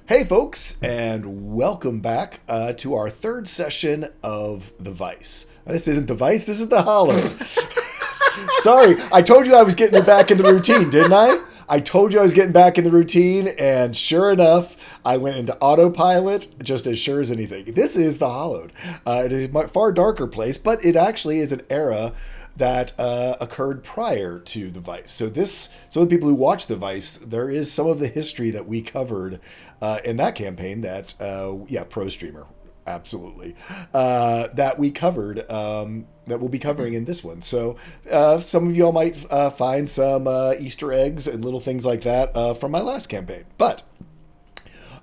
Hey, folks, and welcome back to our third session of The Vice. This isn't The Vice, this is The Hollowed. Sorry, I told you I was getting back in the routine, didn't I? I told you I was getting back in the routine, and sure enough, I went into autopilot just as sure as anything. This is The Hollowed. It is a far darker place, but it actually is an era that occurred prior to the Vice. So some of the people who watch the Vice, there is some of the history that we covered in that campaign. Pro streamer, absolutely, that we covered. That we'll be covering in this one. So some of y'all might find some Easter eggs and little things like that from my last campaign, but.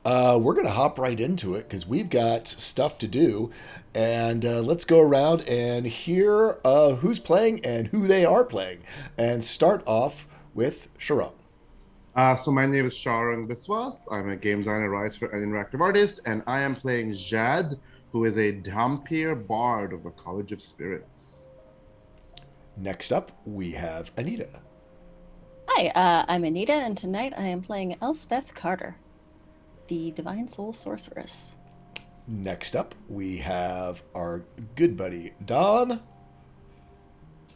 We're going to hop right into it because we've got stuff to do. And let's go around and hear who's playing and who they are playing. And start off with Sharon. So my name is Sharang Biswas. I'm a game designer, writer, and interactive artist, and I am playing Jad, who is a Dhampir bard of the College of Spirits. Next up, we have Anita. Hi, I'm Anita, and tonight I am playing Elspeth Carter, the Divine Soul Sorceress. Next up, we have our good buddy, Don.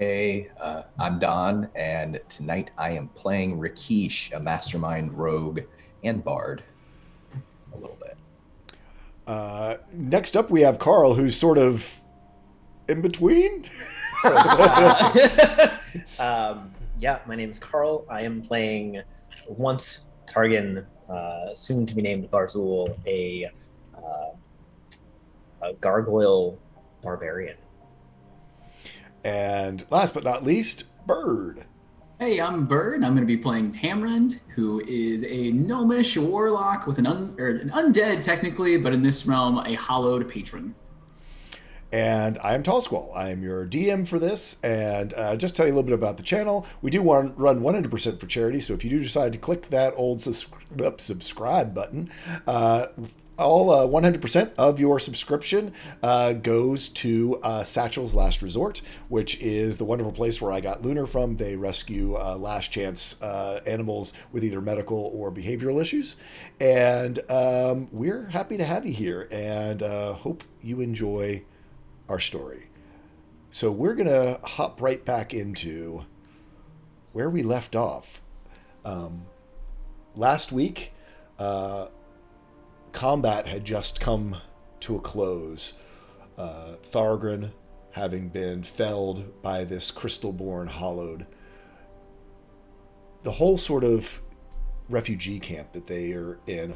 Hey, I'm Don, and tonight I am playing Rakeesh, a mastermind rogue and bard. A little bit. Next up, we have Carl, who's sort of in between. Yeah, my name is Carl. I am playing once Targan, soon to be named Barzul, a gargoyle barbarian. And last but not least, Bird. Hey, I'm Bird. I'm going to be playing Tamrind, who is a gnomish warlock with an undead, technically, but in this realm, a hallowed patron. And I am Tall Squall. I am your DM for this. And just tell you a little bit about the channel. We do run 100% for charity. So if you do decide to click that old subscribe button, all 100% of your subscription goes to Satchel's Last Resort, which is the wonderful place where I got Lunar from. They rescue last chance animals with either medical or behavioral issues. And we're happy to have you here and hope you enjoy our story. So we're going to hop right back into where we left off. Last week, combat had just come to a close. Thargren having been felled by this crystal-born hollowed. The whole sort of refugee camp that they are in,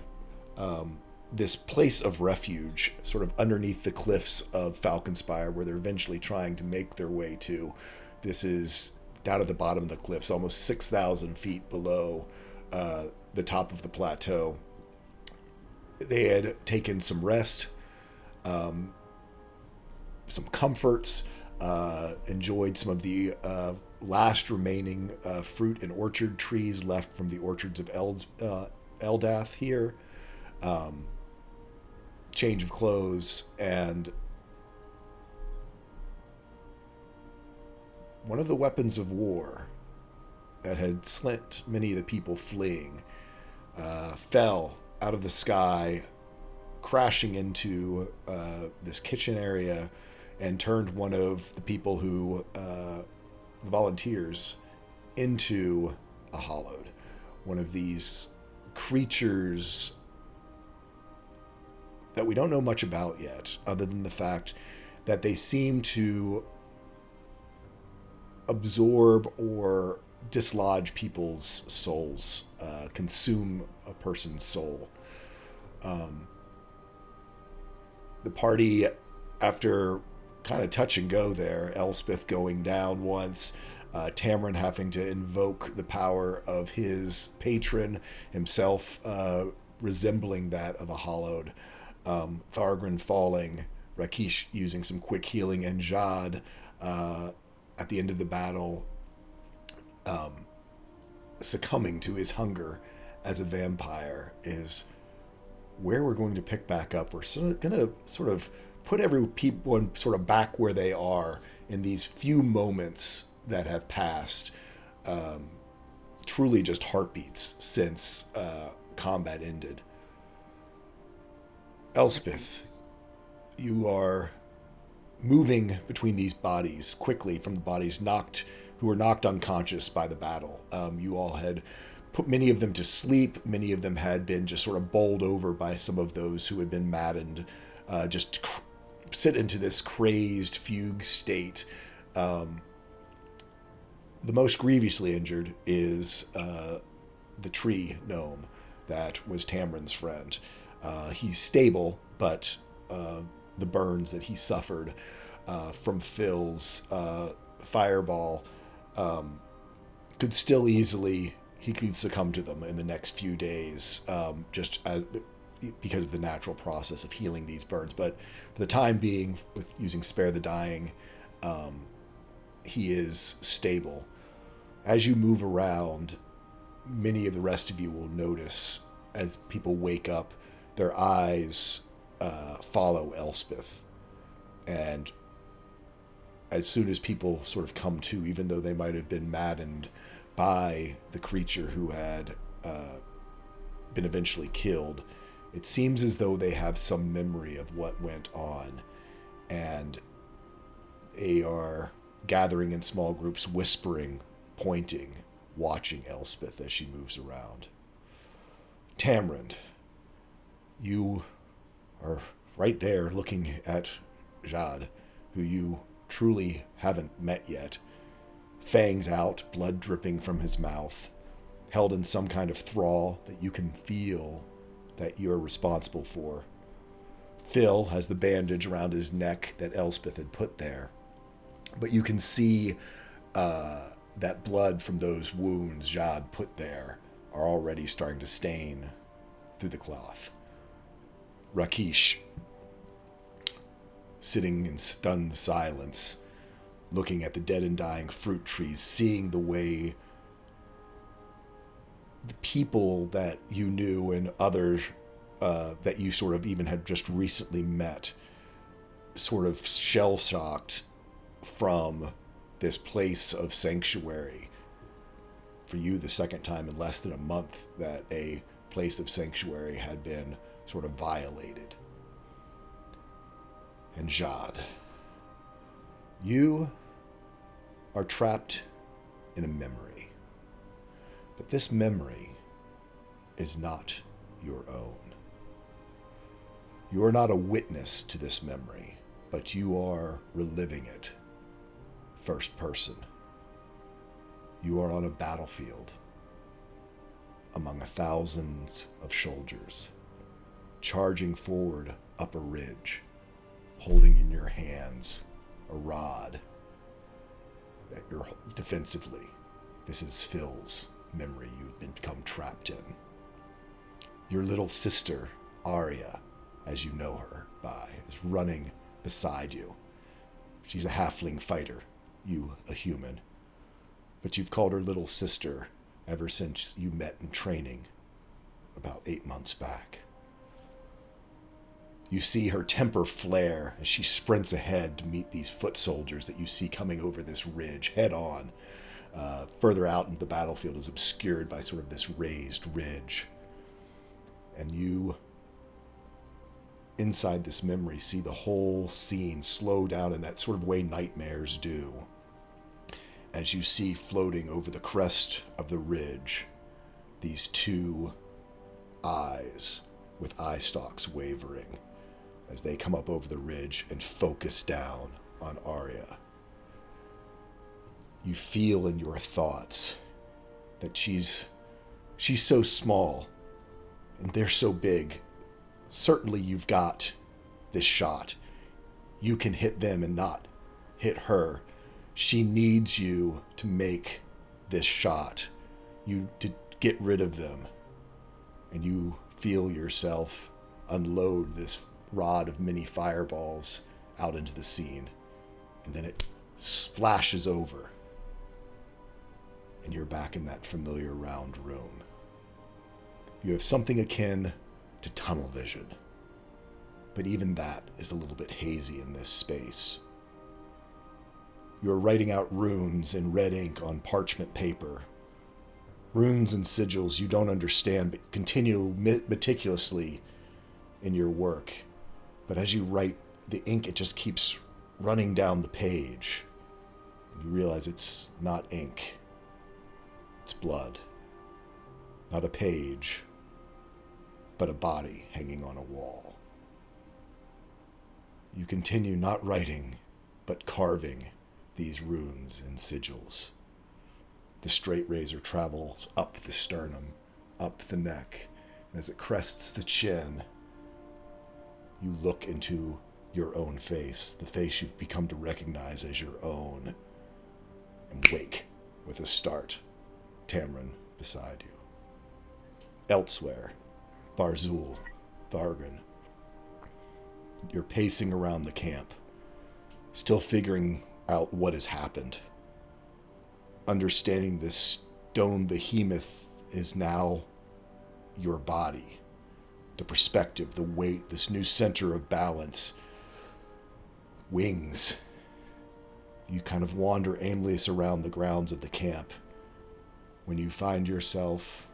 this place of refuge sort of underneath the cliffs of Falconspire where they're eventually trying to make their way to. This is down at the bottom of the cliffs, almost 6,000 feet below the top of the plateau. They had taken some rest, some comforts, enjoyed some of the last remaining fruit and orchard trees left from the orchards of Eldath here. Change of clothes, and one of the weapons of war that had sent many of the people fleeing fell out of the sky, crashing into this kitchen area, and turned one of the people who, the volunteers, into a hollowed. One of these creatures that we don't know much about yet, other than the fact that they seem to absorb or dislodge people's souls, consume a person's soul. The party, after kind of touch and go there, Elspeth going down once, Tamrind having to invoke the power of his patron, himself resembling that of a hollowed, Thargren falling, Rakeesh using some quick healing, and Jad at the end of the battle succumbing to his hunger as a vampire is where we're going to pick back up. We're going to sort of put everyone sort of back where they are in these few moments that have passed, truly just heartbeats since combat ended. Elspeth, you are moving between these bodies quickly from the bodies who were knocked unconscious by the battle. You all had put many of them to sleep. Many of them had been just sort of bowled over by some of those who had been maddened, sit into this crazed fugue state. The most grievously injured is the tree gnome that was Tamrin's friend. He's stable, but the burns that he suffered from Phil's fireball could still easily, he could succumb to them in the next few days, because of the natural process of healing these burns. But for the time being, with using Spare the Dying, he is stable. As you move around, many of the rest of you will notice as people wake up, their eyes follow Elspeth. And as soon as people sort of come to, even though they might have been maddened by the creature who had been eventually killed, it seems as though they have some memory of what went on. And they are gathering in small groups, whispering, pointing, watching Elspeth as she moves around. Tamrind, you are right there looking at Jad, who you truly haven't met yet. Fangs out, blood dripping from his mouth, held in some kind of thrall that you can feel that you're responsible for. Phil has the bandage around his neck that Elspeth had put there, but you can see that blood from those wounds Jad put there are already starting to stain through the cloth. Rakeesh, sitting in stunned silence, looking at the dead and dying fruit trees, seeing the way the people that you knew and others that you sort of even had just recently met, sort of shell-shocked from this place of sanctuary. For you, the second time in less than a month that a place of sanctuary had been sort of violated. And Jad, you are trapped in a memory. But this memory is not your own. You are not a witness to this memory, but you are reliving it first person. You are on a battlefield among thousands of soldiers, charging forward up a ridge, holding in your hands a rod that you're defensively. This is Phil's memory you've become trapped in. Your little sister, Arya, as you know her by, is running beside you. She's a halfling fighter, you a human. But you've called her little sister ever since you met in training about 8 months back. You see her temper flare as she sprints ahead to meet these foot soldiers that you see coming over this ridge head on. Further out into the battlefield is obscured by sort of this raised ridge. And you, inside this memory, see the whole scene slow down in that sort of way nightmares do. As you see floating over the crest of the ridge, these two eyes with eye stalks wavering as they come up over the ridge and focus down on Arya. You feel in your thoughts that she's so small and they're so big. Certainly you've got this shot. You can hit them and not hit her. She needs you to make this shot. You to get rid of them. And you feel yourself unload this rod of many fireballs out into the scene. And then it flashes over. And you're back in that familiar round room. You have something akin to tunnel vision. But even that is a little bit hazy in this space. You are writing out runes in red ink on parchment paper. Runes and sigils you don't understand, but continue meticulously in your work. But as you write, the ink, it just keeps running down the page. And you realize it's not ink. It's blood. Not a page, but a body hanging on a wall. You continue not writing, but carving these runes and sigils. The straight razor travels up the sternum, up the neck, and as it crests the chin, you look into your own face, the face you've become to recognize as your own, and wake with a start, Tamron beside you. Elsewhere, Barzul, Thargan, you're pacing around the camp, still figuring out what has happened. Understanding this stone behemoth is now your body. The perspective, the weight, this new center of balance. Wings. You kind of wander aimless around the grounds of the camp when you find yourself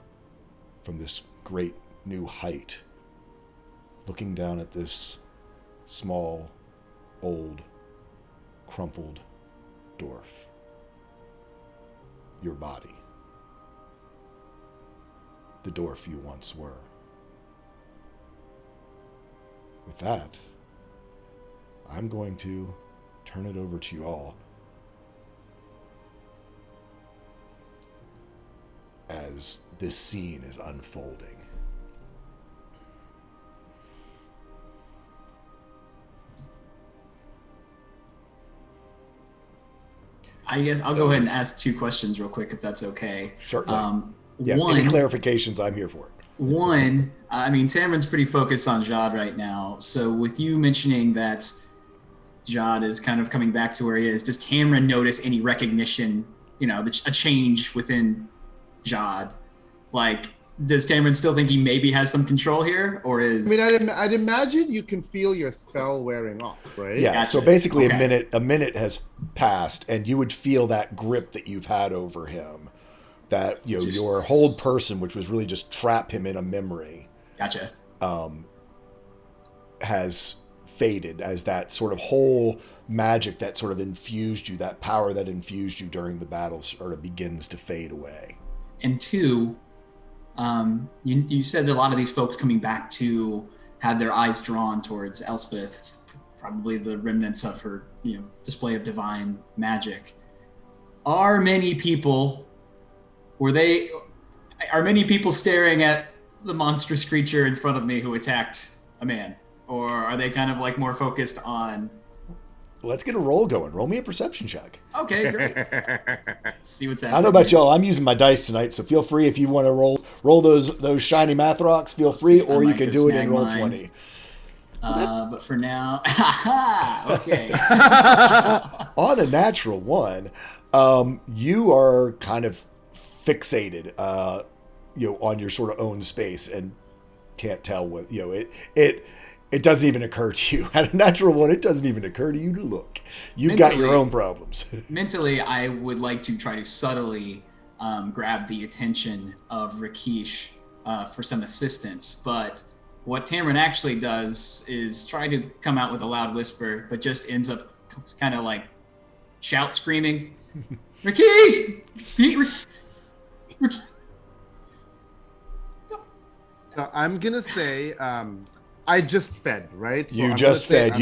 from this great new height, looking down at this small, old, crumpled dwarf. Your body. The dwarf you once were. With that, I'm going to turn it over to you all as this scene is unfolding. I guess I'll go ahead and ask 2 questions real quick, if that's okay. Certainly. Yeah, One, any clarifications, I'm here for it. One, I mean, Tamron's pretty focused on Jad right now. So with you mentioning that Jad is kind of coming back to where he is, does Tamron notice any recognition, a change within Jad? Like, does Tamron still think he maybe has some control here, or is? I mean, I'd imagine you can feel your spell wearing off, right? Yeah. Gotcha. So basically, Okay. a minute has passed, and you would feel that grip that you've had over him, that your whole person, which was really just trap him in a memory, Gotcha. has faded as that sort of whole magic that sort of infused you, that power that infused you during the battle, sort of begins to fade away. And 2, you said that a lot of these folks coming back to had their eyes drawn towards Elspeth, probably the remnants of her, display of divine magic. Are many people staring at the monstrous creature in front of me who attacked a man? Or are they kind of like more focused on, Let's get a roll going. Roll me a perception check. okay, great. Let's see what's I happening. don't know about y'all. I'm using my dice tonight, so feel free if you want to roll those shiny math rocks. Feel free, see, I or you might can go do it snag in roll mine. 20. But for now, okay. On a natural 1, you are kind of fixated, on your sort of own space and can't tell what it doesn't even occur to you. At a natural 1, it doesn't even occur to you to look. You've got your Mentally- own problems. Mentally, I would like to try to subtly grab the attention of Rakeesh for some assistance. But what Tamron actually does is try to come out with a loud whisper, but just ends up kind of like shout screaming, Rakeesh! So I'm gonna say, I just fed, right? So You I'm just gonna say fed.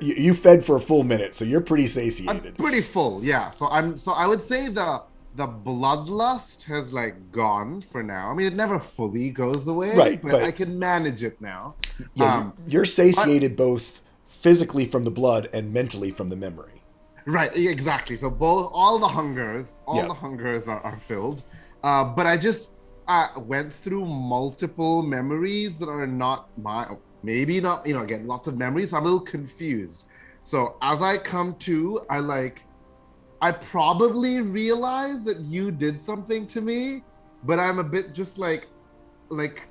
You fed for a full minute, so you're pretty satiated. I'm pretty full, yeah. So I would say the bloodlust has like gone for now. I mean, it never fully goes away, Right, but but- I can manage it now. Yeah, you're satiated both physically from the blood and mentally from the memory. Right, exactly. So all the hungers Yeah. are filled. But I just went through multiple memories that are not maybe not, again, lots of memories. I'm a little confused. So as I come to, I probably realize that you did something to me, but I'm a bit just like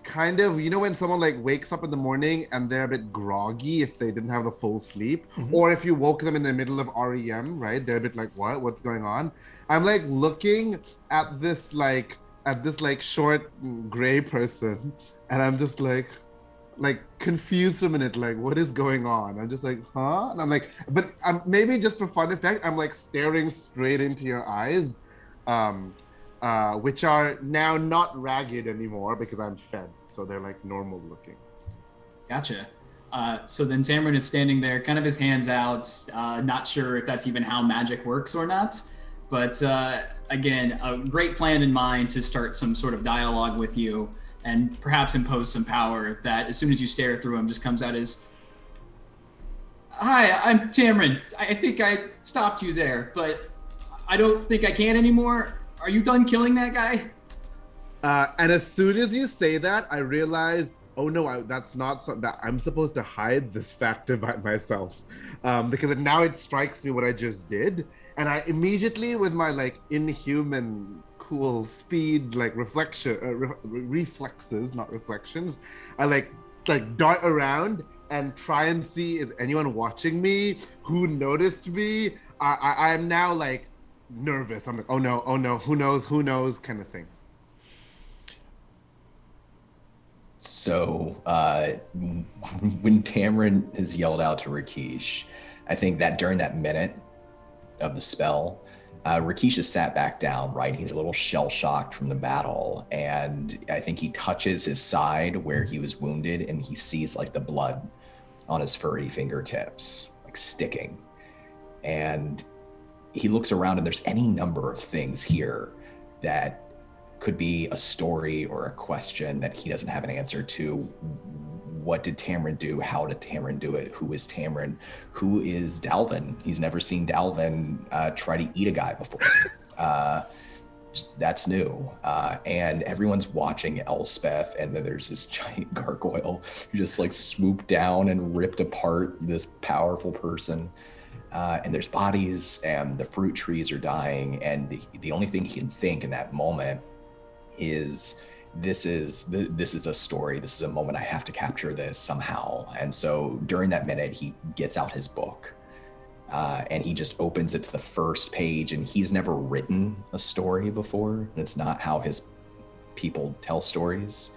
kind of, when someone like wakes up in the morning and they're a bit groggy if they didn't have the full sleep, or if you woke them in the middle of REM, right? They're a bit like, what's going on? I'm like looking at this short gray person, and I'm just like, like confused for a minute, like what is going on? I'm just like, huh? And I'm like, but maybe just for fun effect, I'm like staring straight into your eyes, which are now not ragged anymore because I'm fed, so they're like normal looking. Gotcha. So then Tamron is standing there, kind of his hands out, not sure if that's even how magic works or not. But again, a great plan in mind to start some sort of dialogue with you and perhaps impose some power that as soon as you stare through him just comes out as, "Hi, I'm Tamron. I think I stopped you there, but I don't think I can anymore. Are you done killing that guy?" And as soon as you say that, I realize, oh no, that's not something that I'm supposed to hide this fact about myself, because now it strikes me what I just did, and I immediately, with my like inhuman cool speed, like reflexes, not reflections, I like dart around and try and see, is anyone watching me? Who noticed me? I am now like nervous. I'm like, oh no, who knows, kind of thing. So when Tamron has yelled out to Rakeesh, I think that during that minute of the spell, Rakeesh has sat back down, right? He's a little shell-shocked from the battle, and I think he touches his side where he was wounded, and he sees like the blood on his furry fingertips, like sticking. And he looks around, and there's any number of things here that could be a story or a question that he doesn't have an answer to. What did Tamron do? How did Tamron do it? Who is Tamron? Who is Dalvin? He's never seen Dalvin try to eat a guy before. That's new. And everyone's watching Elspeth, and then there's this giant gargoyle who just like swooped down and ripped apart this powerful person. And there's bodies, and the fruit trees are dying, and the only thing he can think in that moment is this is a story. This is a moment. I have to capture this somehow. And so during that minute, he gets out his book, and he just opens it to the first page. And he's never written a story before. It's not how his people tell stories.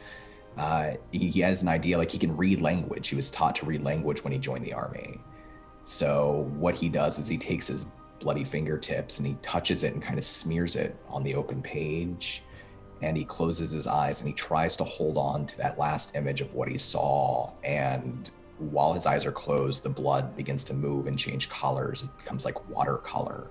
He has an idea, like he can read language. He was taught to read language when he joined the army. So what he does is he takes his bloody fingertips and he touches it and kind of smears it on the open page. And he closes his eyes and he tries to hold on to that last image of what he saw. And while his eyes are closed, the blood begins to move and change colors. It becomes like watercolor.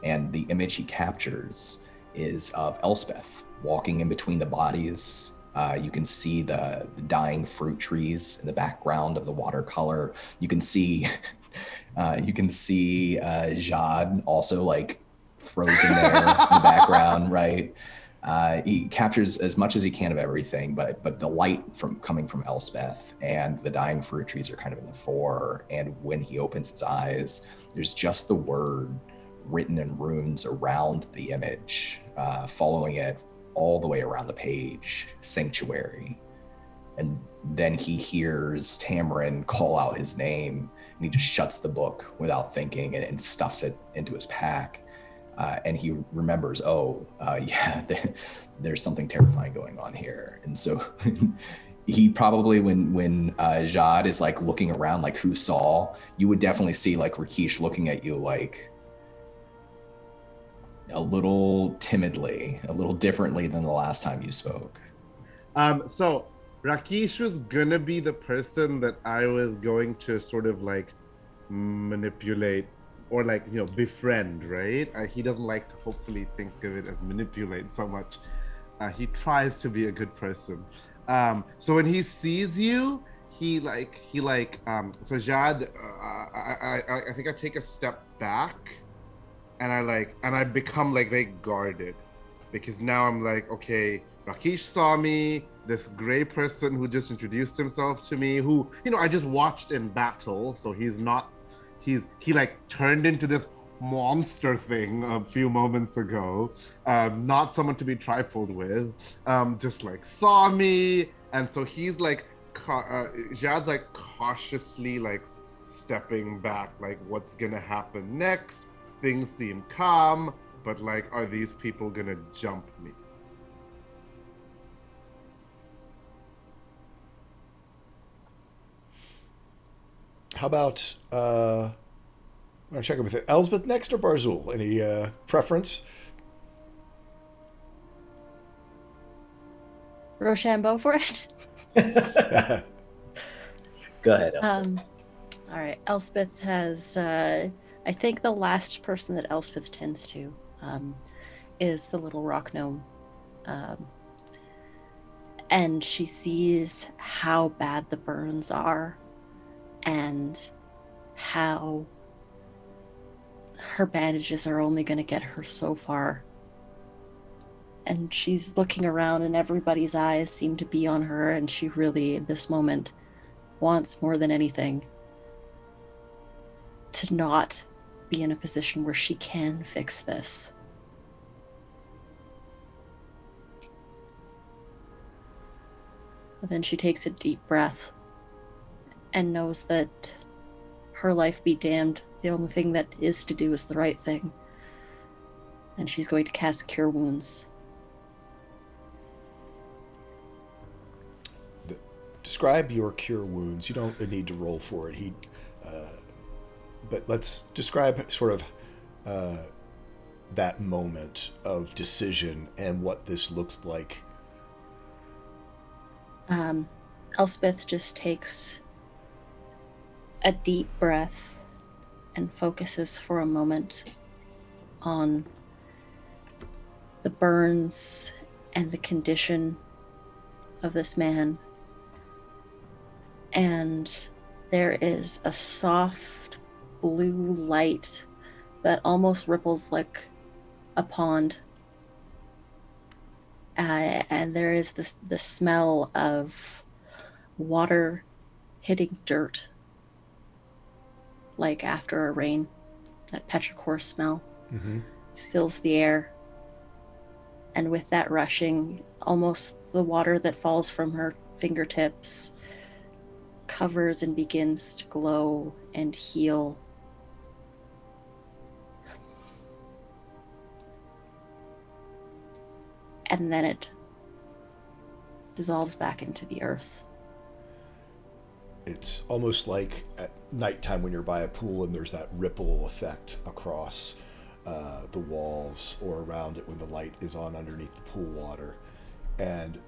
And the image he captures is of Elspeth walking in between the bodies. You can see the dying fruit trees in the background of the watercolor. You can see Jad also like frozen there in the background, right? He captures as much as he can of everything, but the light coming from Elspeth and the dying fruit trees are kind of in the fore. And when he opens his eyes, there's just the word written in runes around the image, following it all the way around the page, Sanctuary. And then he hears Tamron call out his name, and he just shuts the book without thinking and stuffs it into his pack. And he remembers, there's something terrifying going on here. And so he probably, when Jad is like looking around, like who saw, you would definitely see like Rakeesh looking at you like a little timidly, a little differently than the last time you spoke. So Rakeesh was gonna be the person that I was going to sort of like manipulate or like, befriend, right? He doesn't like to hopefully think of it as manipulate so much. He tries to be a good person. So when he sees you, so Jad, I think I take a step back, and I become like very guarded, because now I'm like, okay, Rakeesh saw me, this gray person who just introduced himself to me, who, I just watched in battle, so he like turned into this monster thing a few moments ago, not someone to be trifled with, just like saw me, and so he's like, Jad's like cautiously like stepping back, like what's gonna happen next? Things seem calm, but like, are these people gonna jump me? How about I'm gonna check in with Elsbeth next or Barzul? Any preference? Rochambeau for it. Go ahead, Elspeth. All right. Elspeth has, I think the last person that Elspeth tends to is the little rock gnome. And she sees how bad the burns are and how her bandages are only going to get her so far. And she's looking around and everybody's eyes seem to be on her, and she really, at this moment, wants more than anything to not be in a position where she can fix this. But then she takes a deep breath and knows that her life be damned, the only thing that is to do is the right thing. And she's going to cast Cure Wounds. Describe your cure wounds. You don't need to roll for it. But let's describe sort of that moment of decision and what this looks like. Elspeth just takes a deep breath and focuses for a moment on the burns and the condition of this man. And there is a soft blue light that almost ripples like a pond. And there is the smell of water hitting dirt, like after a rain. That petrichor smell fills the air. And with that rushing, almost the water that falls from her fingertips covers and begins to glow and heal. And then it dissolves back into the earth. It's almost like at nighttime when you're by a pool and there's that ripple effect across the walls or around it when the light is on underneath the pool water. And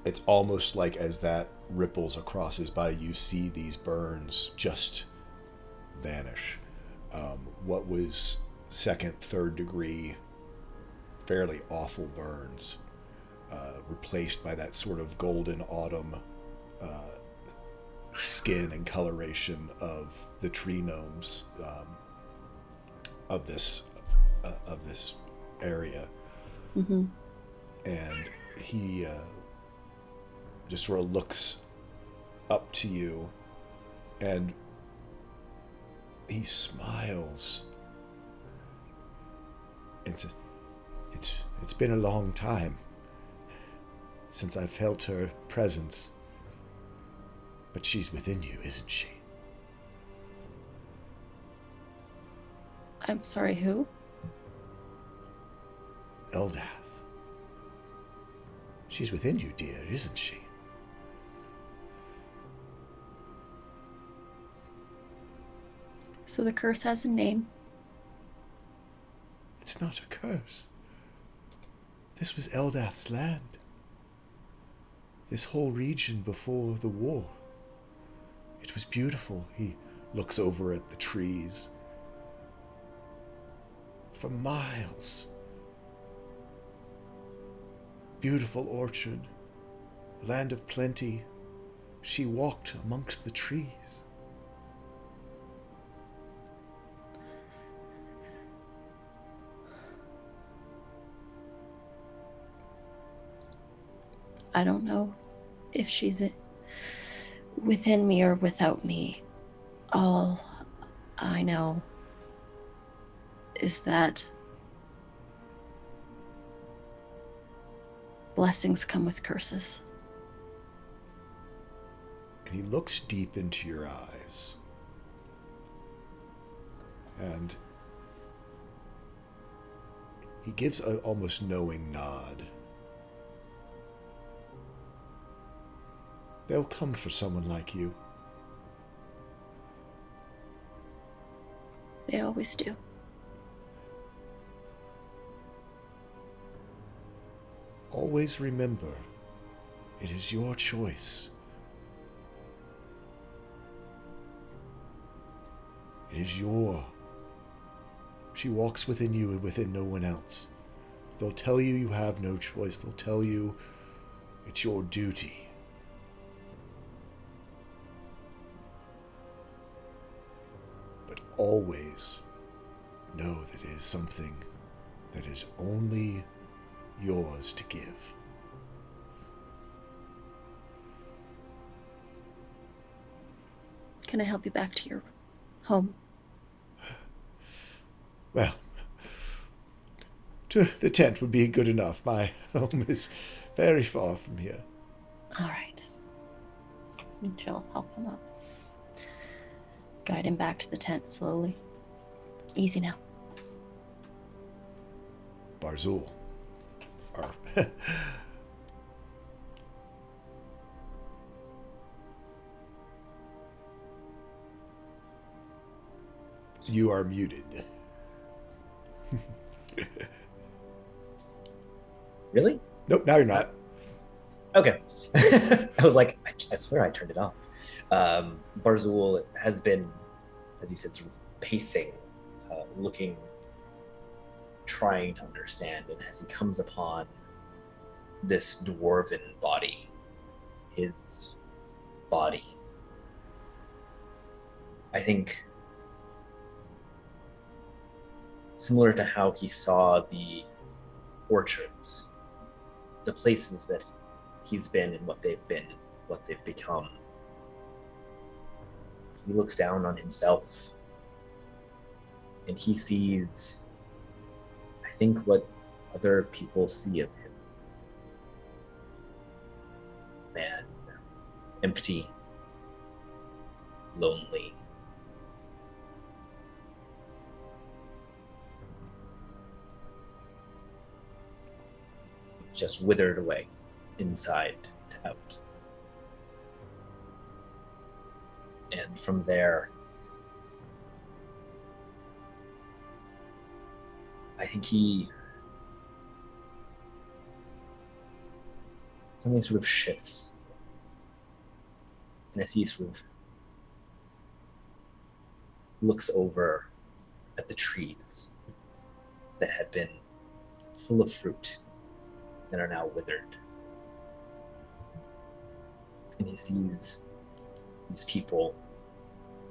it's almost like as that ripples across as by, you see these burns just vanish. What was second, third degree, fairly awful burns, replaced by that sort of golden autumn skin and coloration of the tree gnomes of this area. Mm-hmm. And he just sort of looks up to you and he smiles and says, It's been a long time since I felt her presence, but she's within you, isn't she? I'm sorry, who? Eldath. She's within you, dear, isn't she? So the curse has a name. It's not a curse. This was Eldath's land. This whole region before the war. It was beautiful. He looks over at the trees. For miles. Beautiful orchard. Land of plenty. She walked amongst the trees. I don't know if she's within me or without me. All I know is that blessings come with curses. And he looks deep into your eyes. And he gives an almost knowing nod. They'll come for someone like you. They always do. Always remember, it is your choice. It is your. She walks within you and within no one else. They'll tell you you have no choice. They'll tell you it's your duty. But always know that it is something that is only yours to give. Can I help you back to your home? Well, the tent would be good enough. My home is very far from here. All right. And she'll help him up. Guide him back to the tent slowly. Easy now. Barzul. Or you are muted. Really? Nope, now you're not. Okay. I was like, I swear I turned it off. Barzul has been, as you said, sort of pacing, looking, trying to understand, and as he comes upon this dwarven body, his body, I think similar to how he saw the orchards, the places that he's been and what they've been, what they've become. He looks down on himself and he sees, I think, what other people see of him. Man, empty, lonely. Just withered away, inside to out. And from there, I think something sort of shifts. And as he sort of looks over at the trees that had been full of fruit that are now withered. And he sees these people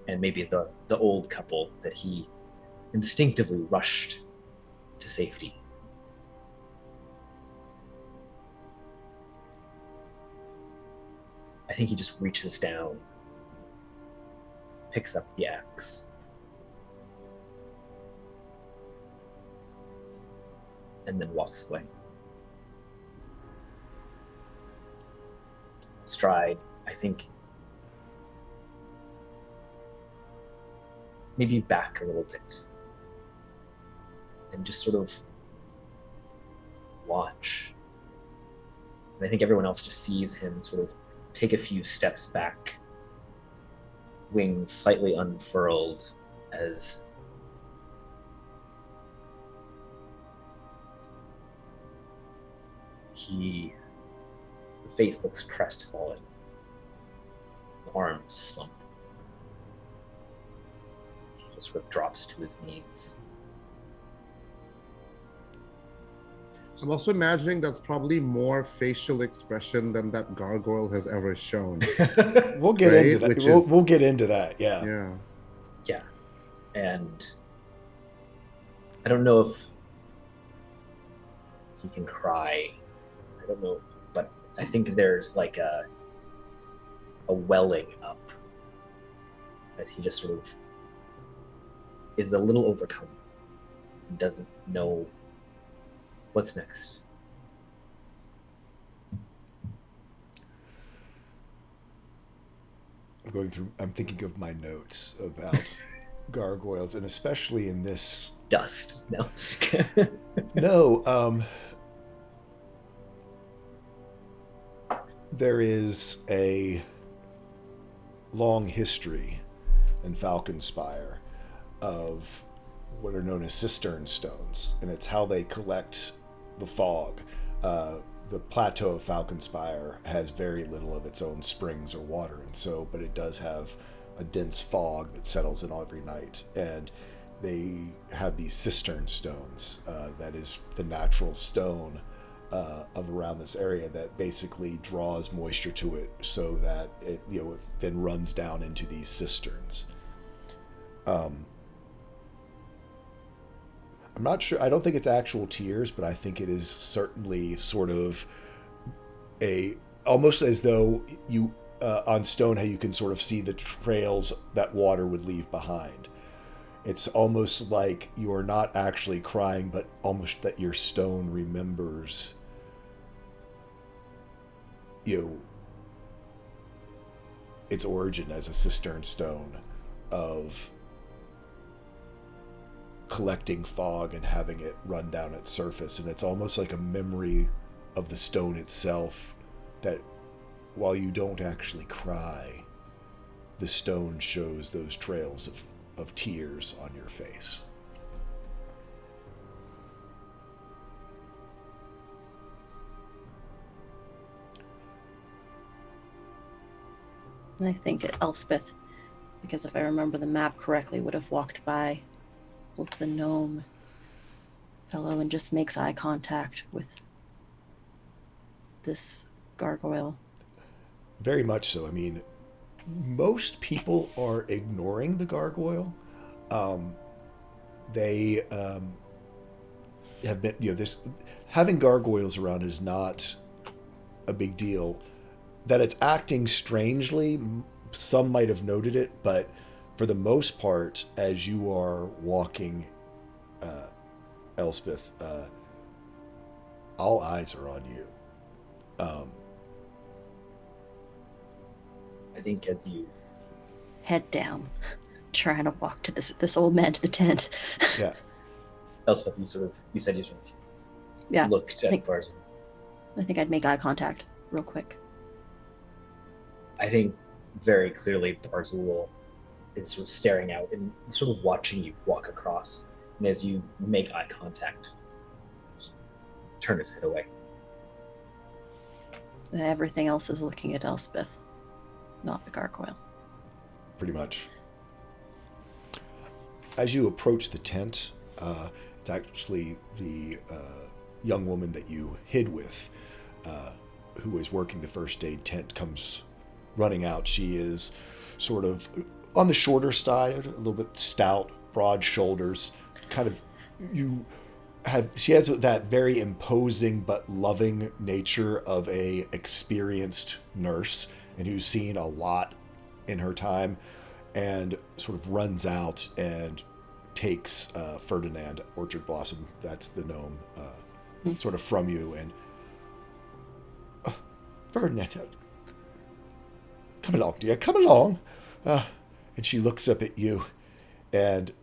and maybe the old couple that he instinctively rushed to safety. I think he just reaches down, picks up the axe, and then walks away. Stride, I think, maybe back a little bit and just sort of watch. And I think everyone else just sees him sort of take a few steps back, wings slightly unfurled as the face looks crestfallen, the arms slump. He just sort of drops to his knees. I'm also imagining that's probably more facial expression than that gargoyle has ever shown. We'll get Right? into that. Which We'll, is- we'll get into that. Yeah. Yeah. Yeah. And I don't know if he can cry. I don't know, but I think there's like a welling up as he just sort of is a little overcome and doesn't know what's next. I'm thinking of my notes about gargoyles, and especially in this. Dust. No. No, there is a long history in Falconspire of what are known as cistern stones, and it's how they collect the fog. The plateau of Falconspire has very little of its own springs or water, and so, but it does have a dense fog that settles in every night, and they have these cistern stones. That is the natural stone of around this area that basically draws moisture to it, so that it then runs down into these cisterns. I'm not sure. I don't think it's actual tears, but I think it is certainly sort of almost as though you on stone, how you can sort of see the trails that water would leave behind. It's almost like you're not actually crying, but almost that your stone remembers its origin as a cistern stone of collecting fog and having it run down its surface. And it's almost like a memory of the stone itself, that while you don't actually cry, the stone shows those trails of tears on your face. And I think that Elspeth, because if I remember the map correctly, would have walked by with the gnome fellow and just makes eye contact with this gargoyle. Very much so. I mean, most people are ignoring the gargoyle. They have been, this having gargoyles around is not a big deal. That it's acting strangely, some might have noted it, but for the most part, as you are walking, Elspeth, all eyes are on you. I think as you Head down, trying to walk to this old man to the tent. Yeah. Elspeth, you said you sort of Yeah, looked at Barzul. I think I'd make eye contact real quick. I think very clearly Barzul is sort of staring out and sort of watching you walk across. And as you make eye contact, just turn his head away. Everything else is looking at Elspeth, not the gargoyle. Pretty much. As you approach the tent, it's actually the young woman that you hid with, who was working the first aid tent, comes running out. She is sort of on the shorter side, a little bit stout, broad shoulders, kind of, she has that very imposing but loving nature of a experienced nurse and who's seen a lot in her time, and sort of runs out and takes Ferdinand Orchard Blossom, that's the gnome, sort of from you, and Ferdinand, come along, dear, come along. And she looks up at you, and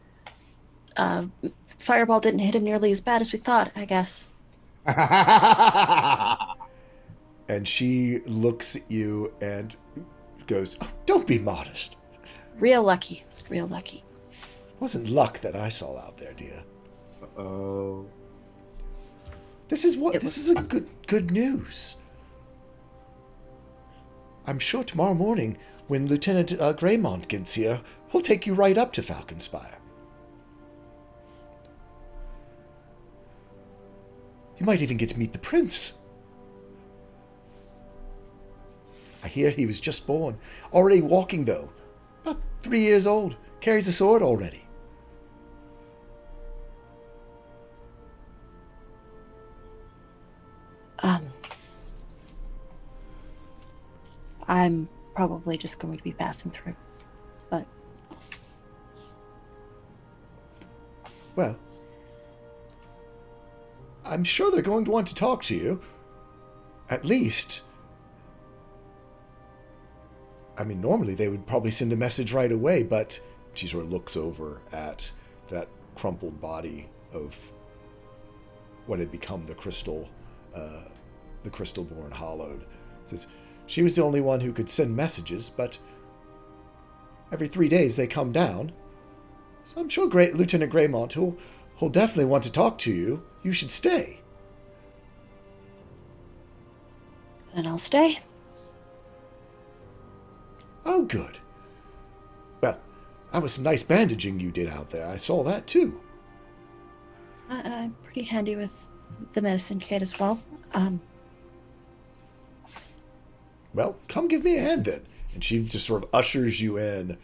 Fireball didn't hit him nearly as bad as we thought, I guess. and she looks at you and goes, "Oh, don't be modest. Real lucky. Real lucky. It wasn't luck that I saw out there, dear. Oh. This is a good news. I'm sure tomorrow morning, when Lieutenant Greymont gets here, he'll take you right up to Falconspire. You might even get to meet the prince. I hear he was just born. Already walking, though. About 3 years old. Carries a sword already. I'm probably just going to be passing through, but... Well, I'm sure they're going to want to talk to you. At least. I mean, normally they would probably send a message right away, but she sort of looks over at that crumpled body of what had become the Crystalborn Hollowed. Says, she was the only one who could send messages, but every 3 days they come down. So I'm sure Lieutenant Greymont, he'll definitely want to talk to you. You should stay. Then I'll stay. Oh, good. Well, that was some nice bandaging you did out there. I saw that too. I'm pretty handy with the medicine kit as well. Well, come give me a hand then. And she just sort of ushers you in.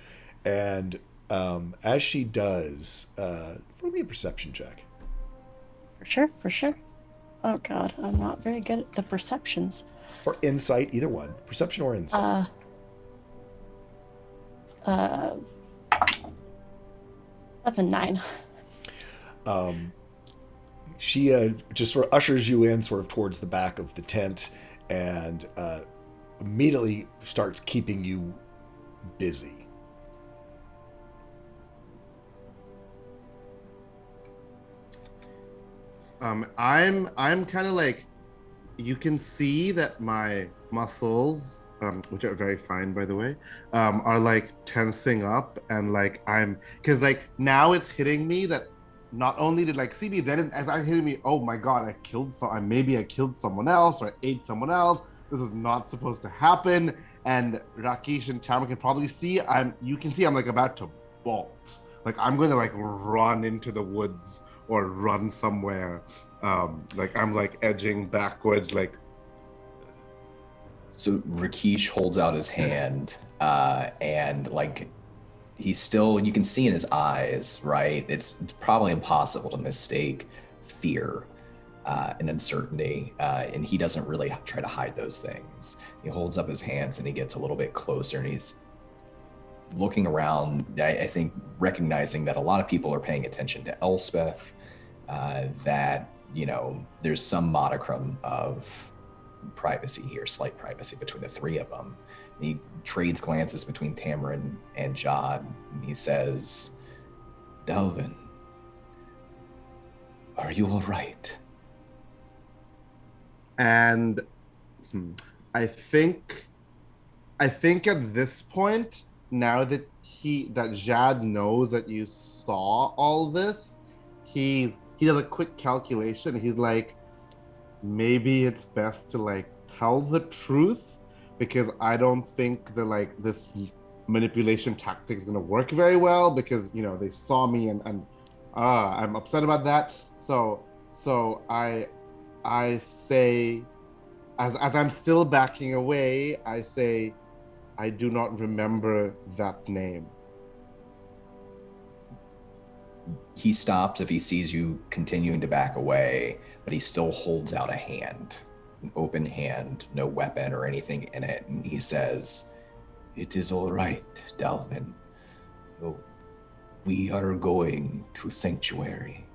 And as she does, roll me a perception check. For sure. Oh god, I'm not very good at the perceptions. Or insight, either one. Perception or insight. That's a 9. She just sort of ushers you in sort of towards the back of the tent and immediately starts keeping you busy. I'm kind of like, you can see that my muscles, which are very fine by the way, are like tensing up, and like because like now it's hitting me that not only did like CB, then as I hitting me, oh my god, maybe I killed someone else or I ate someone else. This is not supposed to happen. And Rakesh and Tamara can probably see you can see I'm like about to bolt. Like I'm going to like run into the woods or run somewhere. Like I'm like edging backwards, like. So Rakesh holds out his hand, and like he's still, you can see in his eyes, right? It's probably impossible to mistake fear and uncertainty, and he doesn't really try to hide those things. He holds up his hands and he gets a little bit closer, and he's looking around, I think recognizing that a lot of people are paying attention to Elspeth, that, you know, there's some modicum of privacy here, slight privacy between the three of them. And he trades glances between Tamarin and Jod, and he says, Dalvin, are you all right? And I think at this point, now that Jad knows that you saw all this, he does a quick calculation. He's like, maybe it's best to like tell the truth, because I don't think that like this manipulation tactic is gonna work very well, because you know they saw me and I'm upset about that. So I say, as I'm still backing away, I say, I do not remember that name. He stops if he sees you continuing to back away, but he still holds out a hand, an open hand, no weapon or anything in it. And he says, it is all right, Dalvin. Oh, we are going to Sanctuary.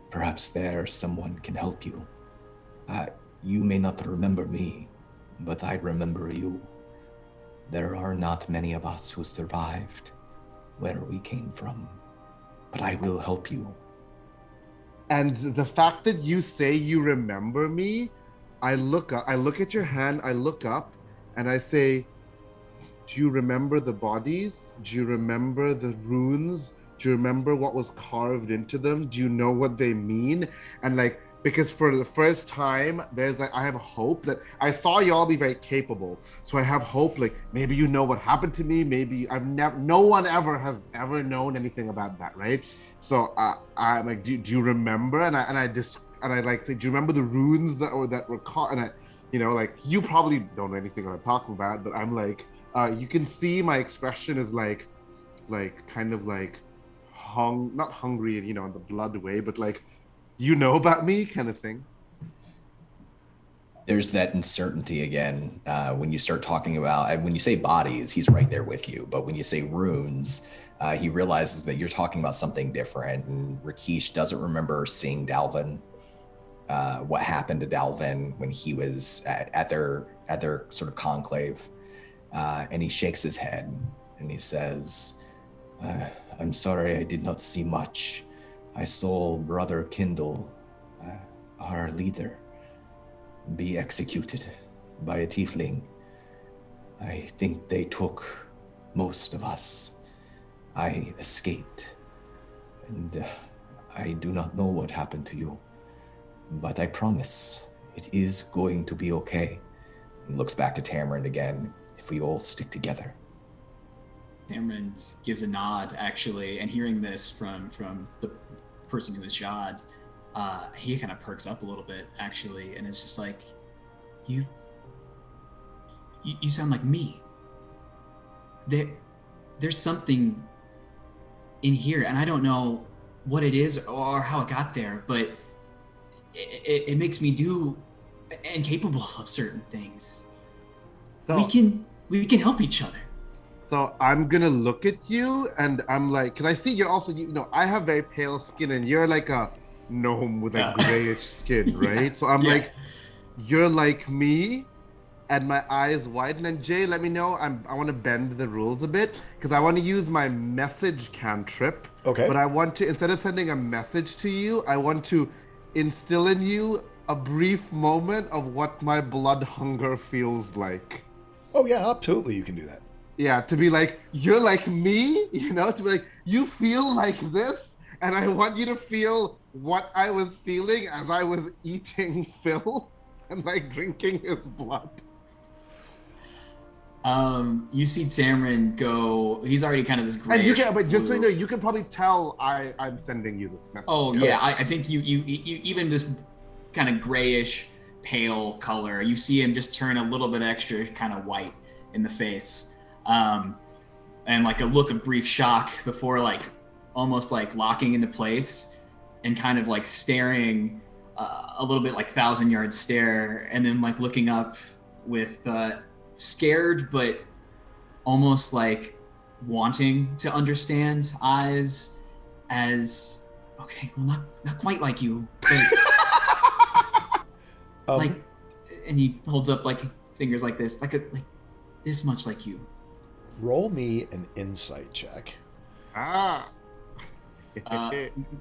Perhaps there someone can help you. You may not remember me, but I remember you. There are not many of us who survived where we came from, but I will help you. And the fact that you say you remember me, I look at your hand, I look up, and I say, do you remember the bodies? Do you remember the runes? Do you remember what was carved into them? Do you know what they mean? And like, because for the first time, there's like, I have hope that I saw y'all be very capable. So I have hope, like maybe you know what happened to me. Maybe no one ever has ever known anything about that, right? So I'm like, do you remember? And I like say, do you remember the runes that were caught? And I, you know, like you probably don't know anything I'm talking about, but I'm like, you can see my expression is like kind of like not hungry, you know, in the blood way, but like, you know about me kind of thing. There's that uncertainty again when you start talking about, when you say bodies, he's right there with you. But when you say runes, he realizes that you're talking about something different. And Rakesh doesn't remember seeing Dalvin, what happened to Dalvin when he was at their sort of conclave. And he shakes his head and he says, I'm sorry I did not see much. I saw Brother Kindle, our leader, be executed by a tiefling. I think they took most of us. I escaped. And I do not know what happened to you, but I promise it is going to be okay. He looks back to Tamarind again. If we all stick together. Tamarind gives a nod, actually, and hearing this from the person who is Jad, he kind of perks up a little bit, actually, and it's just like, you sound like me. There's something in here, and I don't know what it is or how it got there, but it makes me do and capable of certain things. So, we can help each other. So I'm gonna look at you, and I'm like, because I see you're also, you know, I have very pale skin, and you're like a gnome with like grayish skin, right? Yeah. So I'm like, you're like me, and my eyes widen. And Jay, let me know. I want to bend the rules a bit because I want to use my message cantrip. Okay. But I want to, instead of sending a message to you, I want to instill in you a brief moment of what my blood hunger feels like. Oh yeah, absolutely. You can do that. Yeah, to be like, you're like me, you know, to be like, you feel like this, and I want you to feel what I was feeling as I was eating Phil and like drinking his blood. You see Tamarind go. He's already kind of this grayish. And you can, but just so blue. you know, you can probably tell I'm sending you this message. Oh yeah, I think you even this kind of grayish pale color. You see him just turn a little bit extra kind of white in the face, and like a look of brief shock before like almost like locking into place and kind of like staring a little bit like 1,000-yard stare, and then like looking up with scared but almost like wanting to understand eyes as okay, well, not quite like you, but like, and he holds up like fingers like this, like this much like you. Roll me an insight check.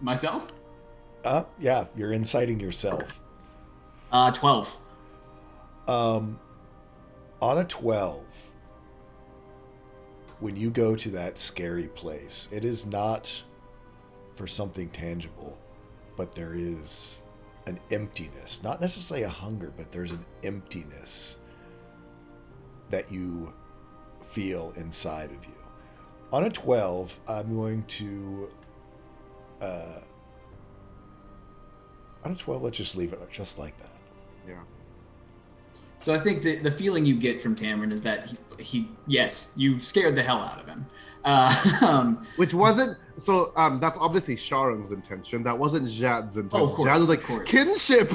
Myself? Yeah, you're inciting yourself. 12. On a 12, when you go to that scary place, it is not for something tangible, but there is an emptiness, not necessarily a hunger, but there's an emptiness that you feel inside of you. On a 12, I'm going to, on a 12, let's just leave it just like that. Yeah. So I think the feeling you get from Tamarind is that he yes, you scared the hell out of him. Which wasn't, so that's obviously Sharon's intention. That wasn't Jad's intention. Oh, of course, Jad was like, of course. kinship.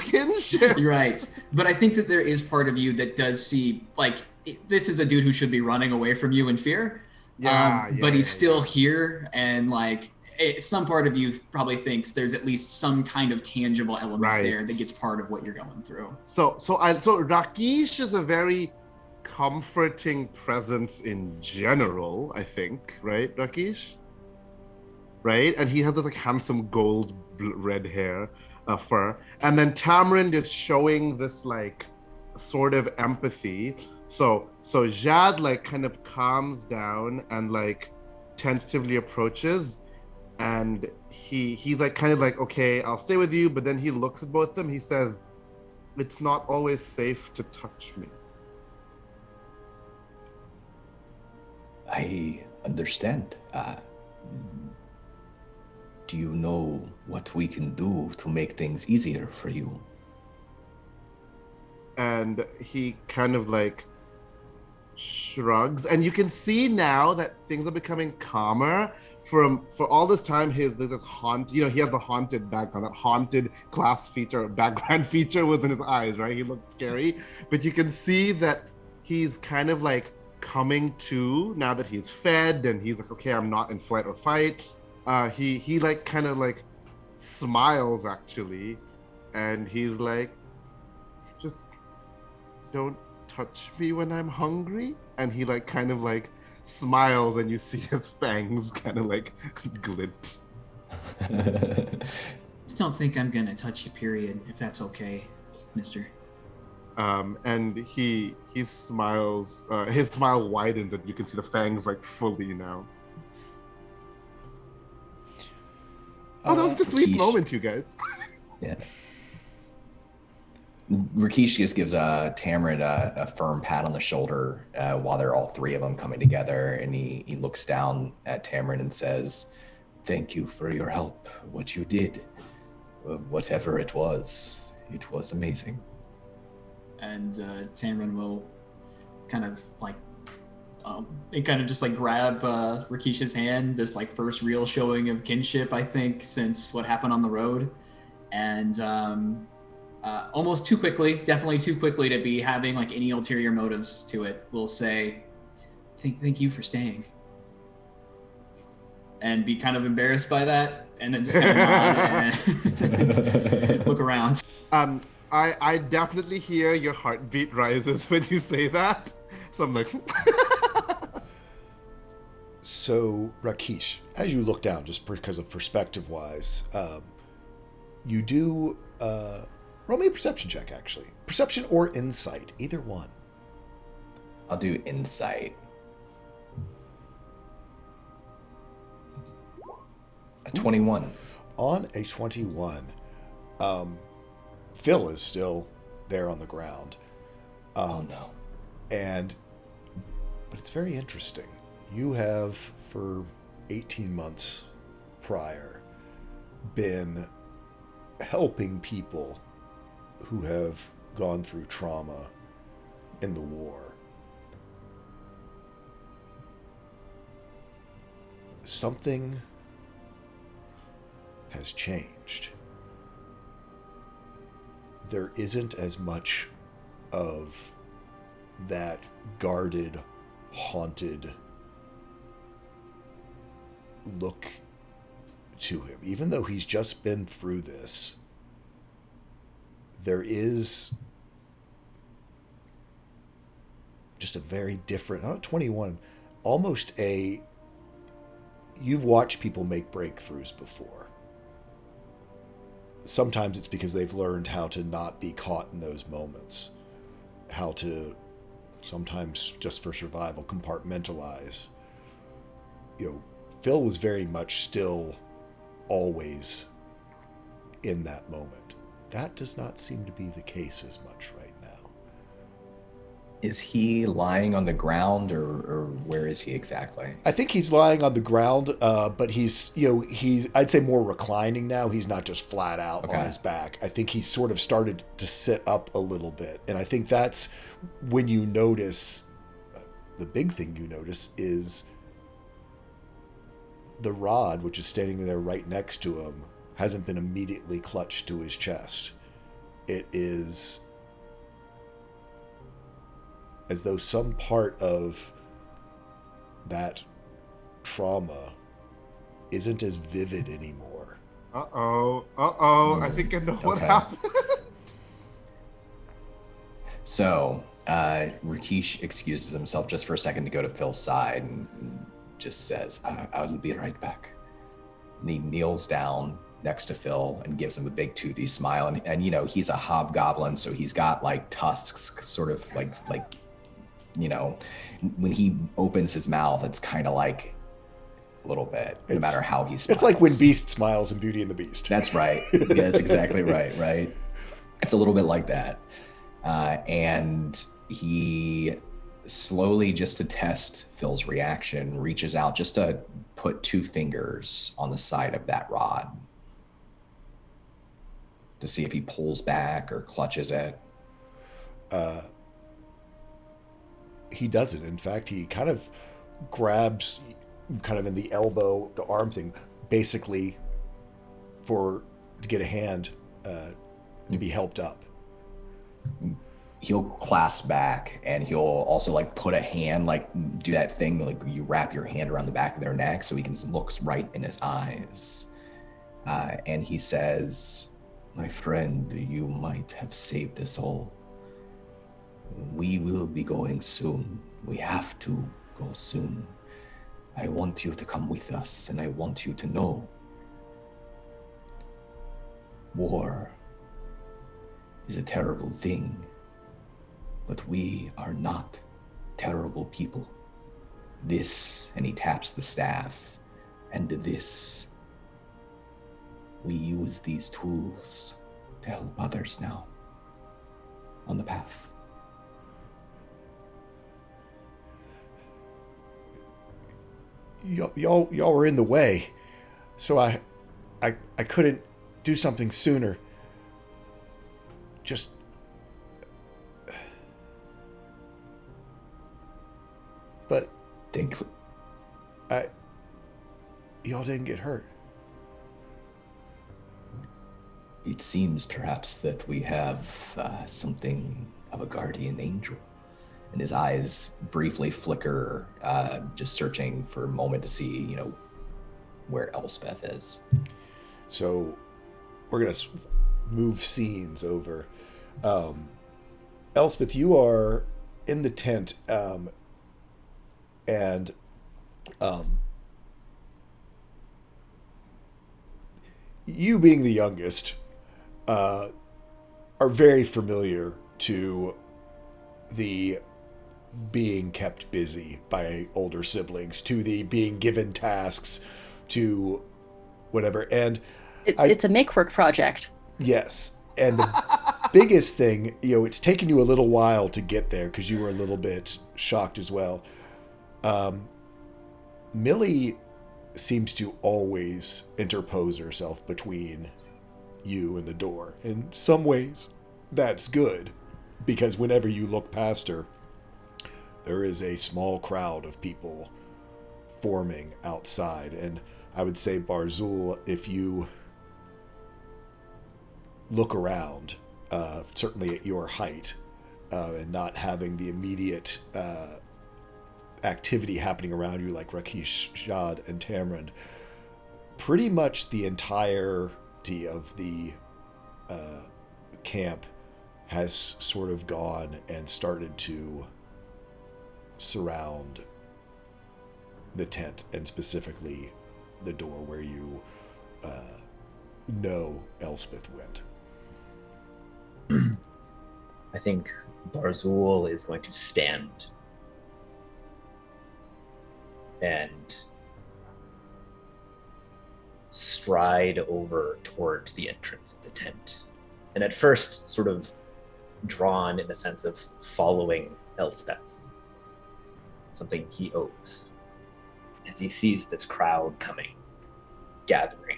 You're right. But I think that there is part of you that does see, like, this is a dude who should be running away from you in fear. But he's still here, and, like, some part of you probably thinks there's at least some kind of tangible element there that gets part of what you're going through. So Rakesh is a very comforting presence in general, I think, right, Rakesh? Right? And he has this like handsome gold red hair, fur. And then Tamarind is showing this like sort of empathy. So Jad like kind of calms down and like tentatively approaches, and he's like kind of like, okay, I'll stay with you, but then he looks at both of them. He says, it's not always safe to touch me. I understand. Do you know what we can do to make things easier for you? And he kind of like shrugs, and you can see now that things are becoming calmer. For all this time, there's this haunt, you know, he has a haunted background. That haunted background feature was in his eyes, right? He looked scary, but you can see that he's kind of like coming to now that he's fed, and he's like, okay, I'm not in flight or fight. He like kind of like smiles actually, and he's like, just don't touch me when I'm hungry. And he like kind of like smiles, and you see his fangs kind of like glint. Just don't think I'm gonna touch you, period, if that's okay, mister. And he smiles, his smile widens, and you can see the fangs like fully now. Oh, that was just a sweet Rakesh. moment, you guys. Yeah. Rakesh just gives Tamarin a firm pat on the shoulder while they're all three of them coming together, and he looks down at Tamarin and says, "Thank you for your help. What you did, whatever it was amazing." And Tamron will kind of like just like grab Rakesh's hand, this like first real showing of kinship, I think, since what happened on the road. And almost too quickly, definitely too quickly to be having like any ulterior motives to it, will say, thank you for staying. And be kind of embarrassed by that, and then just kind of nod and look around. I definitely hear your heartbeat rises when you say that. So I'm like, So, Rakesh, as you look down, just because of perspective-wise, you do roll me a perception check, actually. Perception or insight, either one. I'll do insight. A 21. On a 21, Phil is still there on the ground. Oh no. But it's very interesting. You have, for 18 months prior, been helping people who have gone through trauma in the war. Something has changed. There isn't as much of that guarded, haunted look to him. Even though he's just been through this, there is just a very different, not 21, almost a, you've watched people make breakthroughs before. Sometimes it's because they've learned how to not be caught in those moments, how to, sometimes just for survival, compartmentalize. Phil was very much still always in that moment. That does not seem to be the case as much right now. Is he lying on the ground, or where is he exactly? I think he's lying on the ground, but he's I'd say more reclining now. He's not just flat out on his back. I think he's sort of started to sit up a little bit. And I think that's when you notice, the big thing you notice is the rod, which is standing there right next to him, hasn't been immediately clutched to his chest. It is as though some part of that trauma isn't as vivid anymore. I think I know what happened. So, Rakesh excuses himself just for a second to go to Phil's side and just says, I'll be right back. And he kneels down next to Phil and gives him a big toothy smile. And he's a hobgoblin, so he's got like tusks, sort of like when he opens his mouth, it's kind of like a little bit, no matter how he smiles. It's like when Beast smiles in Beauty and the Beast. That's right. Yeah, that's exactly right. It's a little bit like that. And he slowly, just to test Phil's reaction, reaches out just to put 2 fingers on the side of that rod to see if he pulls back or clutches it. He doesn't. In fact, he kind of grabs kind of in the elbow, the arm thing, basically to get a hand to be helped up. He'll clasp back, and he'll also like put a hand, like do that thing, like you wrap your hand around the back of their neck so he can look right in his eyes. And he says, "My friend, you might have saved us all. We will be going soon. We have to go soon. I want you to come with us, and I want you to know war is a terrible thing, but we are not terrible people. This," and he taps the staff, "and this we use these tools to help others now on the path. Y'all were in the way, so I couldn't do something sooner. Just but Thankfully, y'all didn't get hurt. it seems perhaps that we have something of a guardian angel. And his eyes briefly flicker, just searching for a moment to see, where Elspeth is. So we're gonna move scenes over. Elspeth, you are in the tent, and you being the youngest, are very familiar to the being kept busy by older siblings, to the being given tasks, to whatever. And It's a make work project. yes, and the biggest thing, it's taken you a little while to get there because you were a little bit shocked as well. Millie seems to always interpose herself between you and the door. In some ways, that's good, because whenever you look past her, there is a small crowd of people forming outside. And I would say, Barzul, if you look around, certainly at your height, and not having the immediate activity happening around you like Rakesh, Jad, and Tamrand, pretty much the entirety of the camp has sort of gone and started to surround the tent, and specifically the door where you know Elspeth went. I think Barzul is going to stand and stride over towards the entrance of the tent. And at first, sort of drawn in the sense of following Elspeth, something he owes, as he sees this crowd coming, gathering.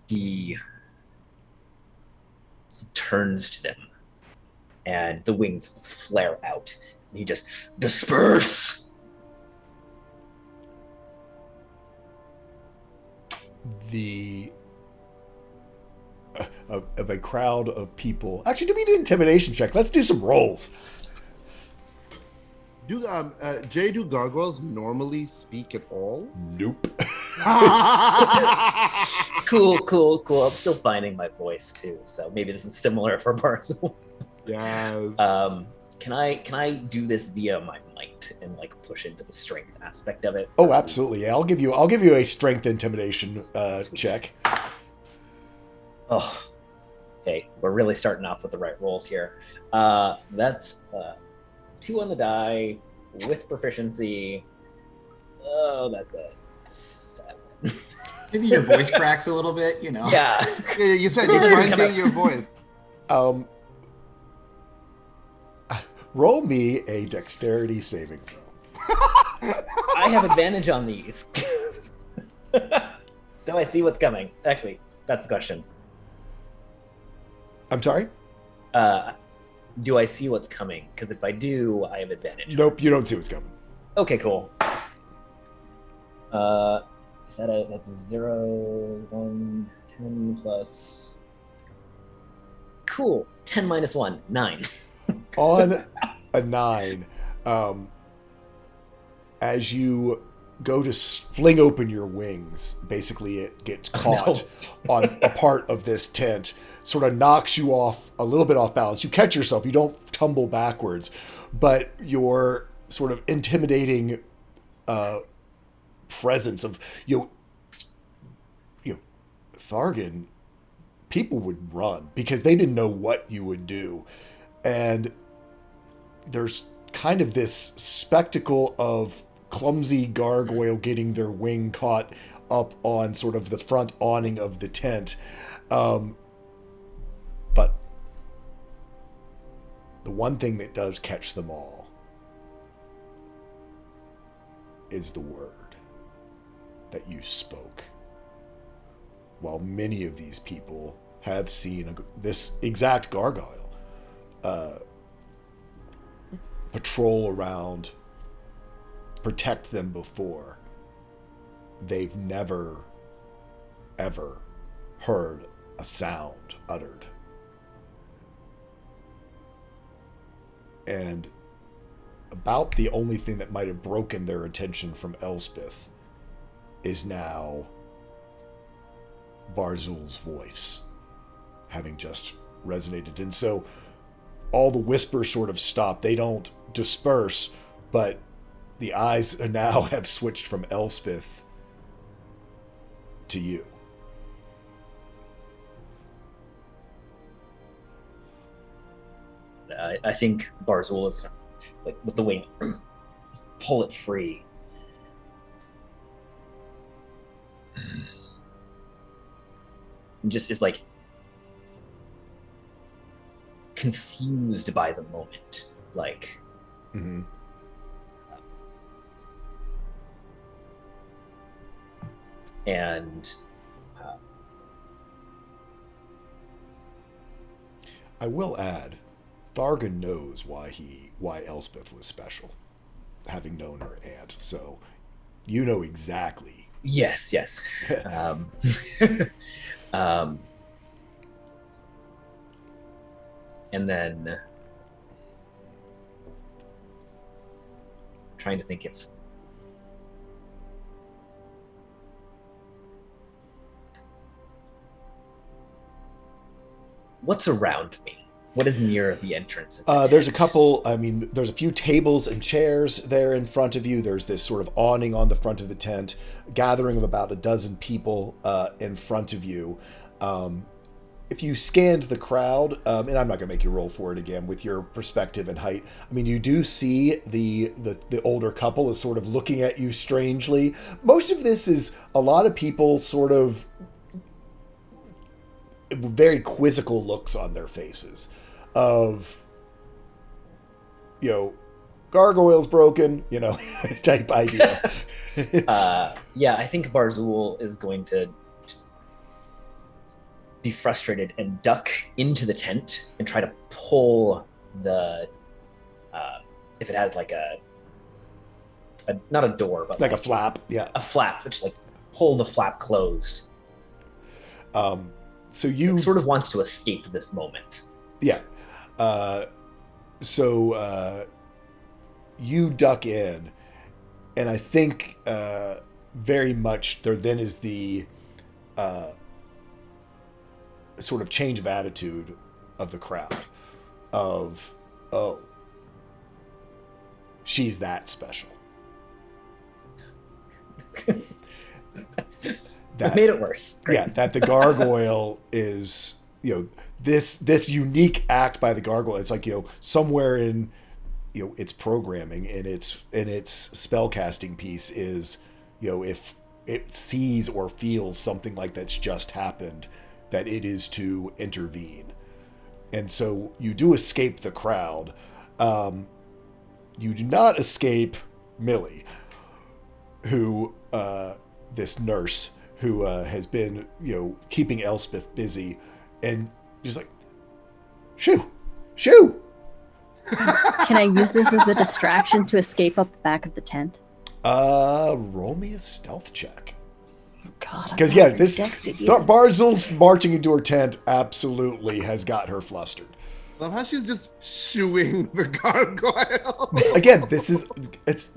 He turns to them, and the wings flare out, and he just disperse. The of a crowd of people. Actually, do we need an intimidation check? Let's do some rolls. Jay, do gargoyles normally speak at all? Nope. Cool. I'm still finding my voice too, so maybe this is similar for Barzul. Yes. Can I do this via my might and like push into the strength aspect of it? Oh, absolutely. Yeah, I'll give you a strength intimidation Sweet. check. Oh, okay. We're really starting off with the right rolls here. That's 2 on the die with proficiency. Oh, that's a 7. Maybe your voice cracks a little bit, Yeah. Yeah, you said you're finding your voice. Roll me a dexterity saving throw. I have advantage on these. Do I see what's coming? Actually, that's the question. I'm sorry? Do I see what's coming? Because if I do, I have advantage. Nope, you don't see what's coming. Okay, cool. That's a 0, 1, 10 plus. Cool. 10 minus 1, 9. On a 9, as you go to fling open your wings, basically it gets caught on a part of this tent, sort of knocks you off a little bit off balance. You catch yourself, you don't tumble backwards, but your sort of intimidating presence of Thargan, people would run because they didn't know what you would do. And there's kind of this spectacle of clumsy gargoyle getting their wing caught up on sort of the front awning of the tent. But the one thing that does catch them all is the word that you spoke. While many of these people have seen this exact gargoyle patrol around, protect them before, they've never, ever heard a sound uttered. And about the only thing that might have broken their attention from Elspeth is now Barzul's voice having just resonated. And so all the whispers sort of stop. They don't disperse, but the eyes now have switched from Elspeth to you. I think Barzul is like with the wing, pull it free. And just is like confused by the moment, like. Mm-hmm. And I will add, Thargon knows why Elspeth was special, having known her aunt. So you know exactly. yes. And then trying to think if what's around me? What is near the entrance? Of the There's a tent? couple, there's a few tables and chairs there in front of you. There's this sort of awning on the front of the tent, gathering of about a dozen people in front of you. If you scanned the crowd, and I'm not going to make you roll for it again with your perspective and height, you do see the older couple is sort of looking at you strangely. Most of this is a lot of people sort of very quizzical looks on their faces of, gargoyle's broken, type idea. Yeah, I think Barzul is going to be frustrated and duck into the tent and try to pull the if it has like a not a door but like a flap, yeah. a flap, which like pull the flap closed. So you It sort of wants to escape this moment. yeah. So you duck in, and I think very much there then is the sort of change of attitude of the crowd of, oh, she's that special. That made it worse. Great. Yeah, that the gargoyle is, this unique act by the gargoyle. It's like, somewhere in, its programming and its spellcasting piece is, if it sees or feels something like that's just happened, that it is to intervene. And so you do escape the crowd. You do not escape Millie, who, this nurse who has been, keeping Elspeth busy, and just like, shoo. Can I use this as a distraction to escape up the back of the tent? Roll me a stealth check. God, I'm Because not very this sexy, dude. Barzul's marching into her tent absolutely has got her flustered. Love how she's just shooing the gargoyle. Again, it's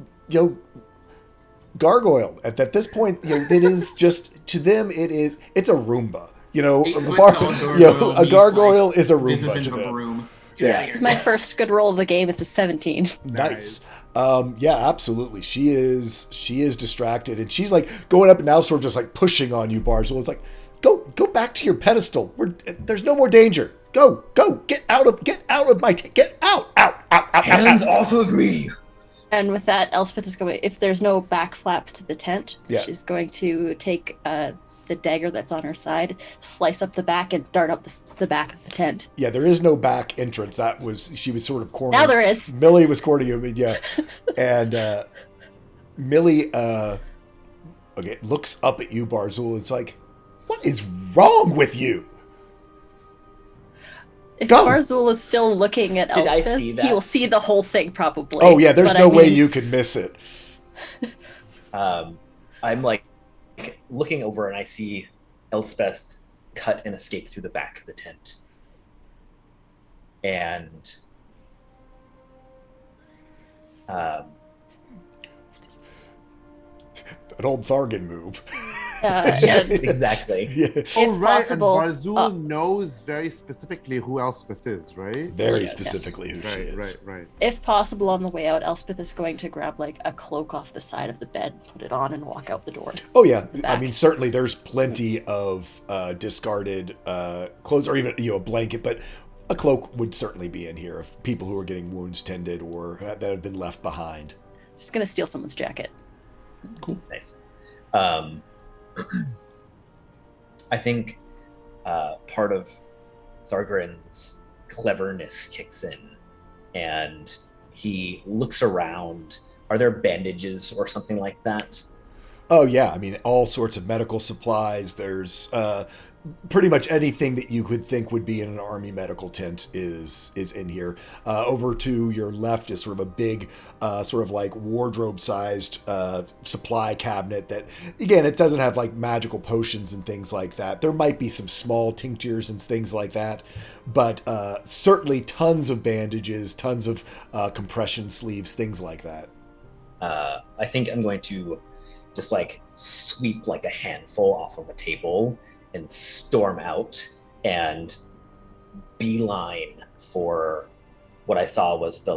gargoyle. At this point, it is just, to them it's a Roomba. 8-foot-tall gargoyle a needs, gargoyle is a Roomba business to into a them. broom. Yeah. It's my first good roll of the game. It's a 17. Nice. Yeah, absolutely. She is distracted, and she's like going up and now sort of just like pushing on you, Barzul. It's like, go back to your pedestal. There's no more danger. Go, get out of my get out. Hands off of me! And with that, Elspeth is going. If there's no back flap to the tent, Yeah. she's going to take the dagger that's on her side, slice up the back, and dart up the back of the tent. Yeah, there is no back entrance. She was sort of cornering. Now there is. Millie was cornering him, yeah. And Millie okay, looks up at you, Barzul. It's like, what is wrong with you? If Go. Barzul is still looking at Did I Elspeth, see that? he will see the whole thing probably. Oh yeah, there's But no I way mean, you could miss it. I'm like looking over and I see Elspeth cut and escape through the back of the tent. And An old Thargan move. and exactly. Yeah, Oh, right. possible, and Barzul knows very specifically who Elspeth is, right? very Yes. specifically who she is. Right. if possible, on the way out, Elspeth is going to grab like a cloak off the side of the bed, put it on, and walk out the door. Oh yeah, I Back. mean certainly there's plenty of discarded clothes, or even a blanket, but a cloak would certainly be in here of people who are getting wounds tended or that have been left behind. She's gonna steal someone's jacket. Nice. I think part of Thargrin's cleverness kicks in, and he looks around. Are there bandages or something like that? Oh yeah, I mean all sorts of medical supplies. There's pretty much anything that you could think would be in an army medical tent is in here. Over to your left is sort of a big, sort of like wardrobe-sized supply cabinet that, again, it doesn't have like magical potions and things like that. There might be some small tinctures and things like that, but certainly tons of bandages, tons of compression sleeves, things like that. I think I'm going to just like sweep like a handful off of a table and storm out and beeline for what I saw was the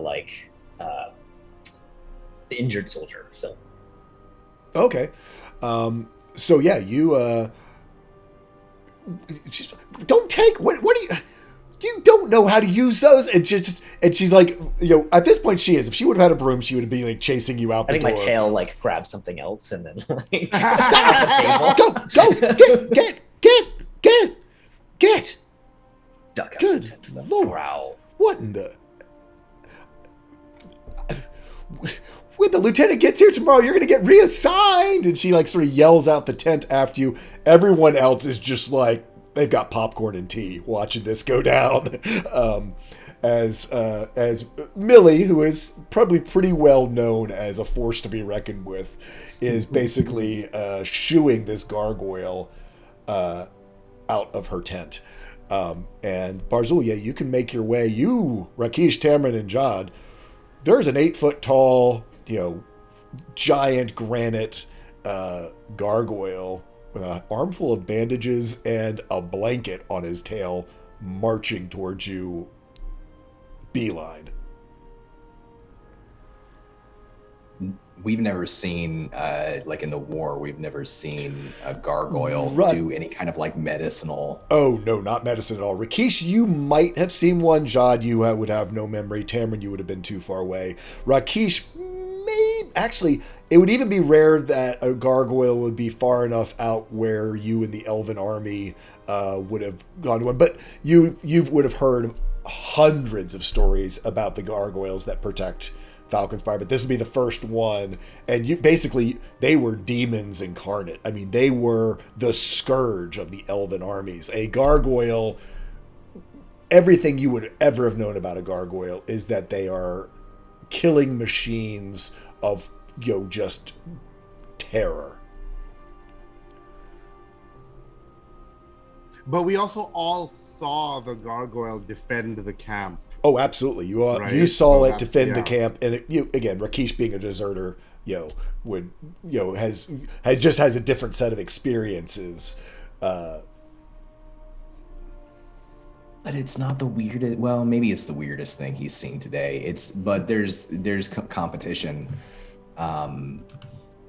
injured soldier film. Okay. So yeah, you don't take what do you don't know how to use those, and she's like, at this point she is. If she would have had a broom, she would be like chasing you out I the think door. my tail like grabs something else and then like Stop! Get! duck out Good the tent with a Lord. growl. What in the? When the lieutenant gets here tomorrow, you're gonna get reassigned. And she like sort of yells out the tent after you. Everyone else is just like they've got popcorn and tea watching this go down. As Millie, who is probably pretty well known as a force to be reckoned with, is basically shooing this gargoyle out of her tent. And Barzul, yeah, you can make your way. You, Rakesh, Tamron, and Jad, there's an 8-foot tall, giant granite gargoyle with an armful of bandages and a blanket on his tail marching towards you, beeline. We've never seen, like in the war, we've never seen a gargoyle Right. do any kind of like medicinal. Oh, no, not medicine at all. Rakesh, you might have seen one. Jad, you would have no memory. Tamron, you would have been too far away. Rakesh, actually, it would even be rare that a gargoyle would be far enough out where you and the Elven army would have gone to one. But you would have heard hundreds of stories about the gargoyles that protect Falconspire, but this would be the first one. And they were demons incarnate. I mean, they were the scourge of the Elven armies. A gargoyle, everything you would ever have known about a gargoyle is that they are killing machines of, just terror. But we also all saw the gargoyle defend the camp. Oh, absolutely. You Right, you saw so it that's- defend the yeah. camp, and again, Rakesh being a deserter, would has a different set of experiences. But it's not the weirdest. Well, maybe it's the weirdest thing he's seen today. But there's competition.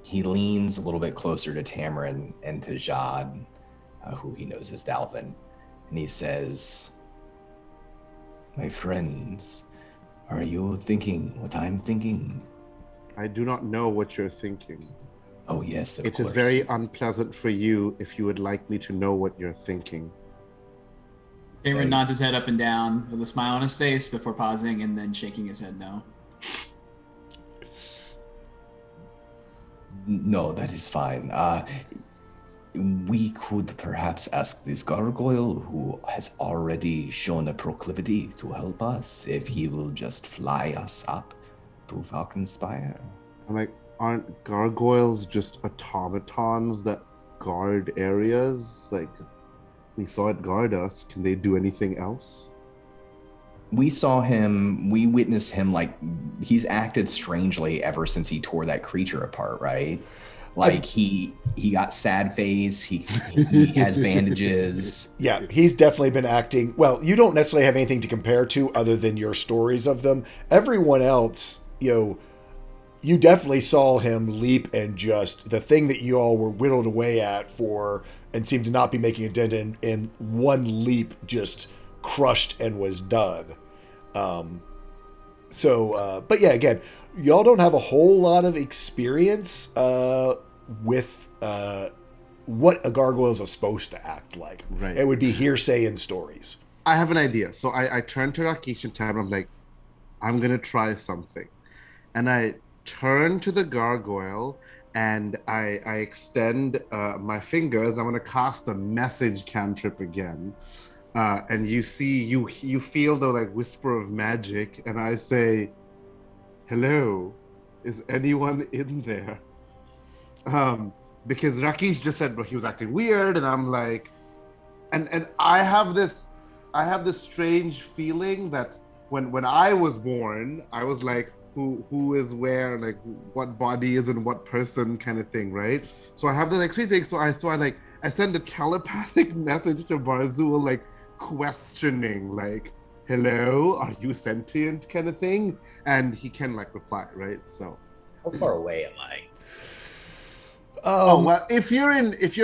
He leans a little bit closer to Tamron and to Jad, who he knows as Dalvin, and he says, "My friends, are you thinking what I'm thinking? I do not know what you're thinking. Oh yes, of It course. is very unpleasant for you if you would like me to know what you're thinking. Cameron nods his head up and down with a smile on his face before pausing and then shaking his head no. No, that is fine. We could perhaps ask this gargoyle, who has already shown a proclivity to help us, if he will just fly us up to Falconspire. I'm like, aren't gargoyles just automatons that guard areas? Like, we saw it guard us. Can they do anything else? We saw him, we witnessed him, like, he's acted strangely ever since he tore that creature apart, right? Like, he got sad face, he has bandages. Yeah, he's definitely been acting. Well, you don't necessarily have anything to compare to other than your stories of them. Everyone else, you definitely saw him leap and just the thing that you all were whittled away at for and seemed to not be making a dent in one leap just crushed and was done. But yeah, again, y'all don't have a whole lot of experience with what a gargoyle is supposed to act like. Right. It would be hearsay and stories. I have an idea. So I turn to Rakesh and Tam. I'm like, I'm going to try something. And I turn to the gargoyle and I extend my fingers. I'm going to cast the message cantrip again. And you see, you feel the like whisper of magic. And I say, hello, is anyone in there? Because Rakesh just said, but he was acting weird. And I'm like, and I have this strange feeling that when I was born, I was like, who is where, like what body is in what person kind of thing, right? So I have this like sweet thing. So I send a telepathic message to Barzul, like questioning, like, hello, are you sentient kind of thing? And he can like reply, right? So How far away am I? well, if you're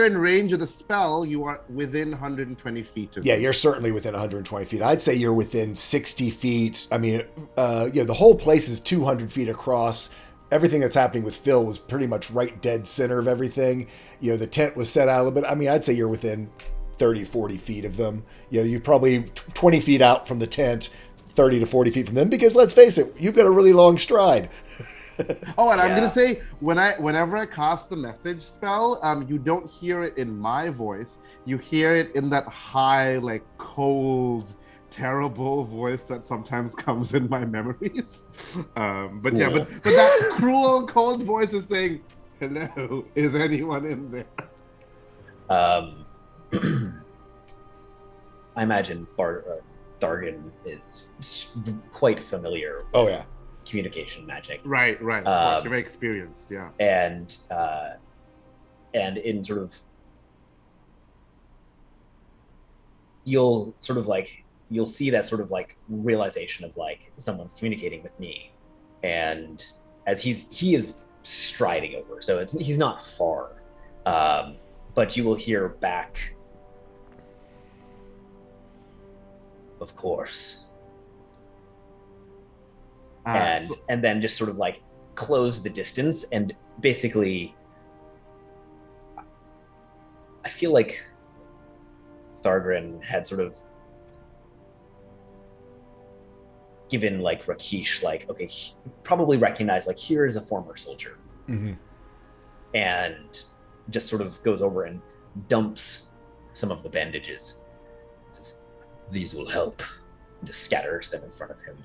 in range of the spell, you are within 120 feet of Yeah, it. you're certainly within 120 feet. I'd say you're within 60 feet. I mean, the whole place is 200 feet across. Everything that's happening with Phil was pretty much right dead center of everything. The tent was set out a little bit. I mean, I'd say you're within 30, 40 feet of them. You're probably 20 feet out from the tent, 30 to 40 feet from them, because let's face it, you've got a really long stride. Oh, and I'm Yeah. gonna say whenever I cast the message spell, you don't hear it in my voice. You hear it in that high, like cold, terrible voice that sometimes comes in my memories. But yeah, Cool. but that cruel, cold voice is saying, "Hello, is anyone in there?" I imagine Dargan is quite familiar with Oh, yeah. communication magic. Right. Of course, Um, you're very experienced. Yeah. And in sort of you'll see that sort of like realization of like someone's communicating with me, and as he is striding over, so he's not far, but you will hear back, of course, and then just sort of like close the distance, and basically I feel like Thargrin had sort of given like Rakesh like, okay, probably recognized like here is a former soldier, Mm-hmm. and just sort of goes over and dumps some of the bandages. Says, "These will help." And just scatters them in front of him.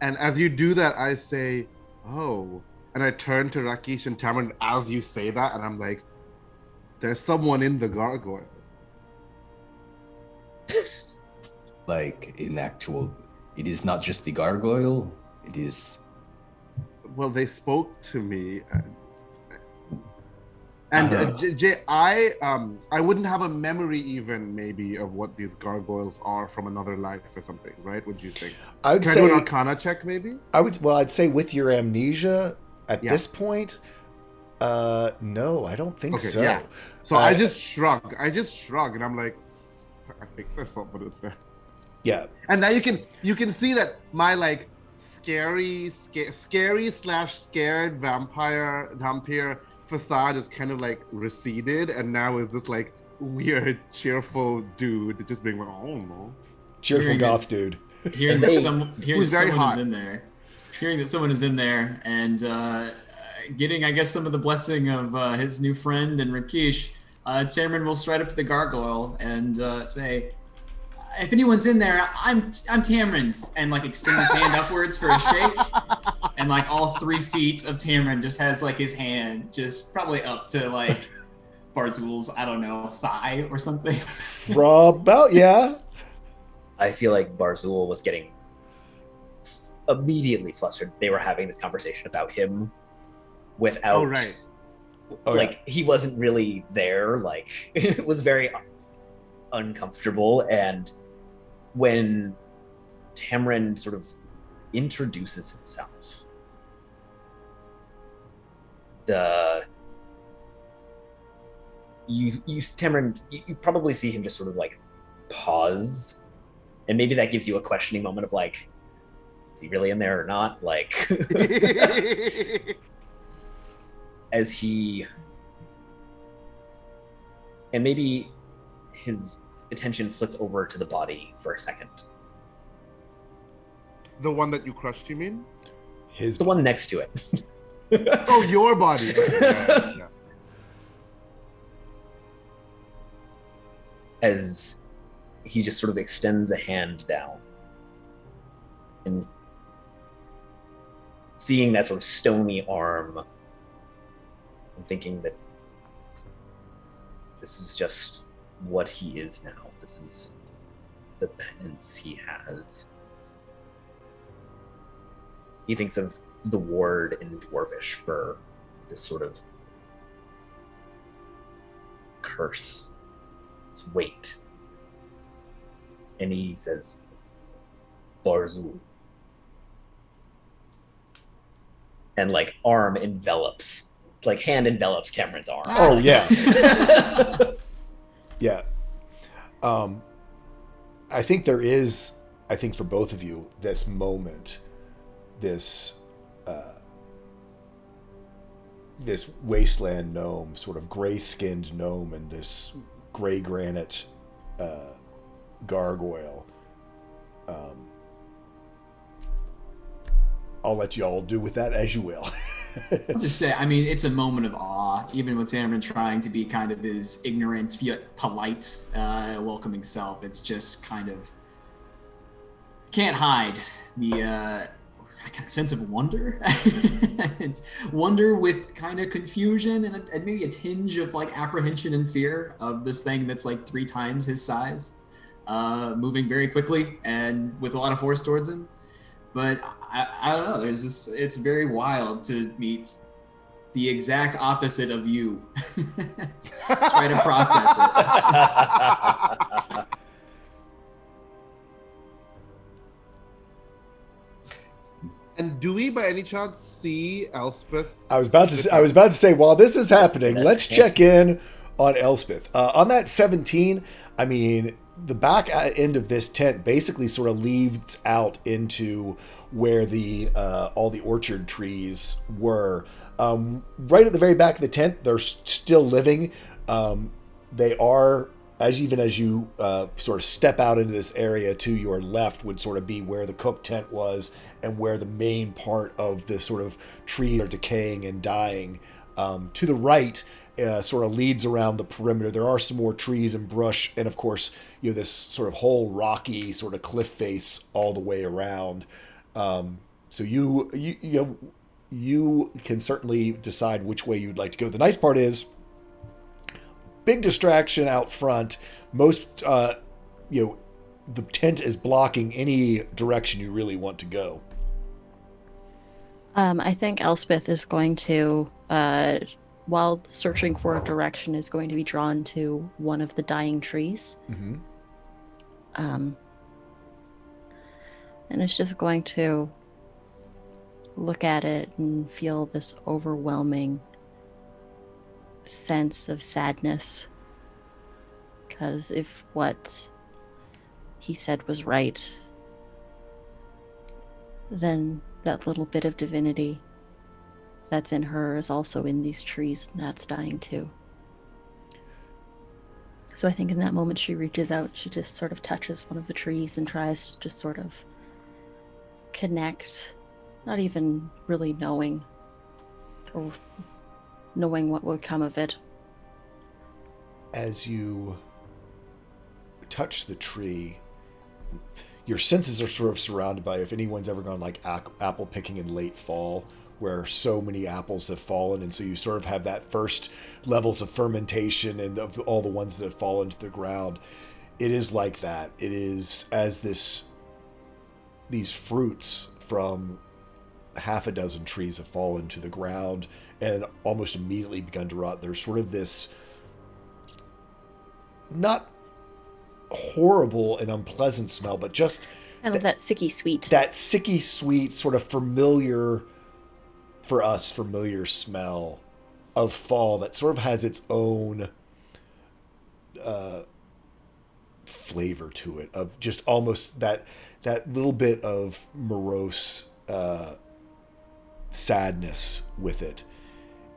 And as you do that, I say, "Oh," and I turn to Rakesh and Tamron as you say that, and I'm like, "There's someone in the gargoyle." Like, in actual, it is not just the gargoyle, it is... Well, they spoke to me, and Jay, I wouldn't have a memory even maybe of what these gargoyles are from another life or something, right? Would you think? I would Can I say do an Arcana check maybe? I'd say with your amnesia at Yeah. this point, no, I don't think Okay, so. yeah. So I just shrug, and I'm like, I think there's someone in there. Yeah. And now you can see that my like scary slash scared vampire facade is kind of like receded, and now is this like weird cheerful dude just being like, oh no. Cheerful Hearing goth dude. Hearing that someone very is hot. in there, hearing that someone is in there, and getting, I guess, some of the blessing of his new friend and Rakesh, Tamron will stride up to the gargoyle and say, "If anyone's in there, I'm Tamron," and like extend his hand upwards for a shake, and like all 3 feet of Tamron just has like his hand just probably up to like Barzul's, I don't know, thigh or something. About, yeah. I feel like Barzul was getting immediately flustered. They were having this conversation about him without, Oh right. Oh, like, he wasn't really there. Like, it was very uncomfortable. And when Tamron sort of introduces himself, Tamron, you probably see him just sort of like pause, and maybe that gives you a questioning moment of like, is he really in there or not? Like, as he, and maybe his attention flits over to the body for a second. The one that you crushed, you mean? His The one next to it. Oh, your body. Yeah. As he just sort of extends a hand down, and seeing that sort of stony arm, I'm thinking that this is just what he is now. This is the penance he has. He thinks of the word in Dwarvish for this sort of curse, its weight. And he says, Barzul. And like arm envelops, like hand envelops Tamron's arm. Oh, yeah. Yeah. I think there is, I think for both of you, this moment, this wasteland gnome, sort of gray-skinned gnome, and this gray granite gargoyle. I'll let you all do with that as you will. I'll just say, I mean, it's a moment of awe, even with Tamron trying to be kind of his ignorant yet polite, welcoming self. It's just kind of can't hide the kind of sense of wonder. It's wonder with kind of confusion and maybe a tinge of like apprehension and fear of this thing that's like 3 times his size, moving very quickly and with a lot of force towards him. But I don't know, there's this, it's very wild to meet the exact opposite of you. Try to process it. And do we, by any chance, see Elspeth? I was about to say, while this is happening, Yes. let's check in on Elspeth. On that 17, I mean, the back end of this tent basically sort of leads out into where the all the orchard trees were. Right at the very back of the tent, they're still living. They are, as you sort of step out into this area, to your left would sort of be where the cook tent was, and where the main part of the sort of trees are decaying and dying. To the right, sort of leads around the perimeter. There are some more trees and brush, and of course, you know, this sort of whole rocky sort of cliff face all the way around. So you can certainly decide which way you'd like to go. The nice part is, big distraction out front. Most, the tent is blocking any direction you really want to go. I think Elspeth is going to, while searching for a direction, is going to be drawn to one of the dying trees. Mm-hmm. And it's just going to look at it and feel this overwhelming sense of sadness. Because if what he said was right, then that little bit of divinity that's in her is also in these trees, and that's dying too. So I think in that moment she reaches out, she just sort of touches one of the trees and tries to just sort of connect, not even really knowing or knowing what will come of it. As you touch the tree, your senses are sort of surrounded by, if anyone's ever gone like apple picking in late fall, where so many apples have fallen, and so you sort of have that first levels of fermentation and of all the ones that have fallen to the ground. It is like that. It is as these fruits from half a dozen trees have fallen to the ground and almost immediately begun to rot. There's sort of this not horrible and unpleasant smell, but just Kind of that sicky sweet. that sicky sweet, sort of familiar, for us, familiar smell of fall that sort of has its own flavor to it, of just almost that little bit of morose sadness with it.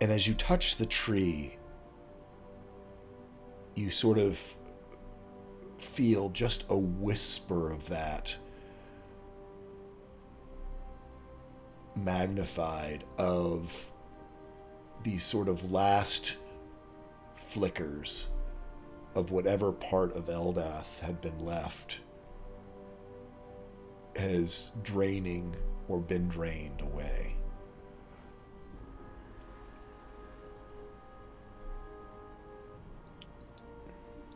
And as you touch the tree, you sort of feel just a whisper of that magnified, of these sort of last flickers of whatever part of Eldath had been left as draining or been drained away.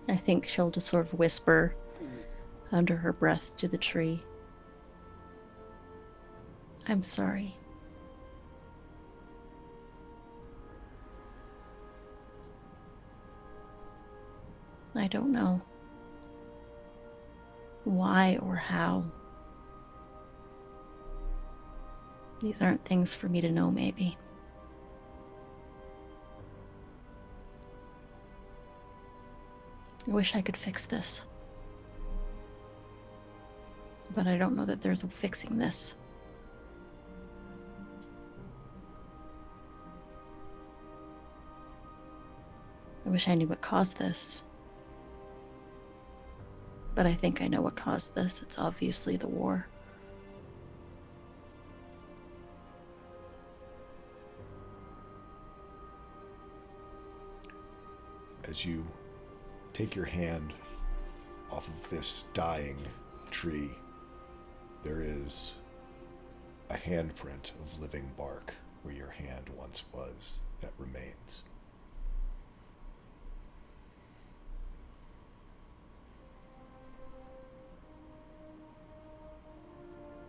I think she'll just sort of whisper under her breath to the tree, "I'm sorry." I don't know why or how. These aren't things for me to know, maybe. I wish I could fix this. But I don't know that there's a fixing this. I wish I knew what caused this. But I think I know what caused this. It's obviously the war. As you take your hand off of this dying tree, there is a handprint of living bark where your hand once was that remains.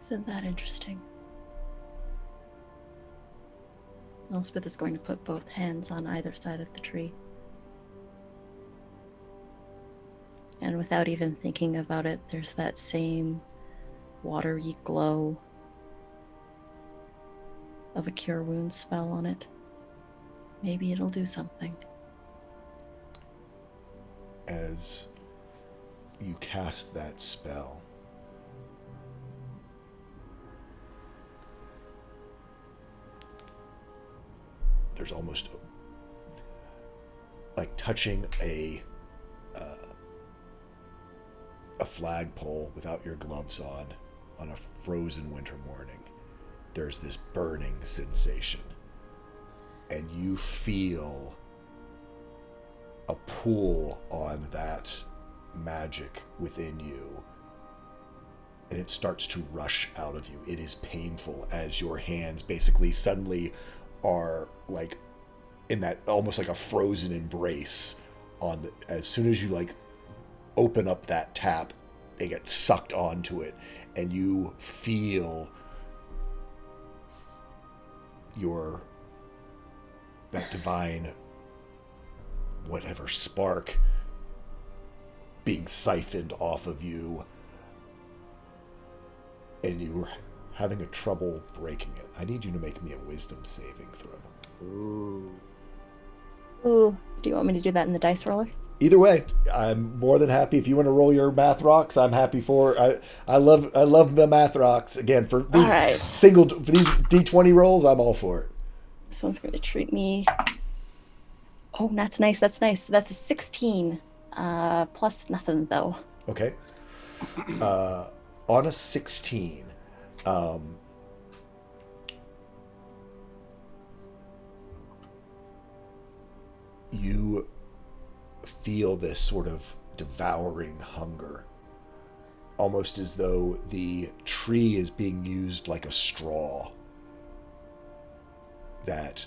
Isn't that interesting? Elspeth is going to put both hands on either side of the tree. And without even thinking about it, there's that same watery glow of a cure wounds spell on it. Maybe it'll do something. As you cast that spell, there's almost like touching a flagpole without your gloves on a frozen winter morning. There's this burning sensation, and you feel a pull on that magic within you, and it starts to rush out of you. It is painful as your hands basically suddenly are like in that almost like a frozen embrace on the, as soon as you like open up that tap, they get sucked onto it, and you feel that divine whatever spark being siphoned off of you, and you're having a trouble breaking it. I need you to make me a wisdom saving throw. Ooh. Ooh, do you want me to do that in the dice roller? Either way, I'm more than happy. If you want to roll your math rocks, I'm happy for. I love the math rocks. Again, for these Alright. for these D20 rolls, I'm all for it. This one's going to treat me. Oh, that's nice. That's nice. That's a 16. Plus nothing, though. Okay. On a 16, you feel this sort of devouring hunger, almost as though the tree is being used like a straw, that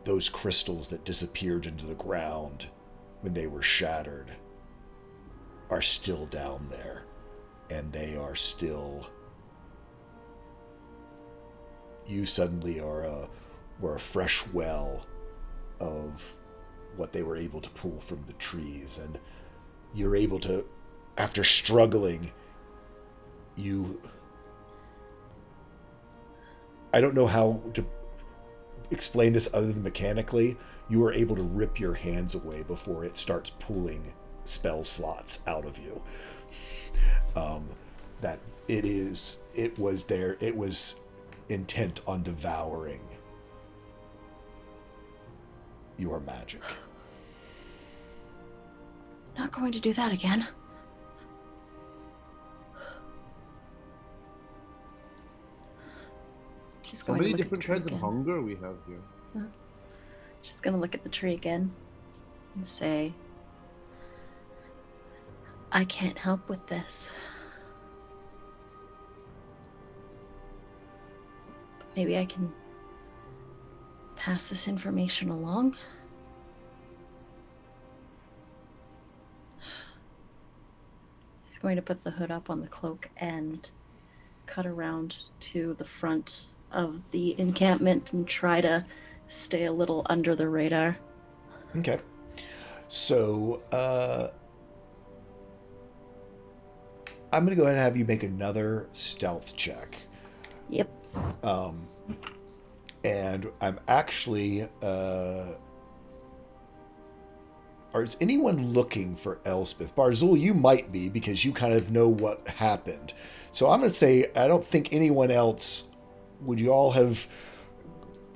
those crystals that disappeared into the ground when they were shattered are still down there, and they are still. You suddenly were a fresh well of what they were able to pull from the trees, and you're able to, after struggling, I don't know how to explain this other than mechanically. You are able to rip your hands away before it starts pulling spell slots out of you. That it was intent on devouring your magic. Not going to do that again. Just So going to many look at different the tree kinds of again. hunger we have here. Just going to look at the tree again and say, I can't help with this. But maybe I can pass this information along. He's going to put the hood up on the cloak and cut around to the front of the encampment and try to stay a little under the radar. Okay. So, I'm going to go ahead and have you make another stealth check. Yep. And I'm actually, is anyone looking for Elspeth? Barzul, you might be, because you kind of know what happened. So I'm going to say, I don't think anyone else, would you all have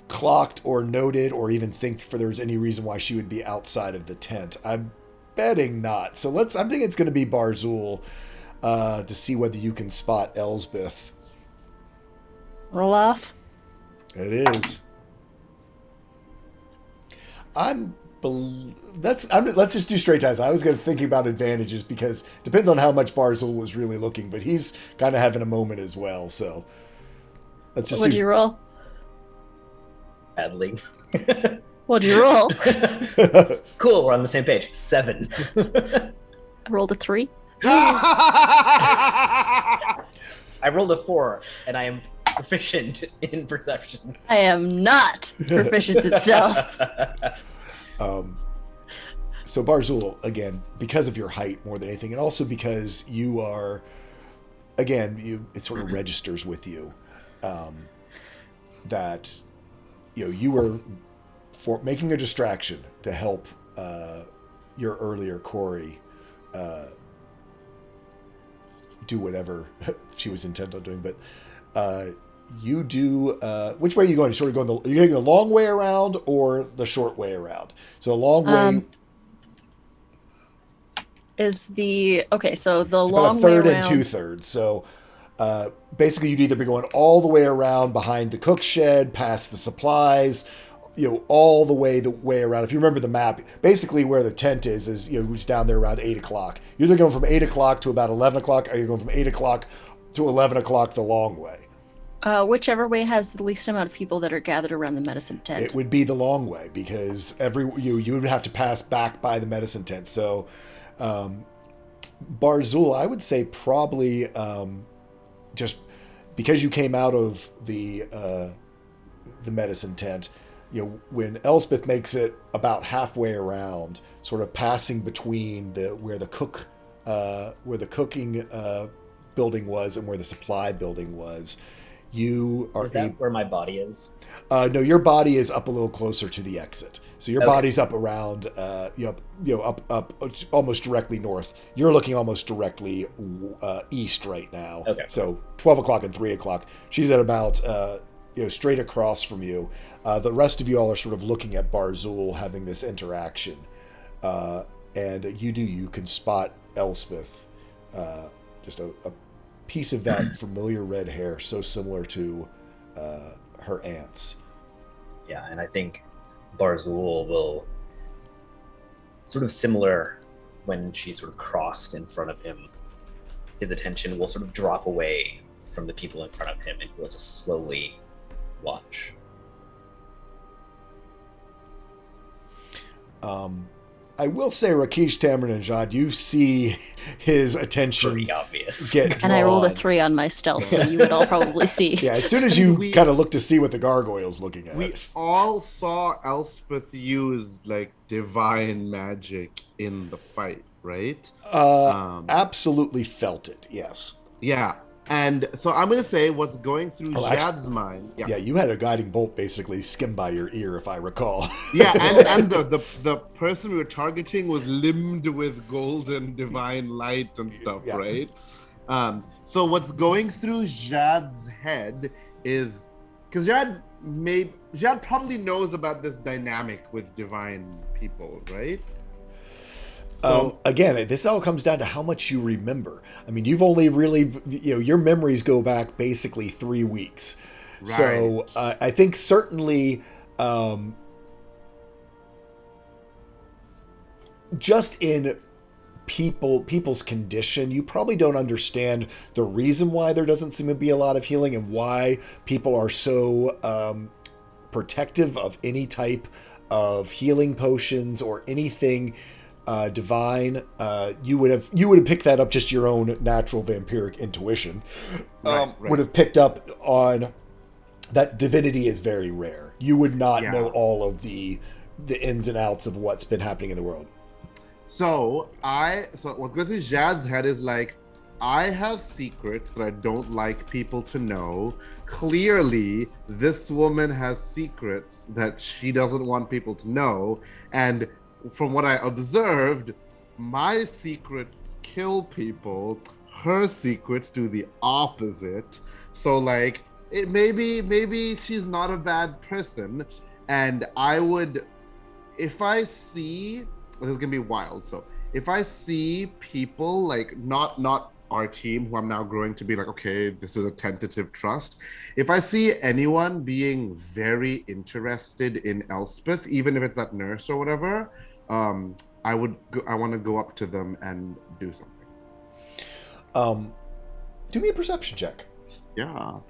clocked or noted or even think for there was any reason why she would be outside of the tent? I'm betting not. So I'm thinking it's going to be Barzul, to see whether you can spot Elspeth. Roll off. It is. Let's just do straight ties. I was going to think about advantages because it depends on how much Barzul was really looking, but he's kind of having a moment as well. So let's just. What'd you roll? Badly. What'd you roll? Cool, we're on the same page. 7. I rolled a 3. I rolled a 4, and I am proficient in perception. I am not proficient in stealth. So Barzul, again, because of your height more than anything, and also because you are, again, it sort of registers with you that you were making a distraction to help your earlier quarry do whatever she was intent on doing, but you do. Which way are you going? You're going the long way around or the short way around? So the long way is the so the it's long about a third way and around. 2/3. So basically, you'd either be going all the way around behind the cook shed, past the supplies, all the way around. If you remember the map, basically where the tent is it's down there around 8 o'clock. You're either going from 8 o'clock to about 11 o'clock, or you're going from 8 o'clock to 11 o'clock the long way. Whichever way has the least amount of people that are gathered around the medicine tent. It would be the long way because you would have to pass back by the medicine tent. So, Barzul, I would say probably just because you came out of the medicine tent. When Elspeth makes it about halfway around, sort of passing between where the cooking building was and where the supply building was, you are. Is that where my body is? No, your body is up a little closer to the exit. So your Okay. body's up around, up almost directly north. You're looking almost directly east right now. Okay. So 12 o'clock and 3 o'clock. She's at about, straight across from you. The rest of you all are sort of looking at Barzul having this interaction. And you can spot Elspeth, just a piece of that familiar red hair, so similar to her aunt's. Yeah, and I think Barzul will sort of similar when she sort of crossed in front of him. His attention will sort of drop away from the people in front of him, and he'll just slowly watch. I will say, Rakesh, Tamron, and Jad, you see his attention Pretty obvious. get drawn. And I rolled a 3 on my stealth, so you would all probably see. Yeah, as soon as you We- kind of look to see what the gargoyle's looking at. We all saw Elspeth use like divine magic in the fight, right? Absolutely felt it, yes. Yeah. And so I'm gonna say what's going through Oh, actually- Jad's mind. Yeah, you had a guiding bolt basically skim by your ear, if I recall. Yeah, and the person we were targeting was limbed with golden divine light and stuff, Yeah. right? So what's going through Jad's head is because Jad probably knows about this dynamic with divine people, right? So Again, this all comes down to how much you remember. I mean, you've only really, your memories go back basically 3 weeks. So I think certainly just in people's condition, you probably don't understand the reason why there doesn't seem to be a lot of healing and why people are so protective of any type of healing potions or anything divine. You would have picked that up, just your own natural vampiric intuition. Right. Would have picked up on that divinity is very rare. You would not know all of the ins and outs of what's been happening in the world. So what goes through Jad's head is like, I have secrets that I don't like people to know. Clearly, this woman has secrets that she doesn't want people to know. And from what I observed, my secrets kill people. Her secrets do the opposite. So like, maybe she's not a bad person. And I would, if I see, this is gonna be wild. So if I see people like not our team, who I'm now growing to be like, okay, this is a tentative trust. If I see anyone being very interested in Elspeth, even if it's that nurse or whatever, I want to go up to them and do something. Do me a perception check. Yeah.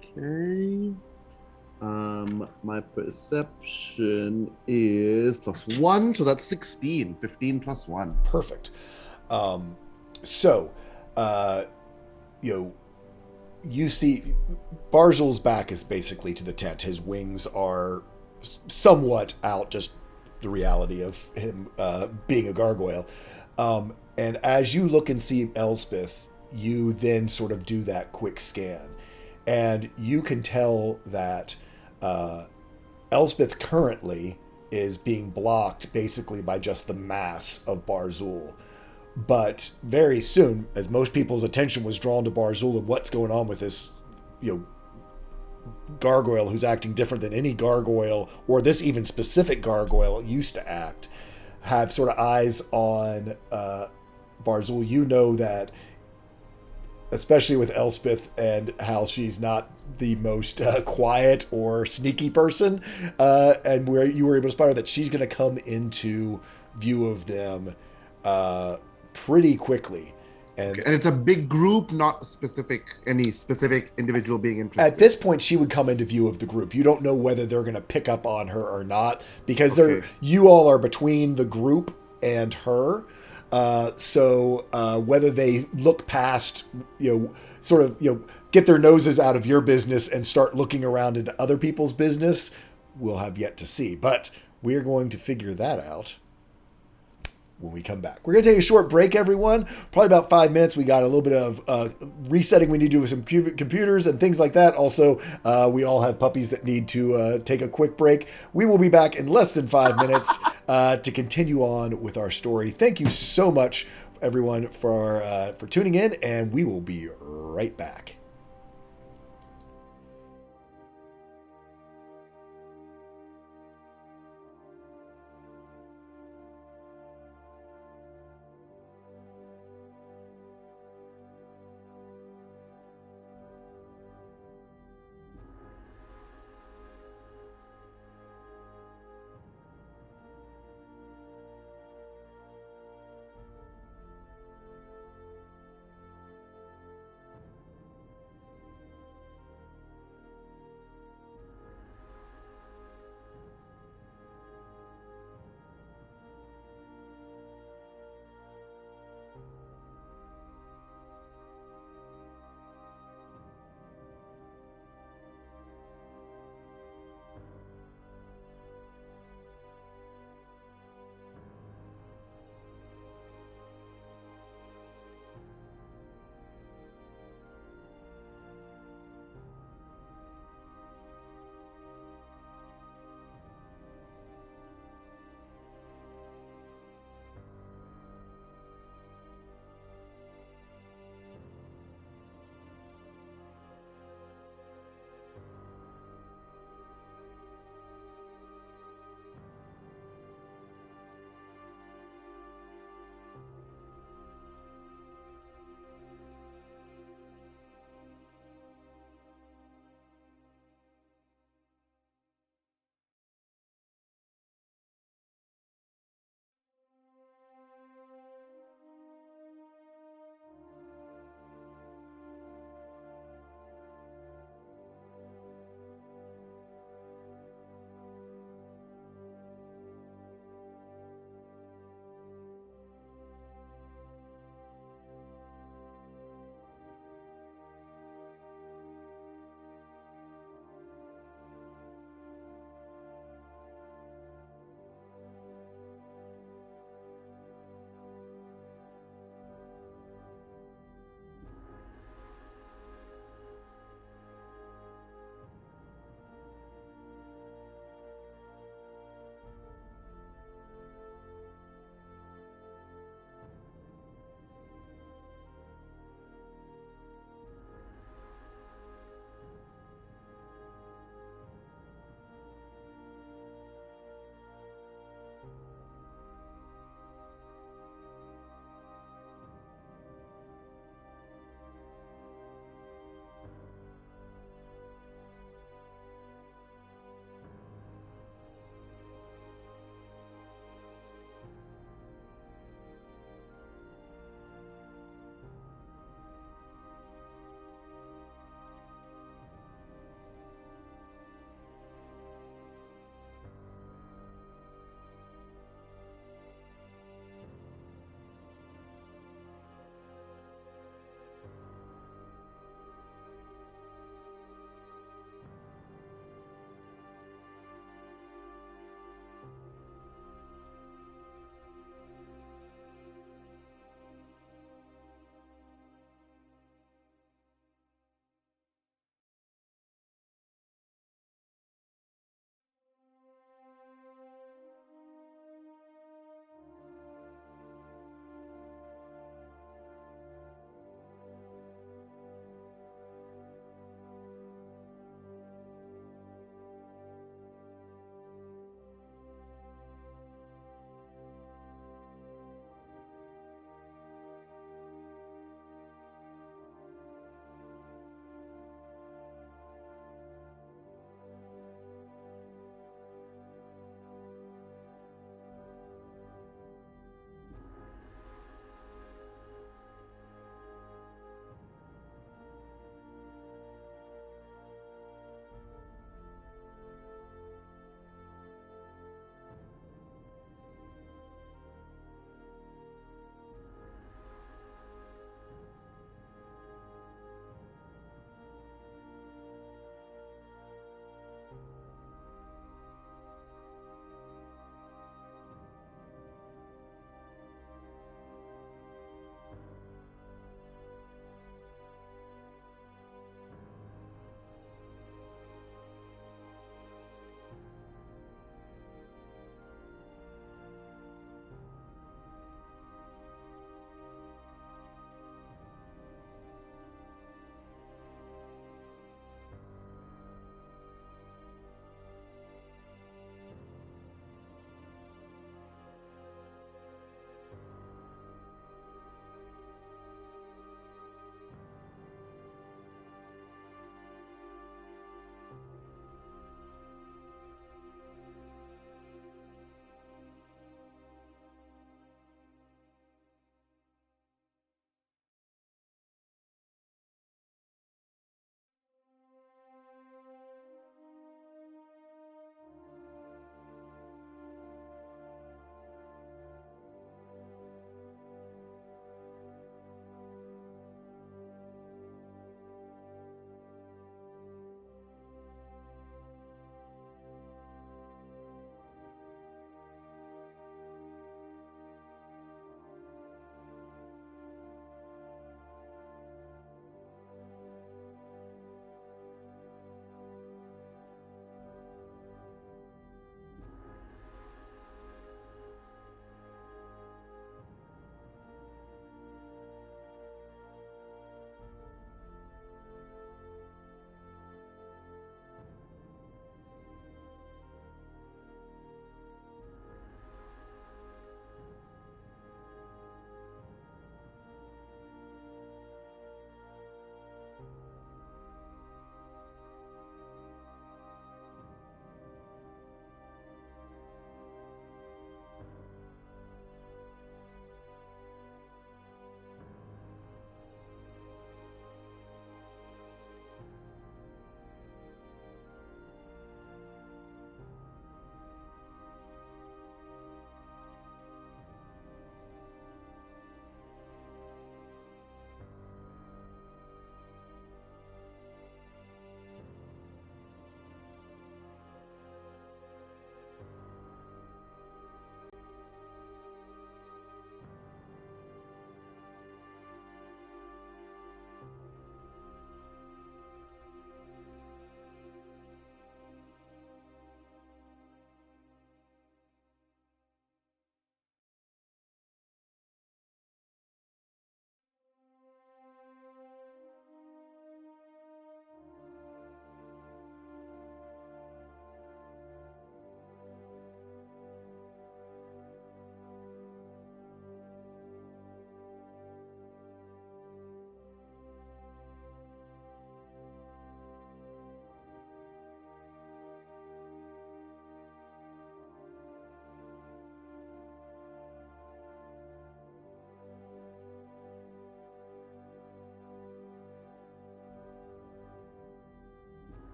Okay. My perception is +1, so that's 16. 15 + 1. Perfect. You see Barzul's back is basically to the tent. His wings are somewhat out, just the reality of him being a gargoyle. And as you look and see Elspeth, you then sort of do that quick scan. And you can tell that Elspeth currently is being blocked basically by just the mass of Barzul. But very soon, as most people's attention was drawn to Barzul and what's going on with this, gargoyle who's acting different than any gargoyle, or this even specific gargoyle used to act, have sort of eyes on Barzul. You know that, especially with Elspeth and how she's not the most quiet or sneaky person, and where you were able to spot that she's going to come into view of them pretty quickly. And And it's a big group, not any specific individual being interested. at this point, she would come into view of the group. You don't know whether they're going to pick up on her or not, because you all are between the group and her. So whether they look past, get their noses out of your business and start looking around into other people's business, we'll have yet to see. But we're going to figure that out when we come back. We're going to take a short break, everyone. Probably about 5 minutes. We got a little bit of resetting we need to do with some computers and things like that. Also, we all have puppies that need to take a quick break. We will be back in less than 5 minutes to continue on with our story. Thank you so much, everyone, for tuning in, and we will be right back.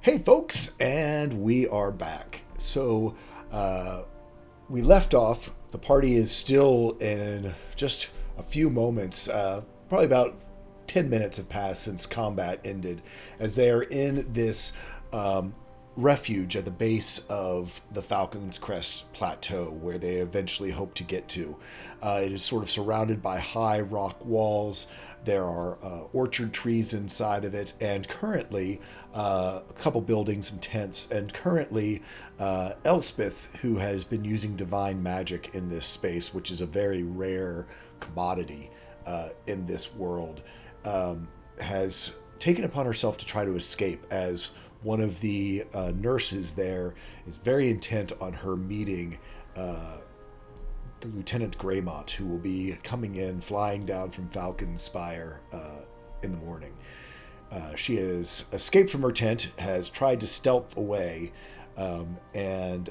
Hey, folks, and we are back. So, we left off. The party is still in just a few moments, probably about 10 minutes have passed since combat ended, as they are in this refuge at the base of the Falcon's Crest Plateau, where they eventually hope to get to. It is sort of surrounded by high rock walls. There are orchard trees inside of it, and currently a couple buildings and tents, and currently Elspeth, who has been using divine magic in this space, which is a very rare commodity in this world, has taken upon herself to try to escape, as one of the nurses there is very intent on her meeting the Lieutenant Greymont, who will be coming in, flying down from Falcon Spire in the morning. She has escaped from her tent, has tried to stealth away, and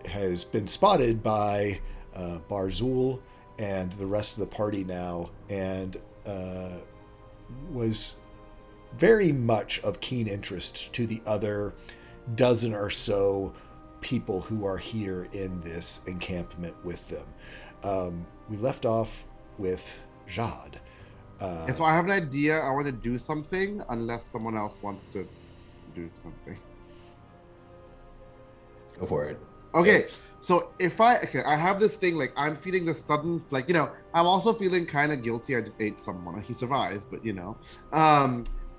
has been spotted by Barzul and the rest of the party now, and was very much of keen interest to the other dozen or so people who are here in this encampment with them. We left off with Jade. And so I have an idea. I want to do something unless someone else wants to do something. Go for it. Okay, so I have this thing, like, I'm feeling this sudden, like, I'm also feeling kind of guilty. I just ate someone. He survived, but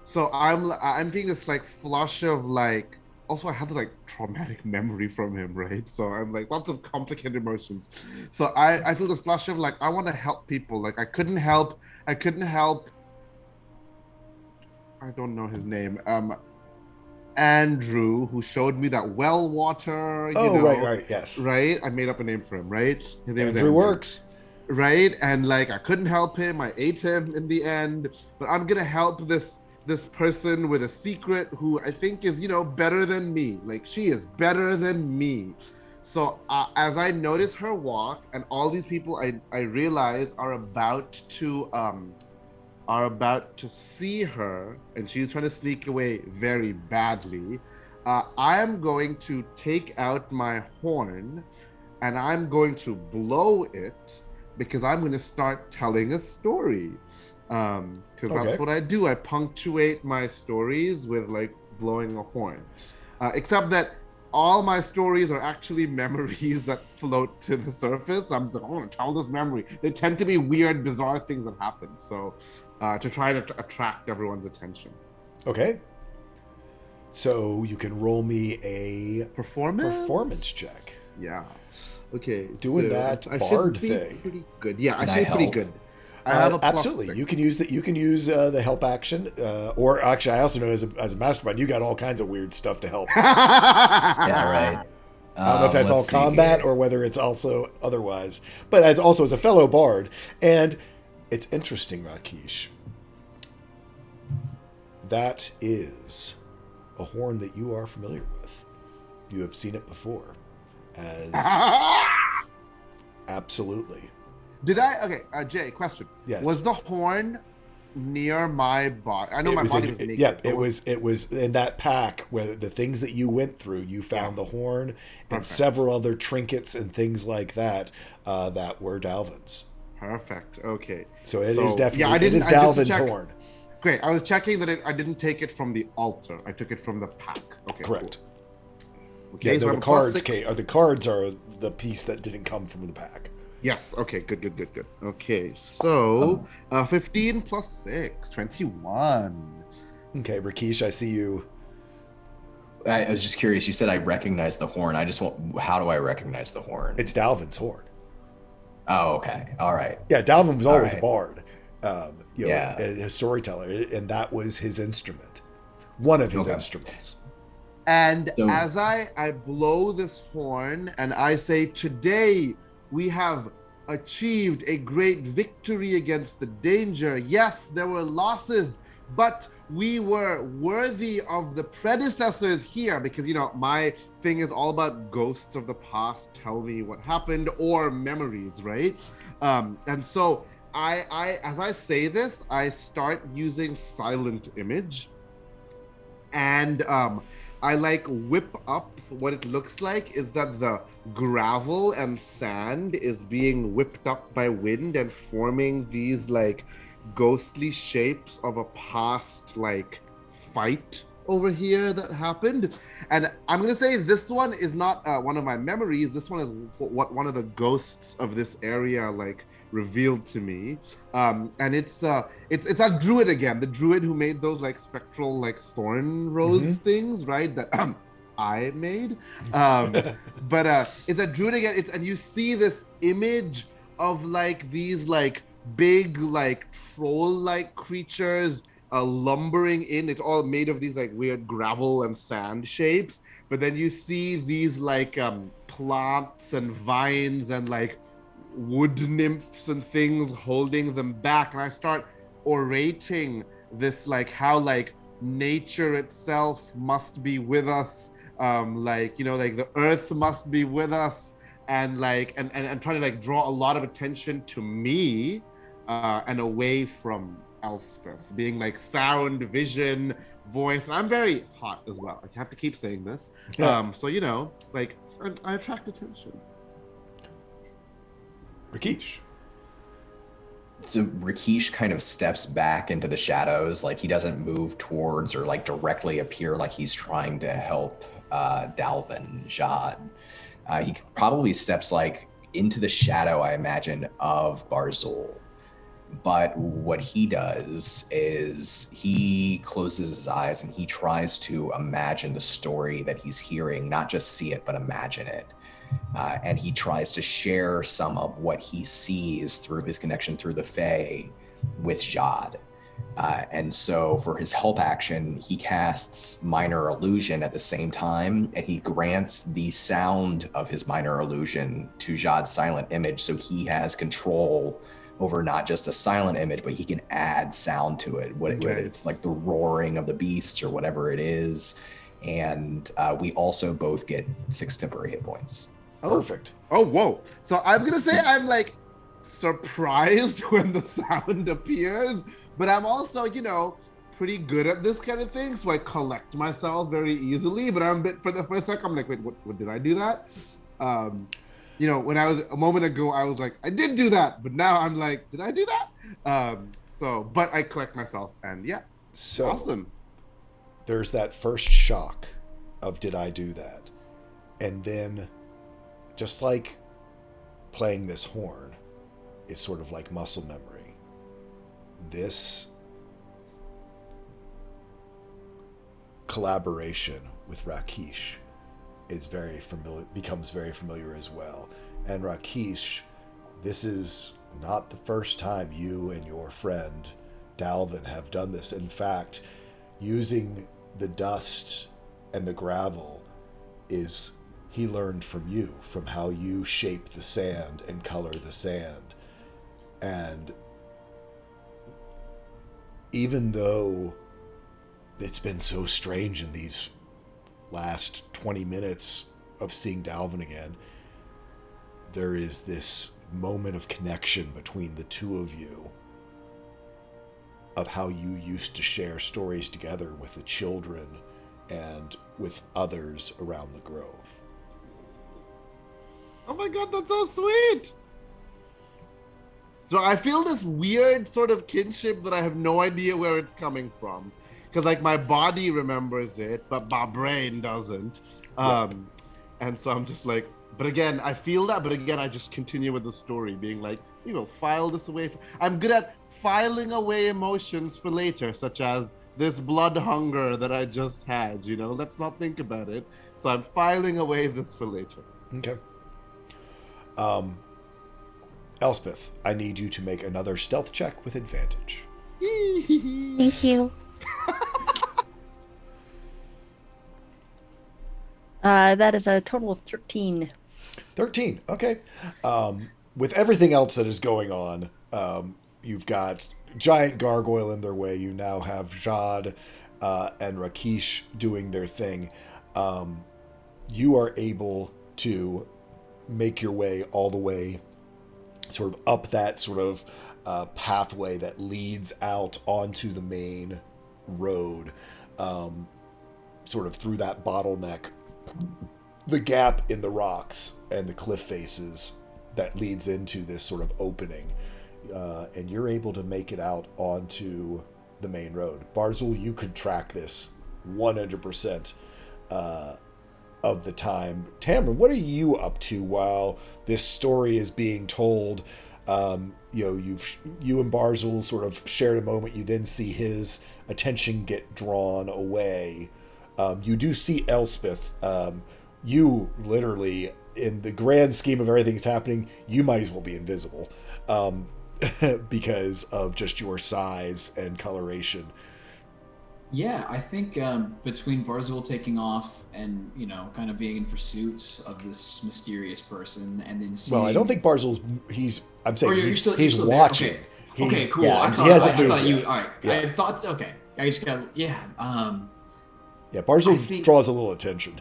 so I'm feeling this like flush of like. Also, I had this like traumatic memory from him, right? So I'm like lots of complicated emotions. So I feel this flush of like I want to help people. Like I couldn't help. I don't know his name. Andrew, who showed me that well water. Right, yes. Right, I made up a name for him. Right, his name is Andrew works. Right, and like I couldn't help him. I ate him in the end, but I'm gonna help this person with a secret who I think is, better than me. Like she is better than me. So as I notice her walk, and all these people I realize are about to see her, and she's trying to sneak away very badly. I am going to take out my horn, and I'm going to blow it because I'm going to start telling a story. Because that's what I do. I punctuate my stories with like blowing a horn. Except that all my stories are actually memories that float to the surface. I'm just like, I want to tell this memory. They tend to be weird, bizarre things that happen. So to try to attract everyone's attention. Okay. So you can roll me a performance check. Yeah. Okay. Doing so that I bard should be thing. pretty good. Yeah, Can I I should be pretty help? good. I have a plus absolutely. 6. You can use the help action, or actually, I also know as a mastermind, you got all kinds of weird stuff to help. Yeah, right. I don't know if that's all Let's see combat here. or whether it's also otherwise. But as a fellow bard, and it's interesting, Rakesh. That is a horn that you are familiar with. You have seen it before. Absolutely. Did I? Okay, Jay, question. Yes. Was the horn near my body? I know my body was naked. Yeah, but it was in that pack where the things that you went through. You found the horn and several other trinkets and things like that that were Dalvin's. Perfect. Okay. So it is definitely I didn't, it is I just Dalvin's checked- horn. Great. I was checking that I didn't take it from the altar. I took it from the pack. Okay. Correct. Cool. Okay. Yeah, so no, I'm the plus cards 6. the cards are the piece that didn't come from the pack. Yes. Okay. Good. Okay. So 15 plus 6, 21. Okay, Rakesh, I see you. I was just curious. You said I recognize the horn. How do I recognize the horn? It's Dalvin's horn. Oh, okay. All right. Yeah, Dalvin was always right. a bard. A storyteller, and that was his instrument. One of his instruments. And So- as I blow this horn and I say, today we have achieved a great victory against the danger. Yes, there were losses, but we were worthy of the predecessors here, because my thing is all about ghosts of the past tell me what happened, or memories, right? And so I as I say this, I start using silent image, and I like whip up. What it looks like is that the gravel and sand is being whipped up by wind and forming these like ghostly shapes of a past like fight over here that happened. And I'm gonna say this one is not one of my memories. This one is what one of the ghosts of this area like revealed to me. And it's that druid again, the druid who made those like spectral like thorn rose things, right? That I made. But it's a druid again. And you see this image of like these like big like troll-like creatures lumbering in. It's all made of these like weird gravel and sand shapes. But then you see these like plants and vines and like wood nymphs and things holding them back. And I start orating this like how like nature itself must be with us. Like, you know, like the earth must be with us. And like, and trying to like draw a lot of attention to me and away from Elspeth, being like sound, vision, voice. And I'm very hot as well. I have to keep saying this. So, you know, like I attract attention. Rakeesh. So Rakeesh kind of steps back into the shadows, like he doesn't move towards or like directly appear like he's trying to help Dalvin, Jad. He probably steps like into the shadow, I imagine, of Barzul. But what he does is he closes his eyes and he tries to imagine the story that he's hearing, not just see it, but imagine it. And he tries to share some of what he sees through his connection through the Fae with Jad. And so for his help action, he casts Minor Illusion at the same time, and he grants the sound of his Minor Illusion to Jad's silent image, so he has control over not just a silent image, but he can add sound to it, whether it's like the roaring of the beast or whatever it is. And we also both get 6 temporary hit points. Perfect. Oh, whoa. So I'm going to say I'm like surprised when the sound appears, but I'm also, you know, pretty good at this kind of thing. So I collect myself very easily, but I'm a bit, for the first second, I'm like, wait, what did I do that? You know, when I was a moment ago, I was like, I did do that, but now I'm like, did I do that? But I collect myself, and yeah, so awesome. There's that first shock of did I do that? And then just like playing this horn is sort of like muscle memory. This collaboration with Rakeesh is very familiar, becomes very familiar as well. And Rakeesh, this is not the first time you and your friend Dalvin have done this. In fact, using the dust and the gravel is he learned from you, from how you shape the sand and color the sand. And even though it's been so strange in these last 20 minutes of seeing Dalvin again, there is this moment of connection between the two of you of how you used to share stories together with the children and with others around the grove. Oh my god, that's so sweet! So I feel this weird sort of kinship that I have no idea where it's coming from. Because like my body remembers it, but my brain doesn't. And so I'm just like, but again, I feel that, but again, I just continue with the story, being like, we will file this away. I'm good at filing away emotions for later, such as this blood hunger that I just had, you know? Let's not think about it. So I'm filing away this for later. Okay. Elspeth, I need you to make another stealth check with advantage. Thank you. That is a total of 13. 13, okay. With everything else that is going on, you've got giant gargoyle in their way. You now have Jad and Rakeesh doing their thing. You are able to make your way all the way sort of up that sort of pathway that leads out onto the main road. sort of through that bottleneck, the gap in the rocks and the cliff faces that leads into this sort of opening. And you're able to make it out onto the main road. Barzul, you could track this 100% of the time. Tamron, what are you up to while this story is being told? You and Barzul sort of shared a moment. You then see his attention get drawn away. You do see Elspeth. You literally, in the grand scheme of everything that's happening, you might as well be invisible. Because of just your size and coloration. Yeah, I think between Barzul taking off and, kind of being in pursuit of this mysterious person, and then seeing... Well, I don't think Barzul's... I'm saying you're he's still watching. There. Okay, cool. Yeah, I he hasn't moved thought you... yet. All right. Yeah. I thought... Okay. I just got... Yeah. Yeah, Barzul I think- draws a little attention.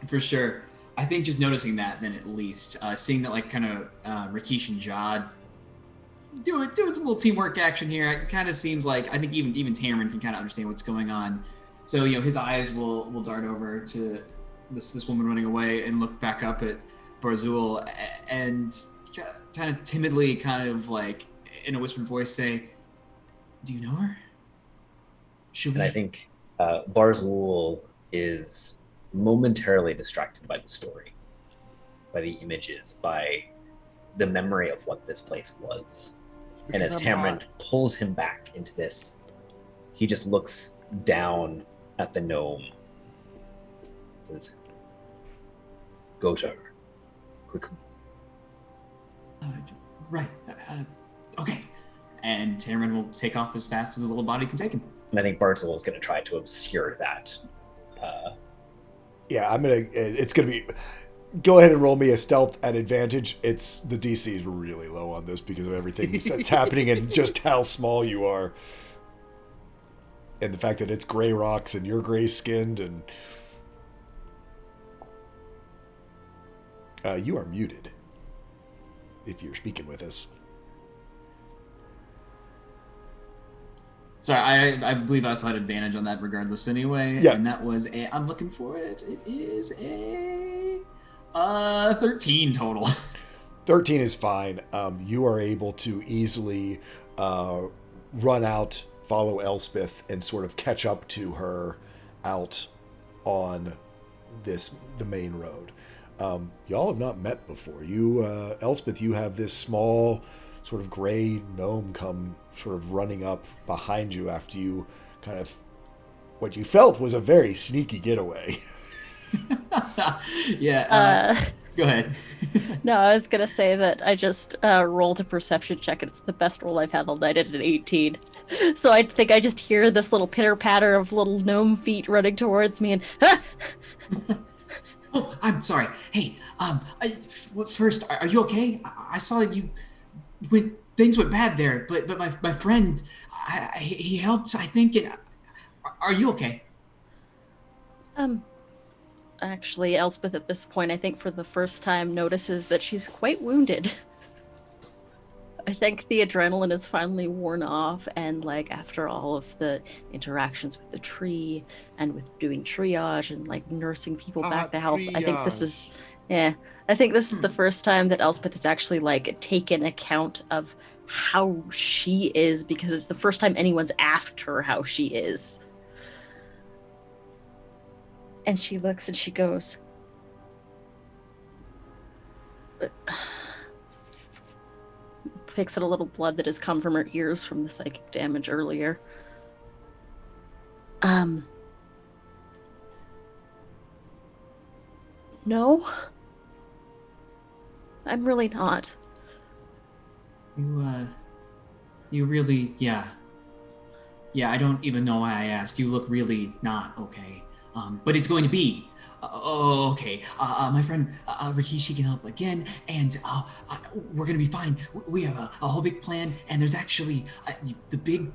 For sure. I think just noticing that, then at least seeing that, kind of Rakeesh and Jod doing some little teamwork action here. It kind of seems like I think even Tamron can kind of understand what's going on. So his eyes will dart over to this woman running away and look back up at Barzul and kind of timidly, kind of like in a whispered voice, say, "Do you know her?" Should we? And I think Barzul is momentarily distracted by the story, by the images, by the memory of what this place was. And as Tamron pulls him back into this, he just looks down at the gnome. Says, "Go to her, quickly." Right. Okay. And Tamron will take off as fast as his little body can take him. And I think Barzul is going to try to obscure that. Yeah, it's gonna be... Go ahead and roll me a stealth at advantage. The DC is really low on this because of everything that's happening and just how small you are. And the fact that it's gray rocks and you're gray skinned and... you are muted if you're speaking with us. Sorry, I believe I also had advantage on that regardless anyway. Yeah. And that was I'm looking for it. It is a 13 total. 13 is fine. You are able to easily run out, follow Elspeth, and sort of catch up to her out on the main road. Y'all have not met before. Elspeth, you have this small sort of gray gnome come sort of running up behind you after you kind of... What you felt was a very sneaky getaway. Yeah. Go ahead. No, I was gonna say that I just rolled a perception check, and it's the best roll I've had all night at an 18. So I think I just hear this little pitter patter of little gnome feet running towards me, and Oh, I'm sorry. Hey, first, are you okay? I saw you when things went bad there, but my friend, he helped, I think. Are you okay? Actually, Elspeth at this point, I think for the first time, notices that she's quite wounded. I think the adrenaline is finally worn off, and after all of the interactions with the tree and with doing triage and nursing people back to health, I think this is the first time that Elspeth has actually taken account of how she is, because it's the first time anyone's asked her how she is. And she looks and she goes, picks at a little blood that has come from her ears from the psychic damage earlier. No. I'm really not. You really, yeah, I don't even know why I asked. You look really not okay. But it's going to be. Okay. My friend Rikishi can help again, and we're gonna be fine. We have a whole big plan, and there's actually the big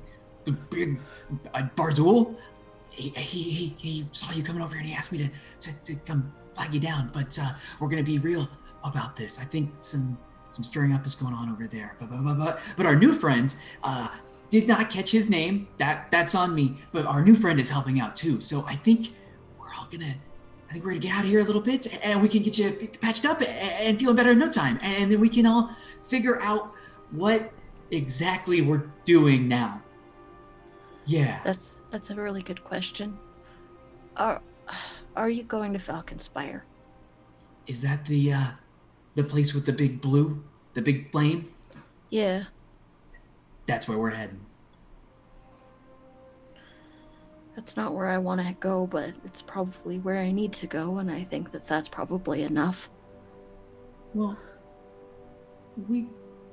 Barzul. He saw you coming over here, and he asked me to come flag you down. But we're gonna be real about this. I think some stirring up is going on over there. But our new friend, did not catch his name. That's on me. But our new friend is helping out too. So I think we're gonna get out of here a little bit, and we can get you patched up and feeling better in no time, and then we can all figure out what exactly we're doing now. Yeah. That's a really good question. Are you going to Falcon Spire? Is that the place with the big blue, the big flame? Yeah. That's where we're heading. That's not where I want to go, but it's probably where I need to go, and I think that that's probably enough. Well, we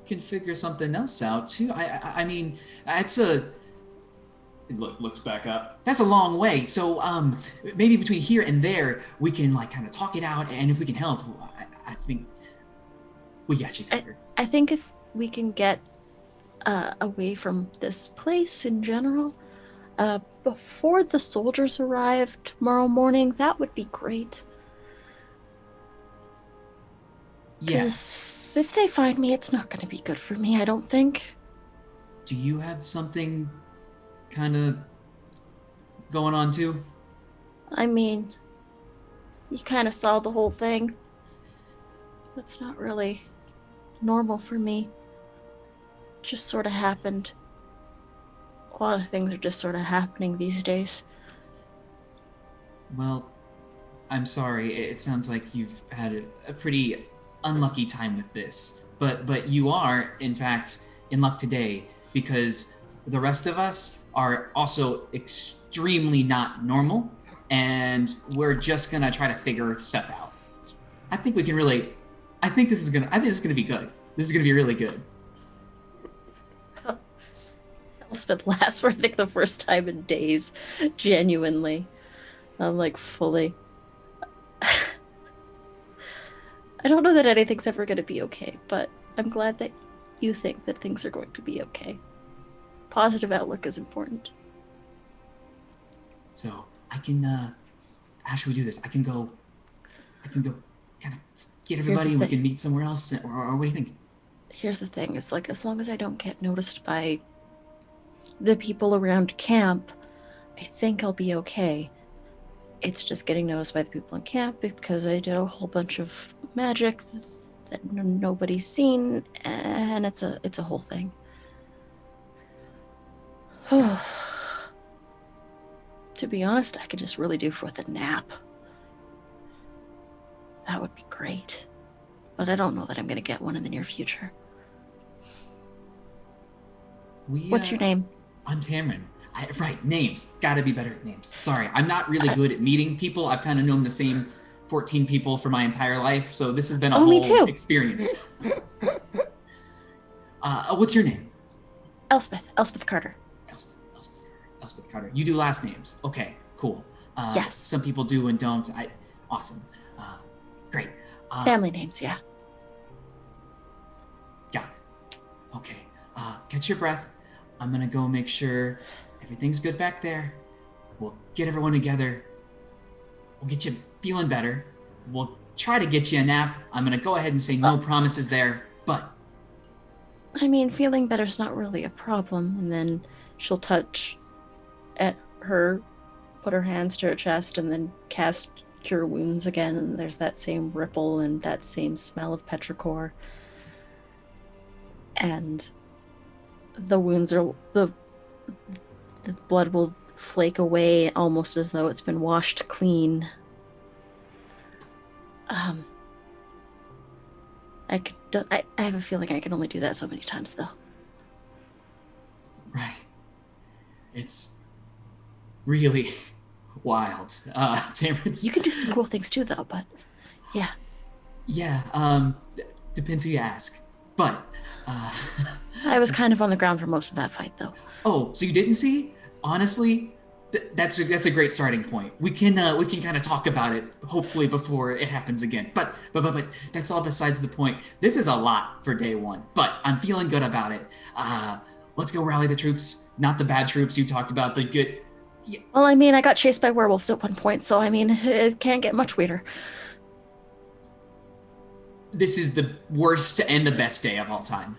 can figure something else out too. I mean, it's a. Looks back up. That's a long way. So maybe between here and there, we can like kind of talk it out, and if we can help, I think we got you covered. I think if we can get away from this place in general, before the soldiers arrive tomorrow morning, that would be great. Yeah. Because if they find me, it's not going to be good for me, I don't think. Do you have something kind of going on too? I mean, you kind of saw the whole thing. That's not really normal for me. Just sort of happened. A lot of things are just sort of happening these days. Well, I'm sorry. It sounds like you've had a pretty unlucky time with this. But you are, in fact, in luck today, because the rest of us are also extremely not normal, and we're just gonna try to figure stuff out. I think this is gonna be good. This is gonna be really good. Elspeth laughs for I think the first time in days. Genuinely. I'm like fully. I don't know that anything's ever going to be okay, but I'm glad that you think that things are going to be okay. Positive outlook is important. So I can how should we do this? I can go kind of get everybody and we can meet somewhere else, or what do you think? Here's the thing, it's like as long as I don't get noticed by the people around camp, I think I'll be okay. It's just getting noticed by the people in camp because I did a whole bunch of magic that nobody's seen, and it's a whole thing. To be honest, I could just really do with a nap. That would be great. But I don't know that I'm going to get one in the near future. What's your name? I'm Tamron. Right, names. Gotta be better at names. Sorry, I'm not really good at meeting people. I've kind of known the same 14 people for my entire life, so this has been a whole experience. What's your name? Elspeth Carter. Elspeth Carter. You do last names. Okay, cool. Yes. Some people do and don't. Awesome. Great. Family names, yeah. Got it. Okay. Catch your breath. I'm gonna go make sure everything's good back there. We'll get everyone together. We'll get you feeling better. We'll try to get you a nap. I'm gonna go ahead and say no promises there, but... I mean, feeling better's not really a problem. And then she'll touch at her, put her hands to her chest, and then cast Cure Wounds again. And there's that same ripple and that same smell of petrichor. And the wounds are... The blood will flake away almost as though it's been washed clean. I have a feeling I can only do that so many times, though. Right. It's really wild. Tamron, you can do some cool things too, though, but yeah. Yeah, depends who you ask. But, I was kind of on the ground for most of that fight, though. Oh, so you didn't see? Honestly, that's a great starting point. We can kind of talk about it, hopefully before it happens again. But that's all besides the point. This is a lot for day one, but I'm feeling good about it. Let's go rally the troops, not the bad troops you talked about, the good. Yeah. Well, I mean, I got chased by werewolves at one point, so I mean, it can't get much weirder. This is the worst and the best day of all time.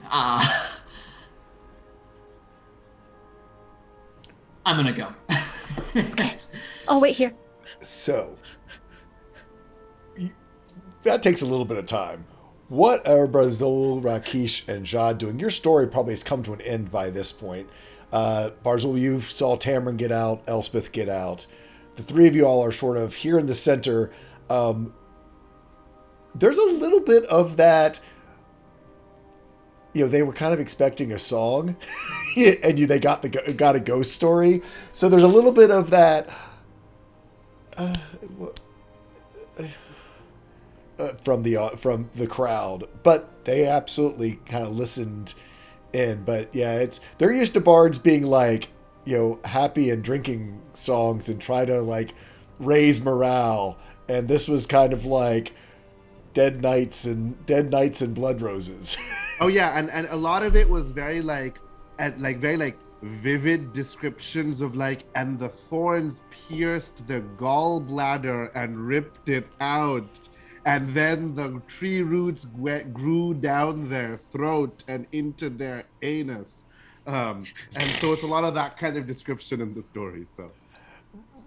I'm gonna go. Oh, wait, here. So, that takes a little bit of time. What are Barzul, Rakesh, and Jad doing? Your story probably has come to an end by this point. Barzul, you saw Tamron get out, Elspeth get out. The three of you all are sort of here in the center. There's a little bit of that. They were kind of expecting a song, and they got a ghost story. So there's a little bit of that. From the crowd, but they absolutely kind of listened in. But yeah, they're used to bards being like, happy and drinking songs and try to like raise morale, and this was kind of like dead knights and blood roses. Oh yeah, and a lot of it was very very vivid descriptions of and the thorns pierced their gallbladder and ripped it out. And then the tree roots grew down their throat and into their anus. And so it's a lot of that kind of description in the story. So,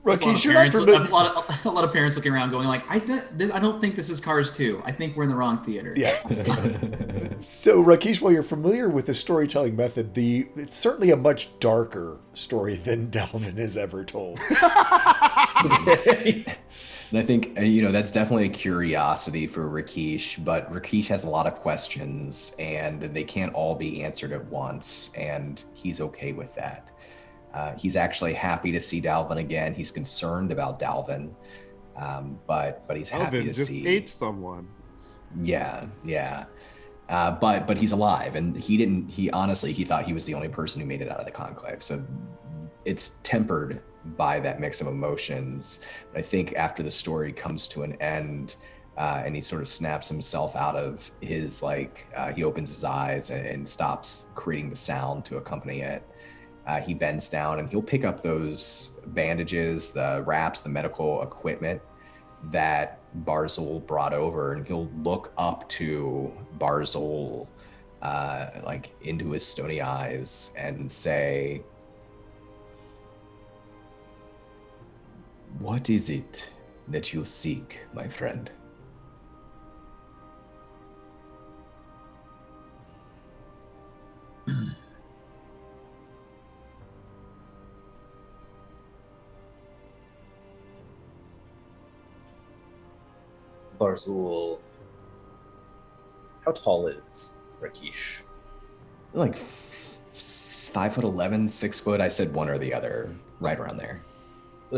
Rakesh, you're not familiar. A lot of parents looking around going like, I don't think this is Cars 2. I think we're in the wrong theater. Yeah. So, Rakesh, while you're familiar with the storytelling method, it's certainly a much darker story than Dalvin has ever told. And I think, that's definitely a curiosity for Rakesh, but Rakesh has a lot of questions and they can't all be answered at once. And he's okay with that. He's actually happy to see Dalvin again. He's concerned about Dalvin, but he's happy to see. Dalvin just ate someone. Yeah. But he's alive, and he honestly thought he was the only person who made it out of the conclave. So it's tempered by that mix of emotions. But I think after the story comes to an end, and he sort of snaps himself out of his he opens his eyes and stops creating the sound to accompany it. He bends down and he'll pick up those bandages, the wraps, the medical equipment that Barzul brought over, and he'll look up to Barzul, into his stony eyes and say, "What is it that you seek, my friend?" Barzul, how tall is Rakesh? 5'11", 6 foot. I said one or the other, right around there.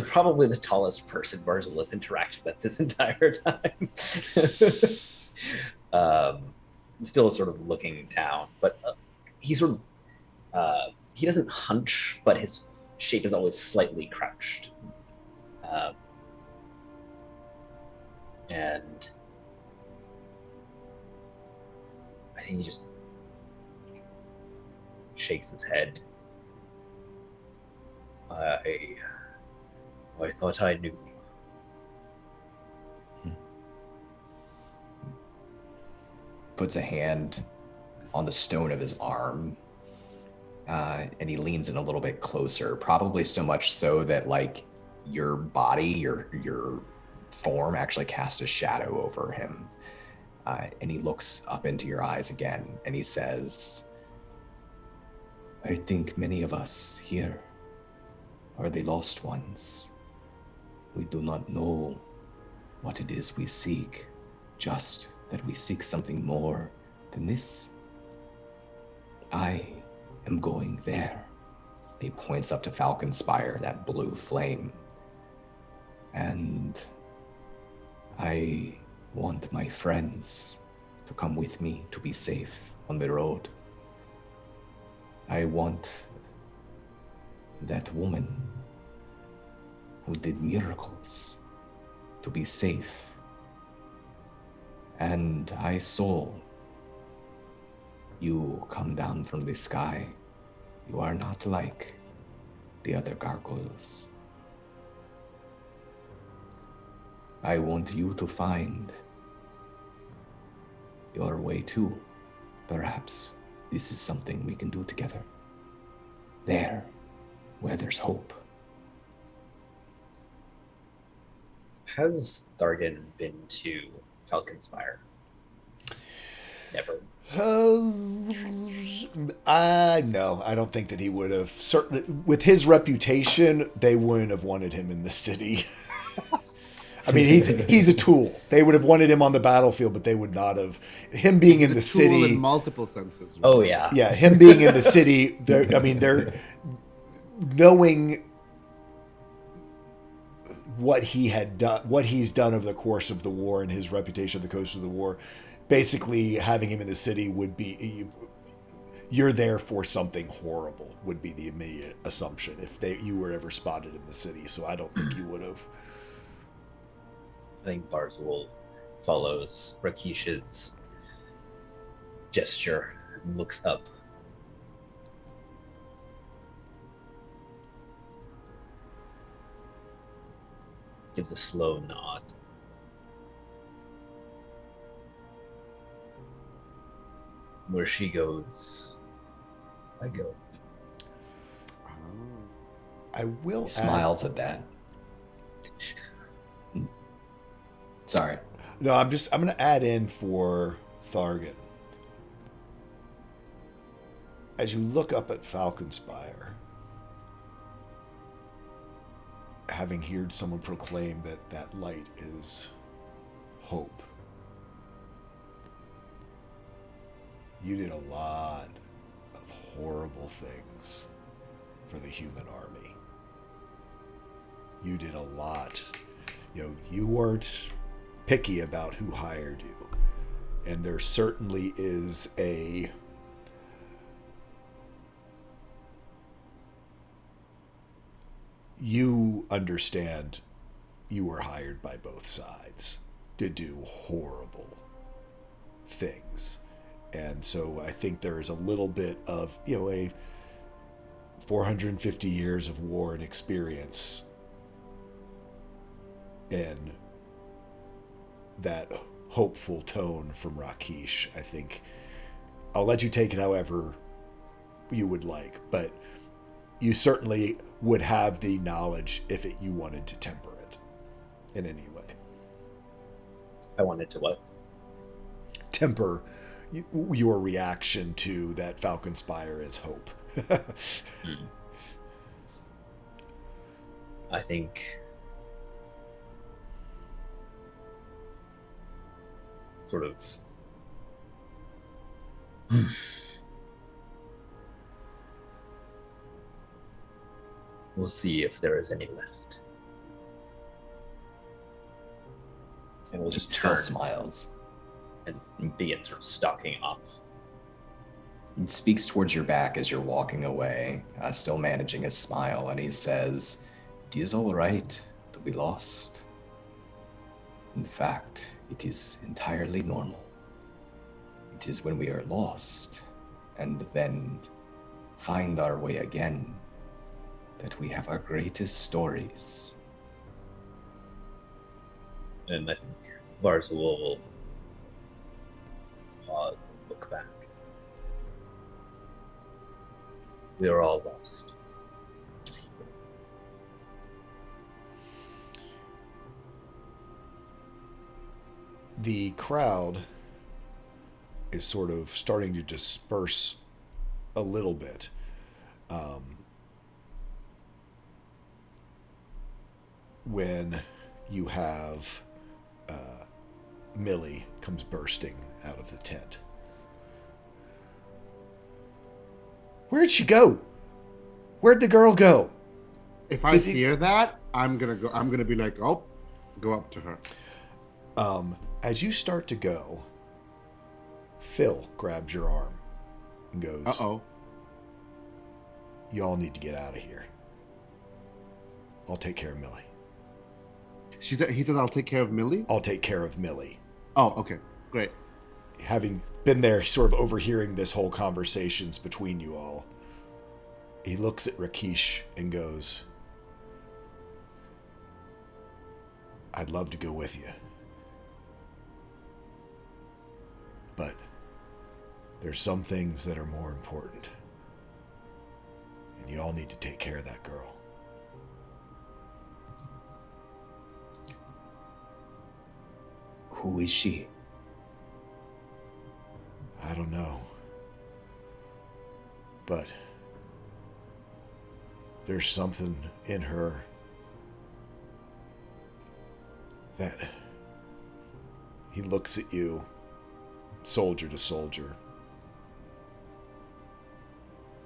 Probably the tallest person Barzul has interacted with this entire time. Still sort of looking down, but he sort of he doesn't hunch, but his shape is always slightly crouched. And I think he just shakes his head. I thought I knew. Puts a hand on the stone of his arm, and he leans in a little bit closer, probably so much so that your body, your form actually casts a shadow over him. And he looks up into your eyes again and he says, "I think many of us here are the lost ones. We do not know what it is we seek, just that we seek something more than this. I am going there." He points up to Falcon Spire, that blue flame. "And I want my friends to come with me to be safe on the road. I want that woman who did miracles to be safe. And I saw you come down from the sky. You are not like the other gargoyles. I want you to find your way too. Perhaps this is something we can do together. There, where there's hope. Has Thargan been to Falconspire? Never. No, I don't think that he would have. Certainly, with his reputation, they wouldn't have wanted him in the city. I mean, he's a tool. They would have wanted him on the battlefield, but they would not have. Him being in the It's a tool city. in multiple senses. Right? Oh yeah. Yeah, him being in the city. They're knowing what he had done, what he's done over the course of the war, and his reputation at the coast of the war. Basically, having him in the city would be you're there for something horrible. Would be the immediate assumption if you were ever spotted in the city. So I don't think you would have. I think Barzul follows Rakish's gesture and looks up. Gives a slow nod. Where she goes, I go. I will. He smiles at that. Sorry. No, I'm going to add in for Thargan. As you look up at Falconspire, having heard someone proclaim that that light is hope, you did a lot of horrible things for the human army. You did a lot. You weren't picky about who hired you. And there certainly is you understand you were hired by both sides to do horrible things. And so I think there is a little bit of, a 450 years of war and experience and that hopeful tone from Rakish. I think I'll let you take it however you would like, but you certainly would have the knowledge if you wanted to temper it in any way. I wanted to what? Temper your reaction to that Falconspire is hope. I think sort of we'll see if there is any left. And we'll just Still turn smiles. and begin sort of stalking off. He speaks towards your back as you're walking away, still managing a smile, and he says, "It is all right to be lost. In fact, it is entirely normal. It is when we are lost and then find our way again that we have our greatest stories." And I think Barzul will pause and look back. We are all lost. Just keep going. The crowd is sort of starting to disperse a little bit. When you have Millie comes bursting out of the tent. Where'd she go? Where'd the girl go? If I hear that, I'm gonna be like, oh, go up to her. As you start to go, Phil grabs your arm and goes, Uh-oh. "You all need to get out of here. I'll take care of Millie. He says, I'll take care of Millie? I'll take care of Millie." Oh, okay. Great. Having been there, sort of overhearing this whole conversations between you all, he looks at Rakish and goes, "I'd love to go with you. But there's some things that are more important. And you all need to take care of that girl. Who is she? I don't know. But there's something in her that he looks at you, soldier to soldier.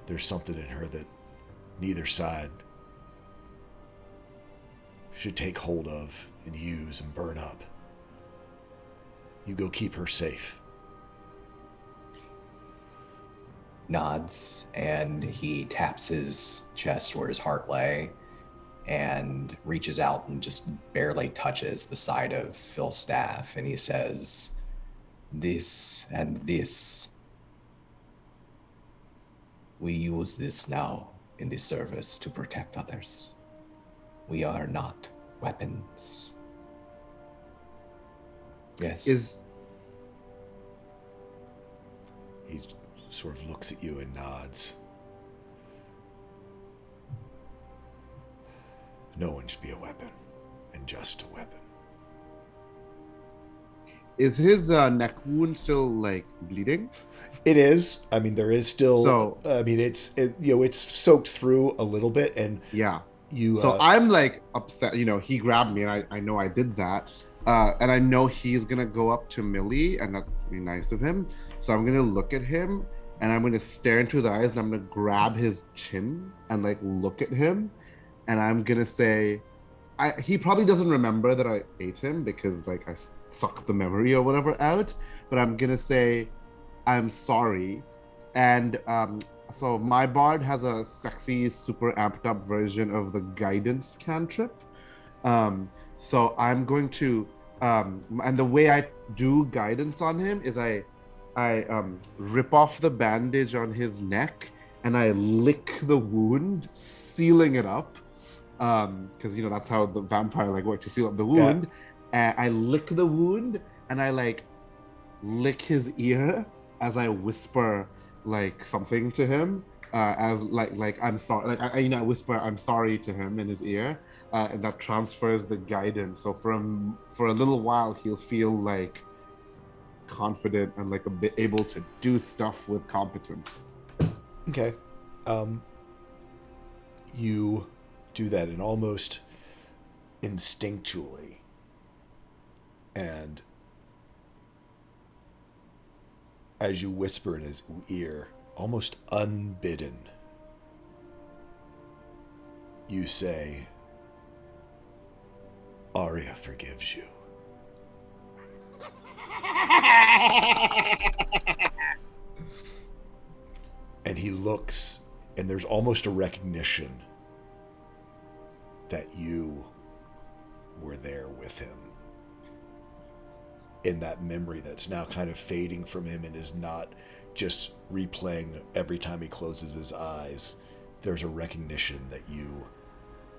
There's something in her that neither side should take hold of and use and burn up. You go keep her safe. Nods, and he taps his chest where his heart lay and reaches out and just barely touches the side of Phil's staff, and he says, "This and this. We use this now in the service to protect others. We are not weapons." Yes. He sort of looks at you and nods. No one should be a weapon, and just a weapon. Is his neck wound still like bleeding? It is. I mean, there is still. So- I mean, it's soaked through a little bit, and Yeah. you. So I'm like upset. He grabbed me, and I know I did that. And I know he's gonna go up to Millie, and that's really nice of him. So I'm gonna look at him, and I'm gonna stare into his eyes, and I'm gonna grab his chin and like look at him, and I'm gonna say, he probably doesn't remember that I ate him because like I sucked the memory or whatever out. But I'm gonna say, I'm sorry, and so my bard has a sexy, super amped up version of the guidance cantrip. So I'm going to, and the way I do guidance on him is I rip off the bandage on his neck and I lick the wound, sealing it up. Because that's how the vampire like works, to seal up the wound. And I lick the wound and I like lick his ear as I whisper like something to him. As like I'm sorry, like I whisper I'm sorry to him in his ear. And that transfers the guidance. So for a little while, he'll feel like confident and like a bit able to do stuff with competence. Okay. You do that, and almost instinctually, and as you whisper in his ear, almost unbidden, you say, "Arya forgives you." And he looks, and there's almost a recognition that you were there with him. In that memory that's now kind of fading from him and is not just replaying every time he closes his eyes. There's a recognition that you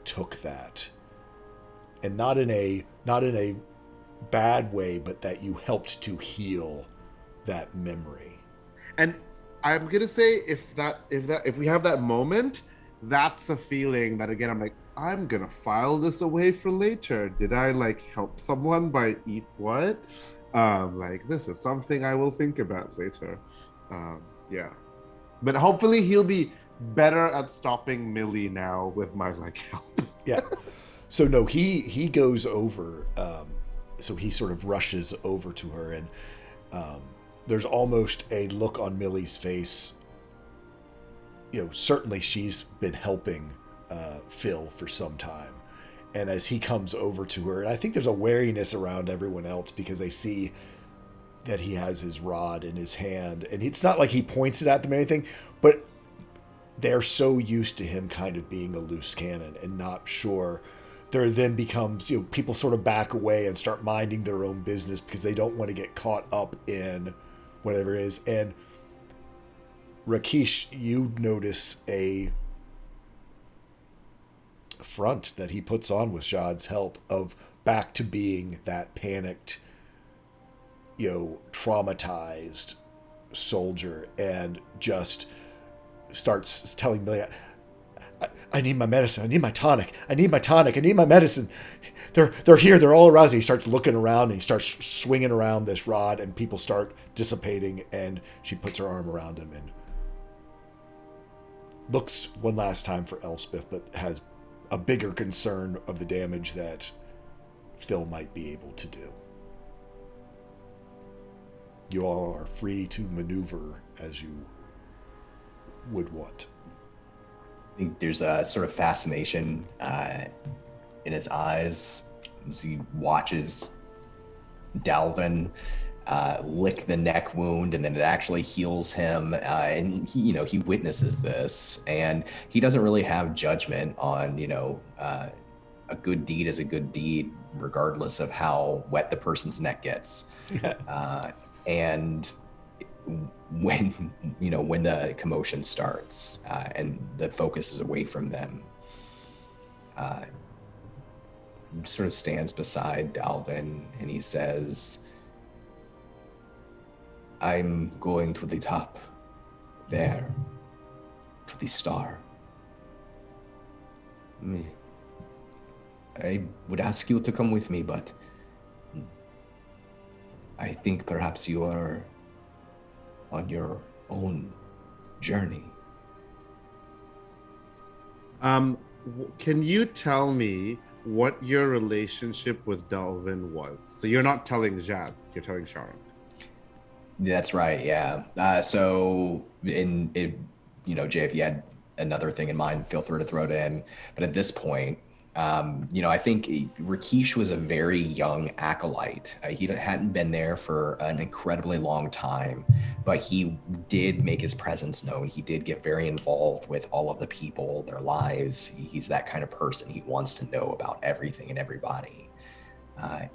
took that. And not in a bad way, but that you helped to heal that memory. And I'm gonna say if we have that moment, that's a feeling that again I'm like, I'm gonna file this away for later. Did I like help someone by eat what? Like this is something I will think about later. Yeah. But hopefully he'll be better at stopping Millie now with my like help. Yeah. So no, he goes over. So he sort of rushes over to her, and there's almost a look on Millie's face. Certainly she's been helping Phil for some time, and as he comes over to her, and I think there's a wariness around everyone else because they see that he has his rod in his hand, and it's not like he points it at them or anything, but they're so used to him kind of being a loose cannon and not sure. There then becomes, people sort of back away and start minding their own business because they don't want to get caught up in whatever it is. And Rakesh, you notice a front that he puts on with Jad's help of back to being that panicked, traumatized soldier, and just starts telling Millie, I need my medicine. I need my tonic. I need my tonic. I need my medicine. They're here. They're all around. He starts looking around and he starts swinging around this rod, and people start dissipating. And she puts her arm around him and looks one last time for Elspeth, but has a bigger concern of the damage that Phil might be able to do. You all are free to maneuver as you would want. I think there's a sort of fascination in his eyes as he watches Dalvin lick the neck wound, and then it actually heals him. And he, he witnesses this, and he doesn't really have judgment on, a good deed is a good deed, regardless of how wet the person's neck gets. And when the commotion starts and the focus is away from them, sort of stands beside Dalvin and he says, I'm going to the top there, to the star. I would ask you to come with me, but I think perhaps you are on your own journey. Can you tell me what your relationship with Dalvin was? So you're not telling Jad, you're telling Sharon. That's right, yeah. So Jay, if you had another thing in mind, feel free to throw it in. But at this point, I think Rakeesh was a very young acolyte. He hadn't been there for an incredibly long time, but he did make his presence known. He did get very involved with all of the people, their lives. He's that kind of person. He wants to know about everything and everybody.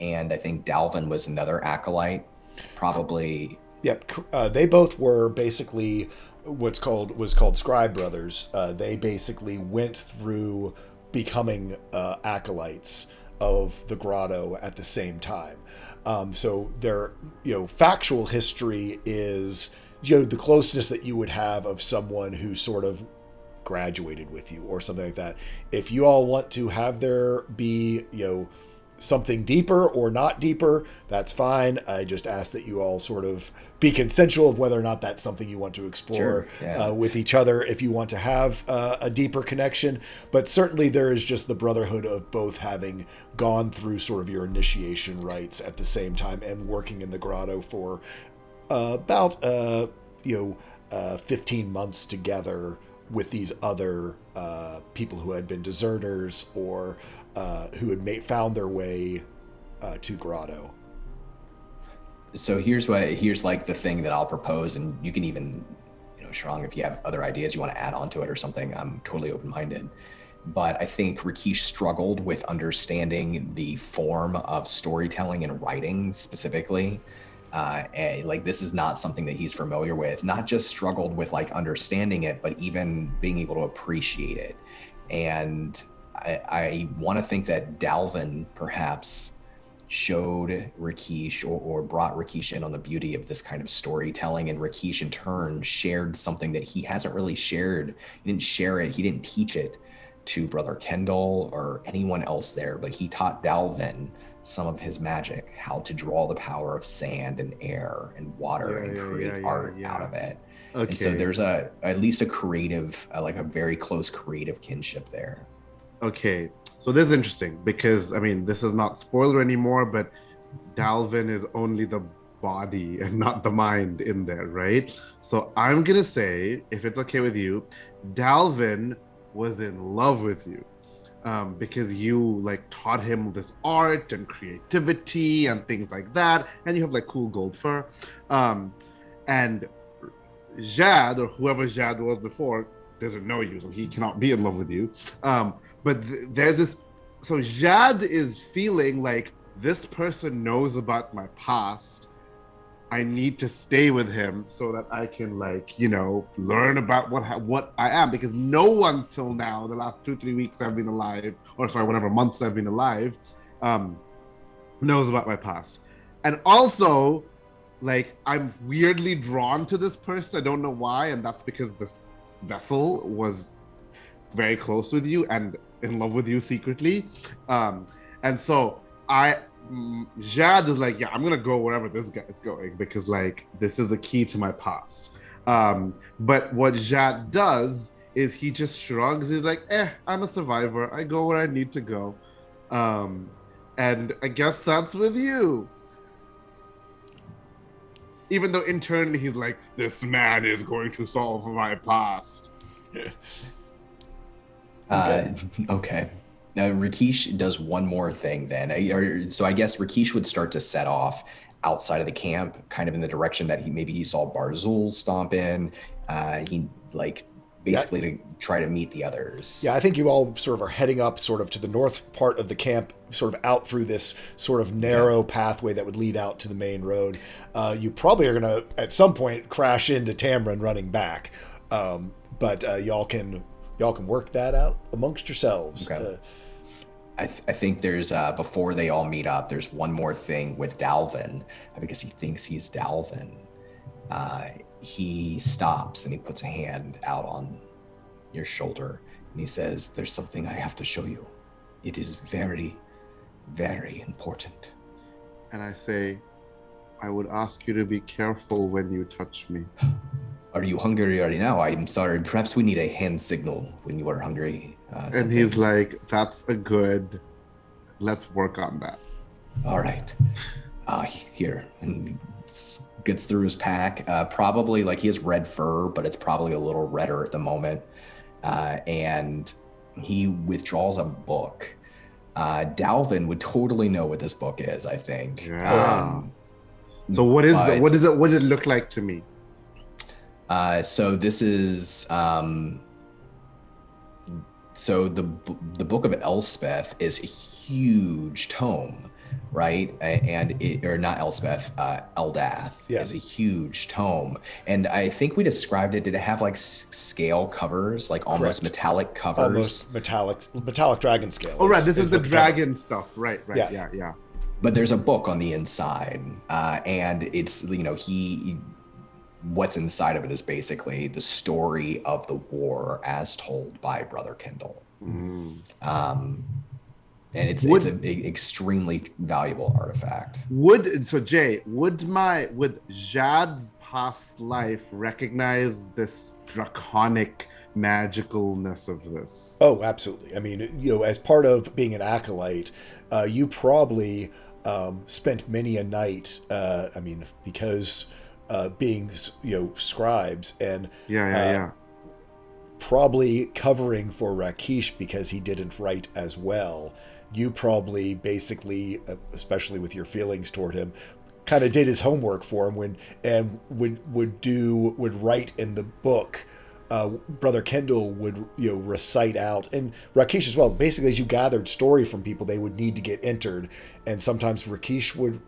And I think Dalvin was another acolyte, probably. Yep. They both were basically was called Scribe Brothers. They basically went through becoming acolytes of the grotto at the same time. So their factual history is the closeness that you would have of someone who sort of graduated with you or something like that. If you all want to have there be something deeper or not deeper, that's fine. I just ask that you all sort of be consensual of whether or not that's something you want to explore with each other, if you want to have a deeper connection. But certainly there is just the brotherhood of both having gone through sort of your initiation rites at the same time and working in the grotto for about 15 months together with these other people who had been deserters or who had found their way to grotto. So here's like the thing that I'll propose, and you can even, Shrong, if you have other ideas you want to add on to it or something, I'm totally open-minded. But I think Rakeesh struggled with understanding the form of storytelling and writing specifically. And this is not something that he's familiar with, not just struggled with understanding it, but even being able to appreciate it. And I want to think that Dalvin perhaps showed Rakeesh or brought Rakeesh in on the beauty of this kind of storytelling, and Rakeesh in turn shared something that he hasn't really shared. He didn't share it, he didn't teach it to Brother Kendall or anyone else there, but he taught Dalvin some of his magic, how to draw the power of sand and air and water and create art out of it. Okay. And so there's at least a creative, a very close creative kinship there. Okay, so this is interesting because, this is not spoiler anymore, but Dalvin is only the body and not the mind in there, right? So I'm going to say, if it's okay with you, Dalvin was in love with you because you taught him this art and creativity and things like that. And you have cool gold fur. And Jad, or whoever Jad was before, doesn't know you, so he cannot be in love with you. But there's this, so Jad is feeling like this person knows about my past. I need to stay with him so that I can learn about what I am, because no one till now, the last 2-3 weeks I've been alive, or sorry, whatever months I've been alive, knows about my past. And also, I'm weirdly drawn to this person. I don't know why, and that's because this vessel was very close with you and in love with you secretly. And so Jad is like, yeah, I'm gonna go wherever this guy is going because like this is the key to my past. But what Jad does is he just shrugs. He's like, I'm a survivor. I go where I need to go. And I guess that's with you. Even though internally he's like, this man is going to solve my past. Okay. Now Rakeesh does one more thing then. So I guess Rakeesh would start to set off outside of the camp, kind of in the direction that he saw Barzul stomp in. He like basically to try to meet the others. Yeah, I think you all sort of are heading up sort of to the north part of the camp, sort of out through this sort of narrow pathway that would lead out to the main road. You probably are going to, at some point, crash into Tamron running back. But y'all can work that out amongst yourselves. Okay. I think there's, before they all meet up, there's one more thing with Dalvin, because he thinks he's Dalvin. He stops and he puts a hand out on your shoulder and he says, there's something I have to show you. It is very, very important. And I say, I would ask you to be careful when you touch me. Are you hungry right now? I'm sorry. Perhaps we need a hand signal when you are hungry. And he's like, that's a good, let's work on that. All right. Here. And gets through his pack. Probably like he has red fur, but it's probably a little redder at the moment. And he withdraws a book. Dalvin would totally know what this book is, I think. Yeah. So what does it look like to me? So this is so the Book of Elspeth is a huge tome, right? And or not Elspeth, Eldath is a huge tome. And I think we described it. Did it have like scale covers, like almost metallic covers? Almost metallic dragon scale. Oh, right. This is the dragon stuff. Right. Yeah. But there's a book on the inside, and it's, what's inside of it is basically the story of the war as told by Brother Kendall. And it's an extremely valuable artifact. Would Jad's past life recognize this draconic magicalness of this? Oh, absolutely. I mean, as part of being an acolyte, you probably spent many a night, because being, scribes and probably covering for Rakeesh because he didn't write as well. You probably basically, especially with your feelings toward him, kind of did his homework for him would write in the book. Brother Kendall would recite out, and Rakeesh as well. Basically, as you gathered story from people, they would need to get entered, and sometimes Rakeesh would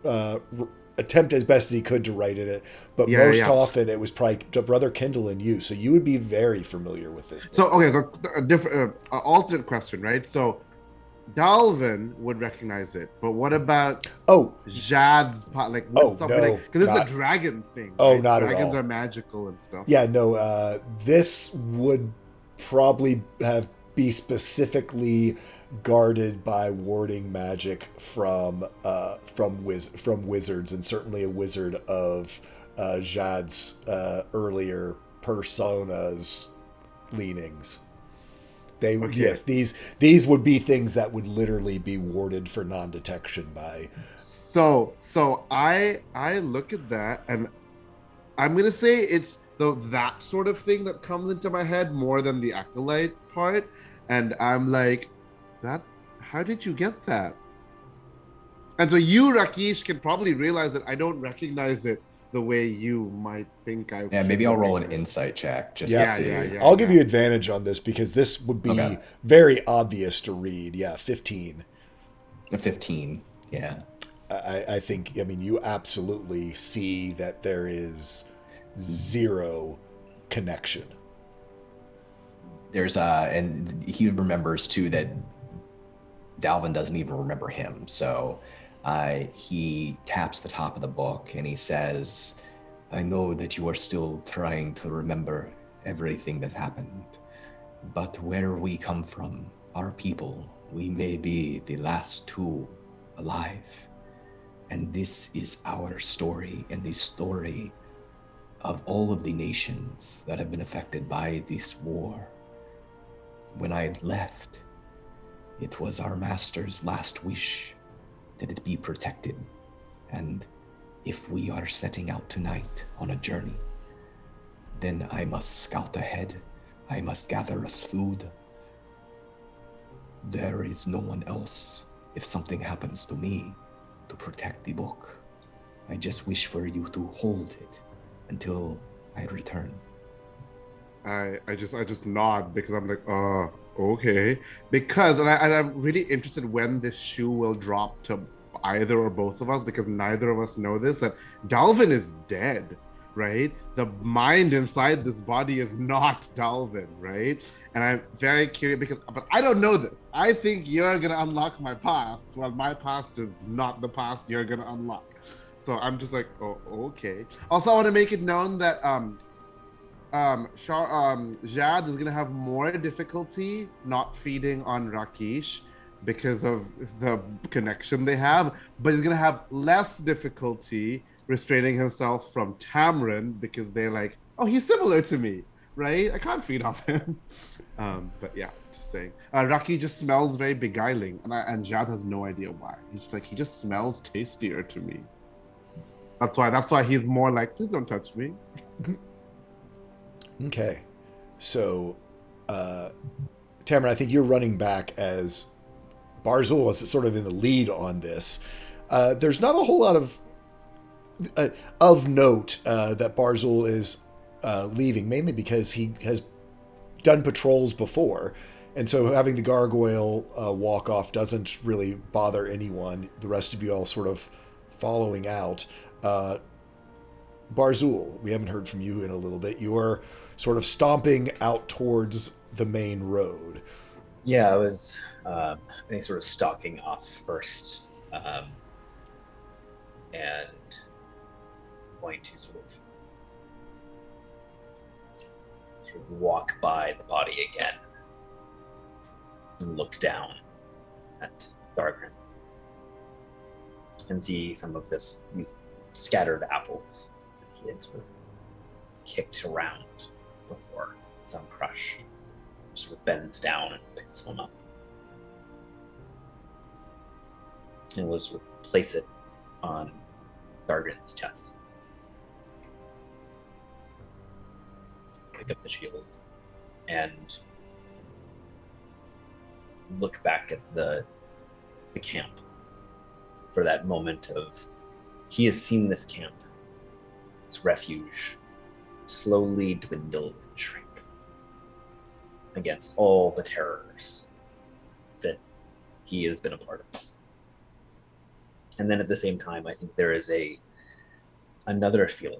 attempt as best as he could to write in it, but most often it was probably Brother Kendall and you. So you would be very familiar with this book. So a different alternate question, right? So Dalvin would recognize it, but what about Jad's pot? Like, what's up? Because this is a dragon thing. Oh, right? not Dragons at all. Are magical and stuff. Yeah, no. This would probably be specifically guarded by warding magic from wizards, and certainly a wizard of Jad's earlier persona's leanings. These would be things that would literally be warded for non-detection by. So I look at that, and I'm gonna say it's that sort of thing that comes into my head more than the acolyte part, and I'm like, that. How did you get that? And so you, Rakeesh, can probably realize that I don't recognize it the way you might think I. Yeah, maybe I'll roll an insight check just to see. Yeah, I'll give you advantage on this because this would be very obvious to read. Yeah, 15. A 15. Yeah. I think. I mean, you absolutely see that there is zero connection. There's and he remembers too that Dalvin doesn't even remember him. So he taps the top of the book and he says, I know that you are still trying to remember everything that happened. But where we come from, our people, we may be the last two alive. And this is our story and the story of all of the nations that have been affected by this war. When I left, it was our master's last wish that it be protected. And if we are setting out tonight on a journey, then I must scout ahead. I must gather us food. There is no one else, if something happens to me, to protect the book. I just wish for you to hold it until I return. I just nod because I'm like, okay. Because and I'm really interested when this shoe will drop to either or both of us, because neither of us know this, that Dalvin is dead, right? The mind inside this body is not Dalvin, right? And I'm very curious but I don't know this. I think you're gonna unlock my past, while my past is not the past you're gonna unlock. So I'm just like, oh, okay. Also, I want to make it known that Jad is gonna have more difficulty not feeding on Rakesh because of the connection they have, but he's gonna have less difficulty restraining himself from Tamron because they're like, oh, he's similar to me, right? I can't feed off him. But yeah, just saying. Raki just smells very beguiling, and Jad has no idea why. He's just like, he just smells tastier to me. That's why he's more like, please don't touch me. Okay. So, Tamron, I think you're running back as Barzul is sort of in the lead on this. There's not a whole lot of note that Barzul is leaving, mainly because he has done patrols before. And so having the gargoyle walk off doesn't really bother anyone. The rest of you all sort of following out. Barzul, we haven't heard from you in a little bit. You are sort of stomping out towards the main road. Yeah, I was sort of stalking off first, and going to sort of walk by the body again and look down at Thargrim and see some of these scattered apples that he had sort of kicked around before, some crushed. Sort of bends down and picks one up and will sort of place it on Thargrim's chest. Pick up the shield and look back at the camp for that moment of, he has seen this camp, its refuge, slowly dwindle and shrink against all the terrors that he has been a part of. And then at the same time, I think there is another feeling,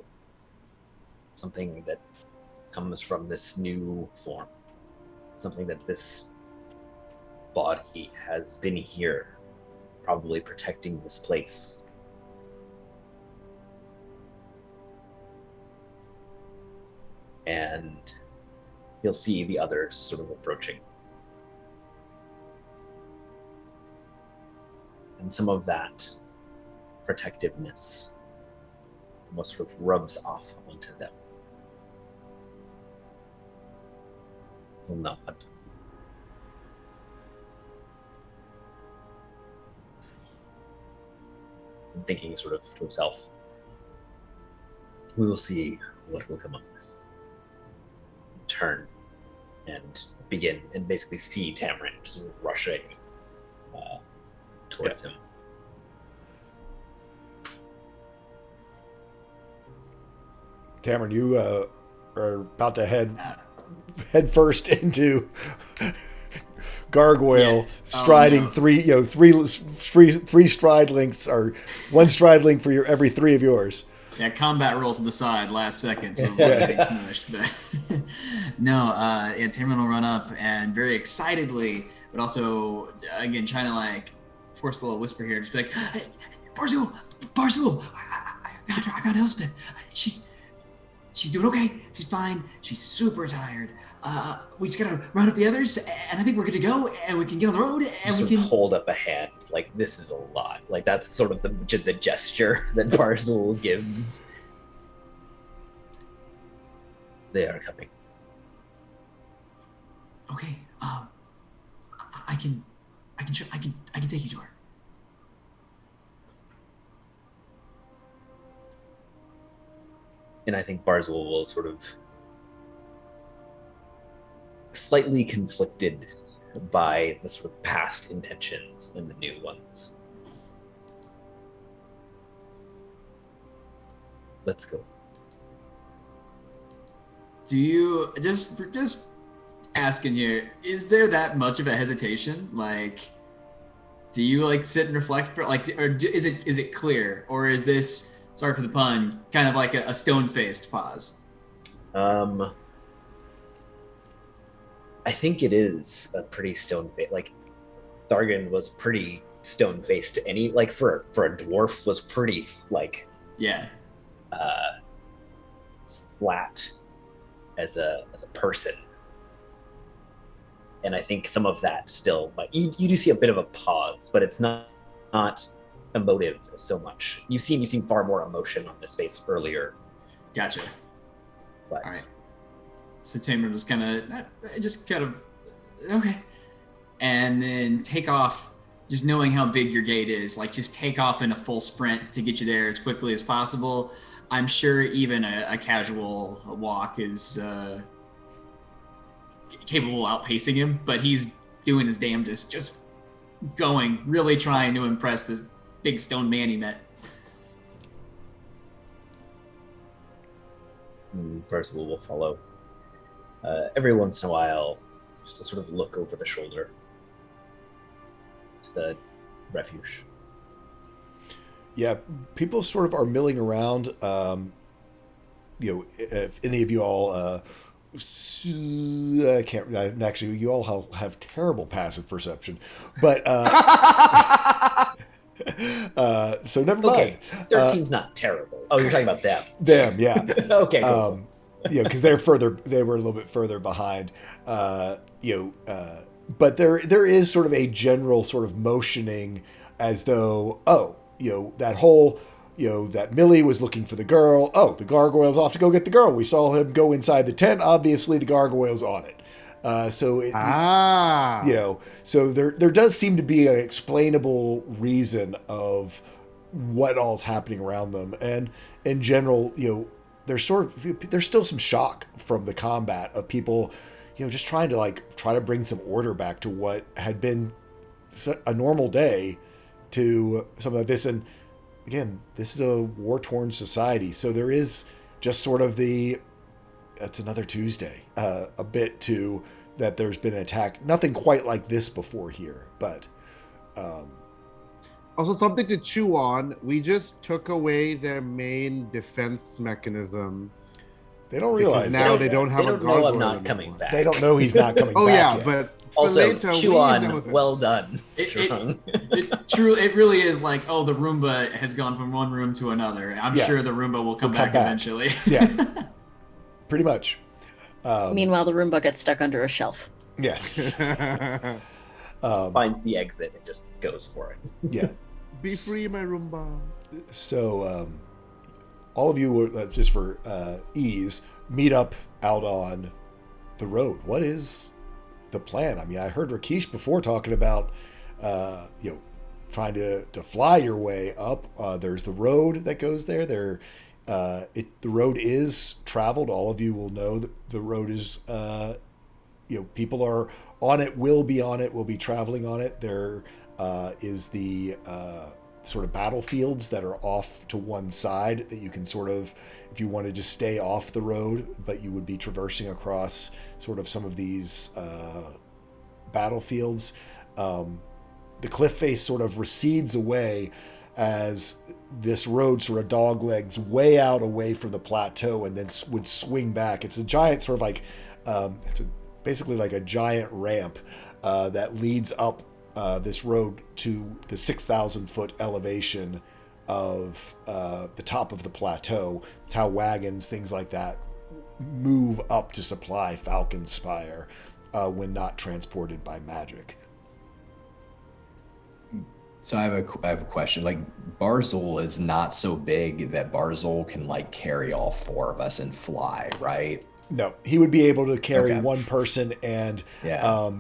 something that comes from this new form, something that this body has been here, probably protecting this place. And you'll see the others sort of approaching. And some of that protectiveness almost sort of rubs off onto them. He'll nod. And thinking sort of to himself, we will see what will come of this. Turn and begin and basically see Tamron just rushing towards him. Tamron, you are about to head first into gargoyle, striding three stride lengths, or one stride length for every three of yours. Yeah, combat roll to the side last second to avoid getting smushed. But no, Tamron will run up and very excitedly, but also again trying to like force a little whisper here, just be like, hey, Barzul, I found Elspeth. She's doing okay. She's fine. She's super tired. We just gotta round up the others, and I think we're good to go, and we can get on the road, and Just we sort of can. hold up a hand. Like, this is a lot. Like, that's sort of the gesture that Barzul gives. They are coming. Okay. I can take you to her. And I think Barzul will sort of slightly conflicted by the sort of past intentions and the new ones. Let's go. Do you just asking here? Is there that much of a hesitation? Like, do you like sit and reflect for like, is it clear, or is this, sorry for the pun, kind of like a stone-faced pause? I think it is a pretty stone-faced. Like, Thargan was pretty stone-faced to any, like, for a dwarf was pretty like Yeah. flat as a person. And I think some of that still, like, you do see a bit of a pause, but it's not emotive so much. You've seen far more emotion on this face earlier. Gotcha. But All right. So Tamer just kind of, okay, and then take off. Just knowing how big your gate is, like just take off in a full sprint to get you there as quickly as possible. I'm sure even a casual walk is capable of outpacing him, but he's doing his damnedest, just going, really trying to impress this big stone man he met. Percival will follow. Every once in a while, just to sort of look over the shoulder to the refuge. Yeah, people sort of are milling around. If any of you all, I can't actually. You all have terrible passive perception, but so never mind. Okay, 13's not terrible. Oh, you're talking about them. Them, yeah. Okay, cool. Because they were a little bit further behind. But there is sort of a general sort of motioning as though, that whole, that Millie was looking for the girl. Oh, the gargoyle's off to go get the girl. We saw him go inside the tent. Obviously, the gargoyle's on it. So there does seem to be an explainable reason of what all's happening around them, and in general, there's still some shock from the combat of people, just trying to bring some order back to what had been a normal day to some of this. And again, this is a war-torn society, so there is just sort of that's another Tuesday, a bit to that there's been an attack. Nothing quite like this before here, but also something to chew on. We just took away their main defense mechanism. They don't realize now they don't have they a don't know gargoyle I'm not anymore. coming back. They don't know he's not coming Oh back yeah, yet. but Also, later, chew we on. deal with Well done. It really is like, the Roomba has gone from one room to another. I'm sure the Roomba will come back eventually. Yeah, pretty much. Meanwhile, the Roomba gets stuck under a shelf. Yes. Finds the exit and just goes for it. Yeah. Be free, my Roomba. So, all of you will, just for ease, meet up out on the road. What is the plan? I mean, I heard Rakesh before talking about, trying to fly your way up. There's the road that goes there. The road is traveled. All of you will know that the road is, people are on it, will be traveling on it. There is the sort of battlefields that are off to one side that you can sort of, if you wanted to stay off the road, but you would be traversing across sort of some of these battlefields. The cliff face sort of recedes away as this road sort of doglegs way out away from the plateau and then would swing back. It's a giant sort of like, basically like a giant ramp that leads up this road to the 6,000 foot elevation of the top of the plateau. It's how wagons, things like that move up to supply Falcon Spire when not transported by magic. So I have a question. Like, Barzul is not so big that Barzul can like carry all four of us and fly, right? No, he would be able to carry Okay. one person, and Yeah.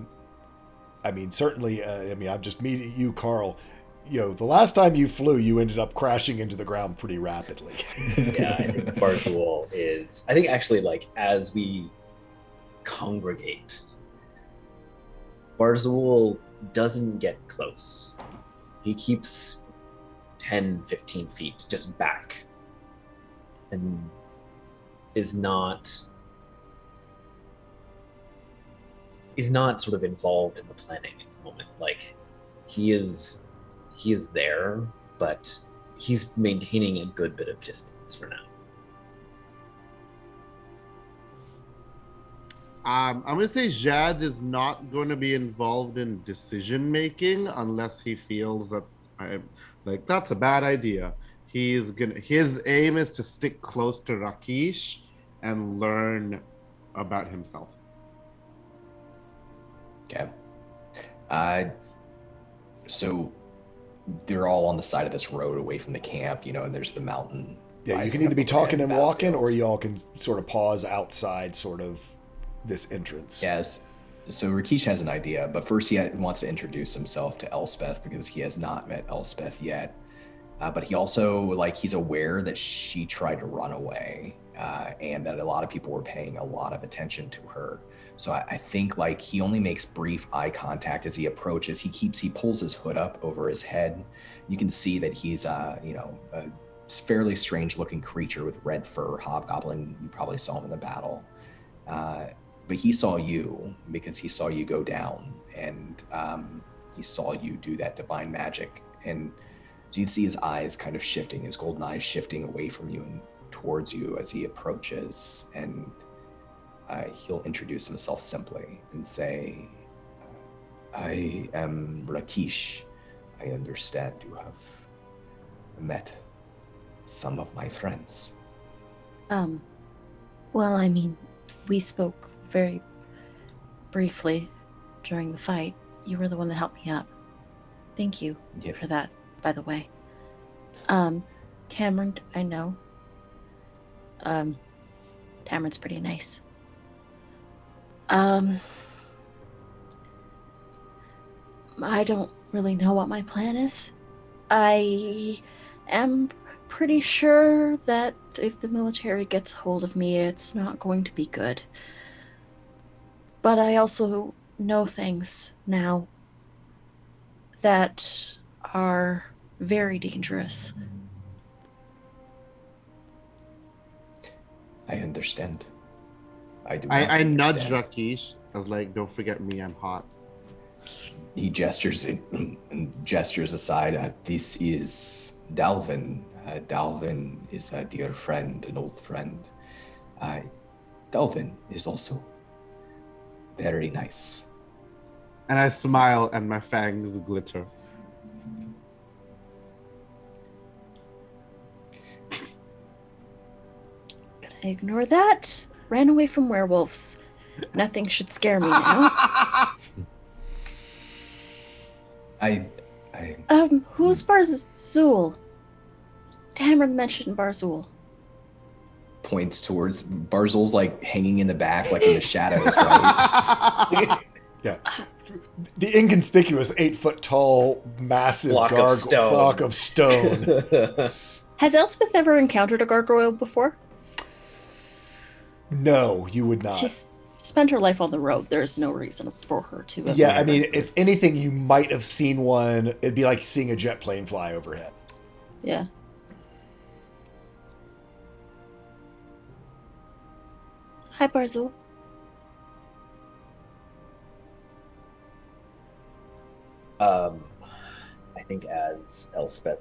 I mean, certainly. I'm just meeting you, Carl. The last time you flew, you ended up crashing into the ground pretty rapidly. Yeah, I think Barzul is. I think actually, like, as we congregate, Barzul doesn't get close. He keeps 10, 15 feet just back and is not sort of involved in the planning at the moment. Like, he is there, but he's maintaining a good bit of distance for now. I'm gonna say Jad is not going to be involved in decision making unless he feels that that's a bad idea. His aim is to stick close to Rakeesh and learn about himself. Okay. So they're all on the side of this road away from the camp, and there's the mountain. Yeah, you rising can either up be overhead talking and the walking, or battlefields. y'all can sort of pause outside, sort of this entrance. Yes. So Rakeesh has an idea, but first he wants to introduce himself to Elspeth because he has not met Elspeth yet. But he also, he's aware that she tried to run away and that a lot of people were paying a lot of attention to her. So I think, he only makes brief eye contact as he approaches. He pulls his hood up over his head. You can see that he's, a fairly strange looking creature with red fur, hobgoblin. You probably saw him in the battle. But he saw you because he saw you go down, and he saw you do that divine magic. And so you can see his eyes kind of shifting, his golden eyes shifting away from you and towards you as he approaches. And he'll introduce himself simply and say, I am Rakeesh. I understand you have met some of my friends. Well, I mean, we spoke very briefly during the fight. You were the one that helped me up. Thank you Yep. for that, by the way. Cameron, I know. Cameron's pretty nice. I don't really know what my plan is. I am pretty sure that if the military gets hold of me, it's not going to be good. But I also know things now that are very dangerous. I understand. I do. I not nudge understand. Rakeesh. I was like, don't forget me, I'm hot. He gestures and gestures aside. This is Dalvin. Dalvin is a dear friend, an old friend. Dalvin is also very nice. And I smile and my fangs glitter. I ignore that. Ran away from werewolves. Nothing should scare me now. Who's Barzul? Cameron mentioned Barzul. Points towards Barzul's hanging in the back, in the shadows, right? Yeah. The inconspicuous 8-foot tall, massive Block of stone. Has Elspeth ever encountered a gargoyle before? No, you would not. She's spent her life on the road. There's no reason for her to have. Yeah, I mean, if anything, you might have seen one. It'd be like seeing a jet plane fly overhead. Yeah. Hi, Barzul. I think as Elspeth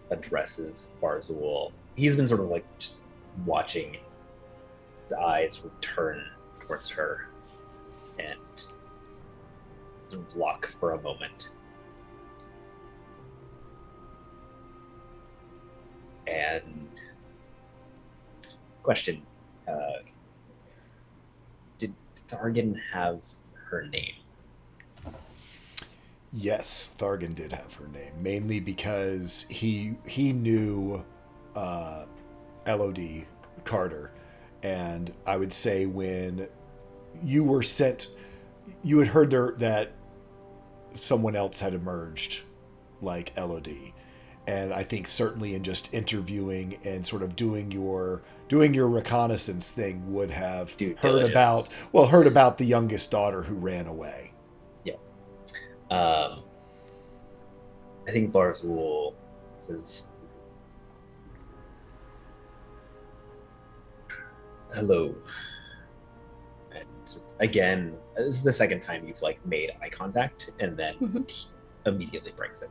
addresses Barzul, he's been sort of just watching his eyes return towards her and sort of lock for a moment. And question, Thargan have her name? Yes, Thargan did have her name, mainly because he knew Elodie Carter, and I would say when you were sent, you had heard there that someone else had emerged, like Elodie, and I think certainly in just interviewing and sort of doing your reconnaissance thing would have Due heard diligence. about the youngest daughter who ran away. I think Barzul says, "Hello." And again, this is the second time you've like made eye contact, and then he immediately breaks it.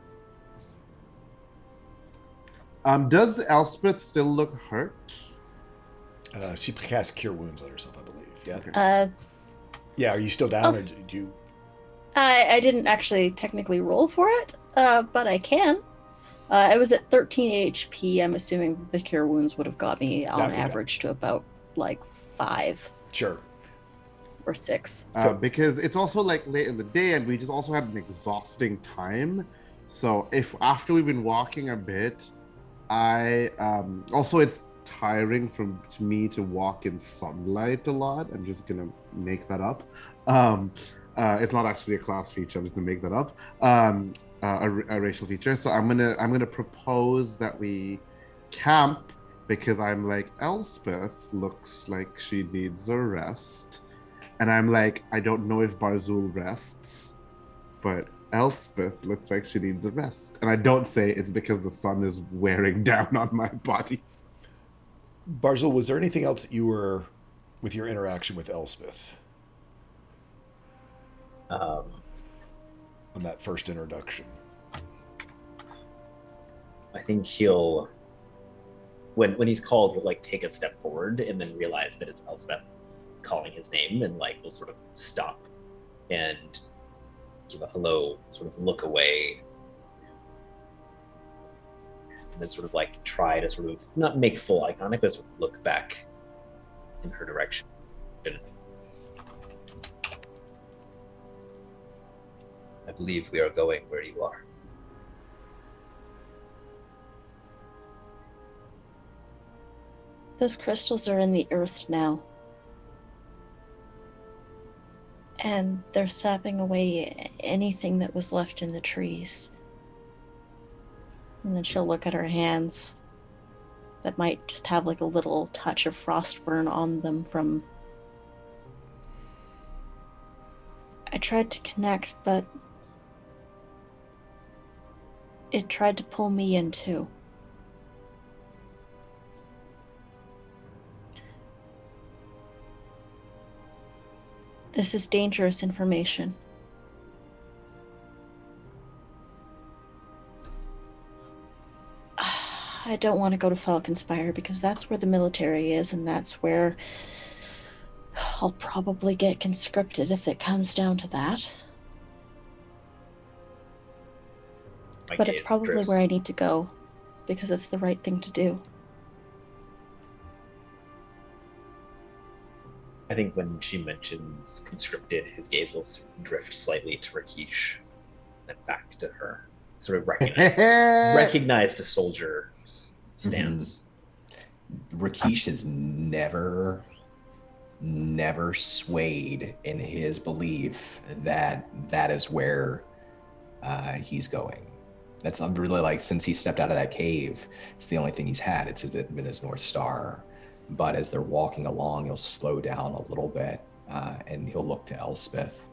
Does Elspeth still look hurt? She cast Cure Wounds on herself, I believe. Yeah. Okay. Yeah. Are you still down, or I'll- do you? I didn't actually technically roll for it, but I can. I was at 13 HP. I'm assuming the cure wounds would have got me on That'd be average to about like 5 Sure. or 6. Because it's also like late in the day, and we just also had an exhausting time. So if after we've been walking a bit, I also it's tiring to me to walk in sunlight a lot. I'm just gonna make that up. It's not actually a class feature. I'm just gonna make that up. A racial feature. So I'm gonna propose that we camp, because I'm like, Elspeth looks like she needs a rest, and I'm like, I don't know if Barzul rests, but Elspeth looks like she needs a rest, and I don't say it's because the sun is wearing down on my body. Barzul, was there anything else that you were with your interaction with Elspeth on that first introduction? I think he'll, when he's called, he'll like take a step forward and then realize that it's Elspeth calling his name, and like will sort of stop and give a hello, sort of look away, and then sort of like try to sort of not make full eye contact, but sort of look back in her direction. I believe we are going where you are. Those crystals are in the earth now. And they're sapping away anything that was left in the trees. And then she'll look at her hands that might just have like a little touch of frostburn on them from... I tried to connect, but it tried to pull me in too. This is dangerous information. I don't want to go to Falconspire because that's where the military is, and that's where I'll probably get conscripted if it comes down to that. But it's probably where I need to go because it's the right thing to do. I think when she mentions conscripted, his gaze will drift slightly to Rakeesh and back to her. Sort of recognized a soldier's stance. Rakeesh has never swayed in his belief that that is where he's going. That's really like, since he stepped out of that cave, it's the only thing he's had. It's been his North Star. But as they're walking along, he'll slow down a little bit and he'll look to Elspeth.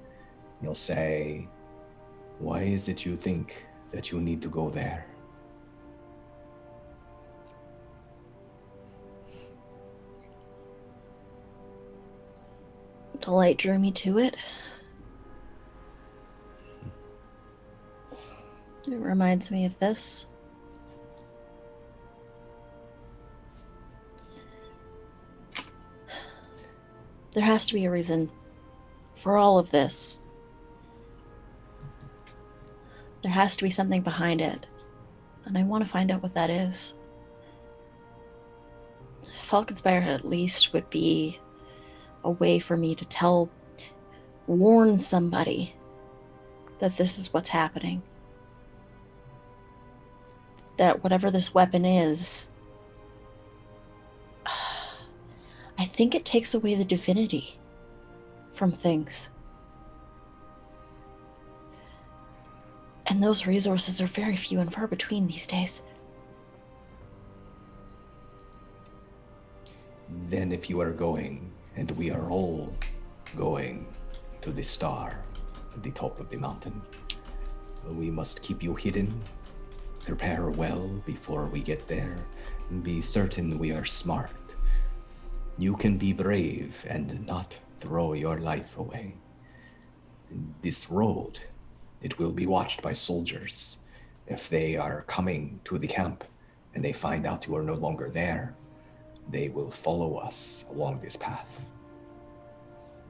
And he'll say, "Why is it you think that you need to go there?" The light drew me to it. It reminds me of this. There has to be a reason for all of this. There has to be something behind it. And I want to find out what that is. Falconspire at least would be a way for me to tell warn somebody that this is what's happening. That whatever this weapon is, I think it takes away the divinity from things. And those resources are very few and far between these days. Then if you are going, and we are all going to the star at the top of the mountain, we must keep you hidden, prepare well before we get there, and be certain we are smart. You can be brave and not throw your life away. This road, it will be watched by soldiers. If they are coming to the camp and they find out you are no longer there, they will follow us along this path.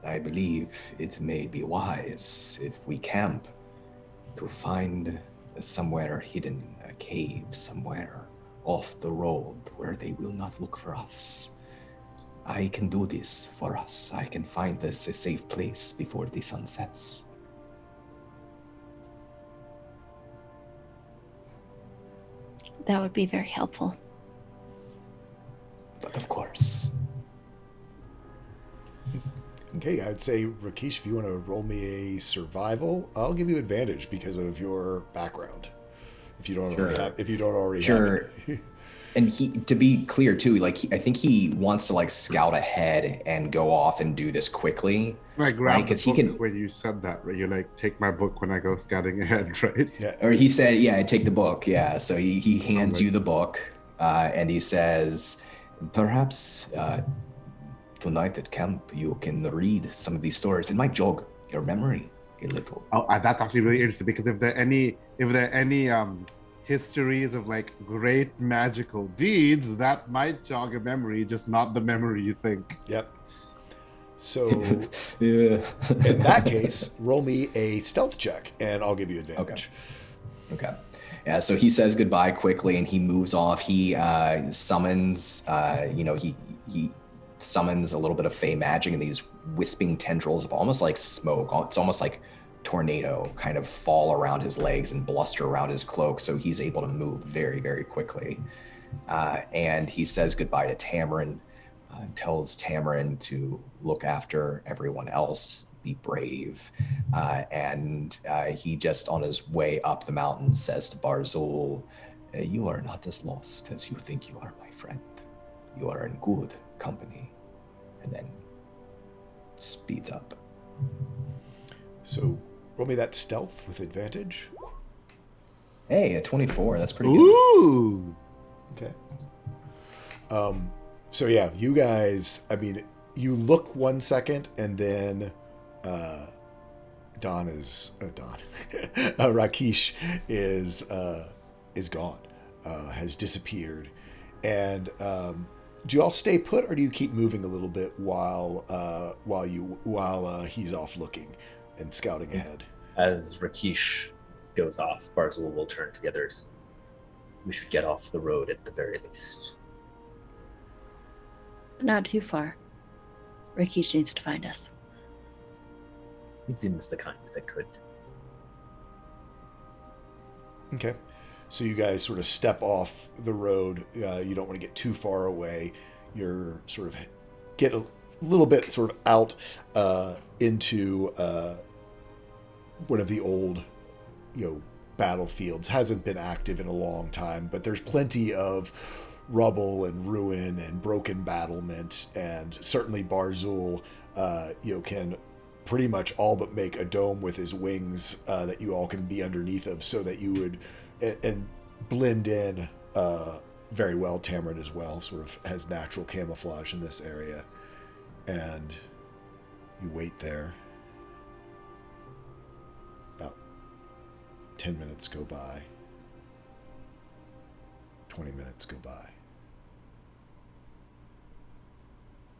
I believe it may be wise if we camp to find somewhere hidden, a cave somewhere off the road where they will not look for us. I can do this for us. I can find us a safe place before the sun sets. That would be very helpful. But of course. Okay, I'd say, Rakesh, if you want to roll me a survival, I'll give you advantage because of your background. If you don't already have, Sure. it. And he, to be clear too, I think he wants to scout ahead and go off and do this quickly. I grabbed Because the he book can. when you said that, right? You're like, take my book when I go scouting ahead, right? Yeah. Or he said, yeah, take the book. Yeah. So he hands you the book, and he says, perhaps tonight at camp you can read some of these stories. It might jog your memory a little. Oh, that's actually really interesting because if there are any histories of great magical deeds, that might jog a memory, just not the memory you think. Yep. So Yeah. in that case, roll me a stealth check, and I'll give you advantage. Okay. Yeah, so he says goodbye quickly and he moves off. He summons, he summons a little bit of fey magic and these wisping tendrils of almost like smoke. It's almost like tornado kind of fall around his legs and bluster around his cloak. So he's able to move very, very quickly. And he says goodbye to Tamarin, tells Tamarin to look after everyone else, be brave. And he just on his way up the mountain says to Barzul, you are not as lost as you think you are, my friend. You are in good company. And then speeds up. So roll me that stealth with advantage. Hey, a 24, that's pretty good. Ooh! Okay. So yeah, you guys, you look 1 second and then Rakesh is gone, has disappeared. And do you all stay put, or do you keep moving a little bit while he's off looking and scouting ahead? As Rakesh goes off, Barzul will turn to the others. We should get off the road at the very least. Not too far. Rakesh needs to find us. He seems the kind that could. Okay. So you guys sort of step off the road. You don't want to get too far away. You're sort of get a little bit sort of out into one of the old, battlefields. Hasn't been active in a long time, but there's plenty of rubble and ruin and broken battlement, and certainly Barzul, can pretty much all but make a dome with his wings that you all can be underneath of, so that you would and blend in very well. Tamarin as well sort of has natural camouflage in this area, and you wait there. About 10 minutes go by. 20 minutes go by.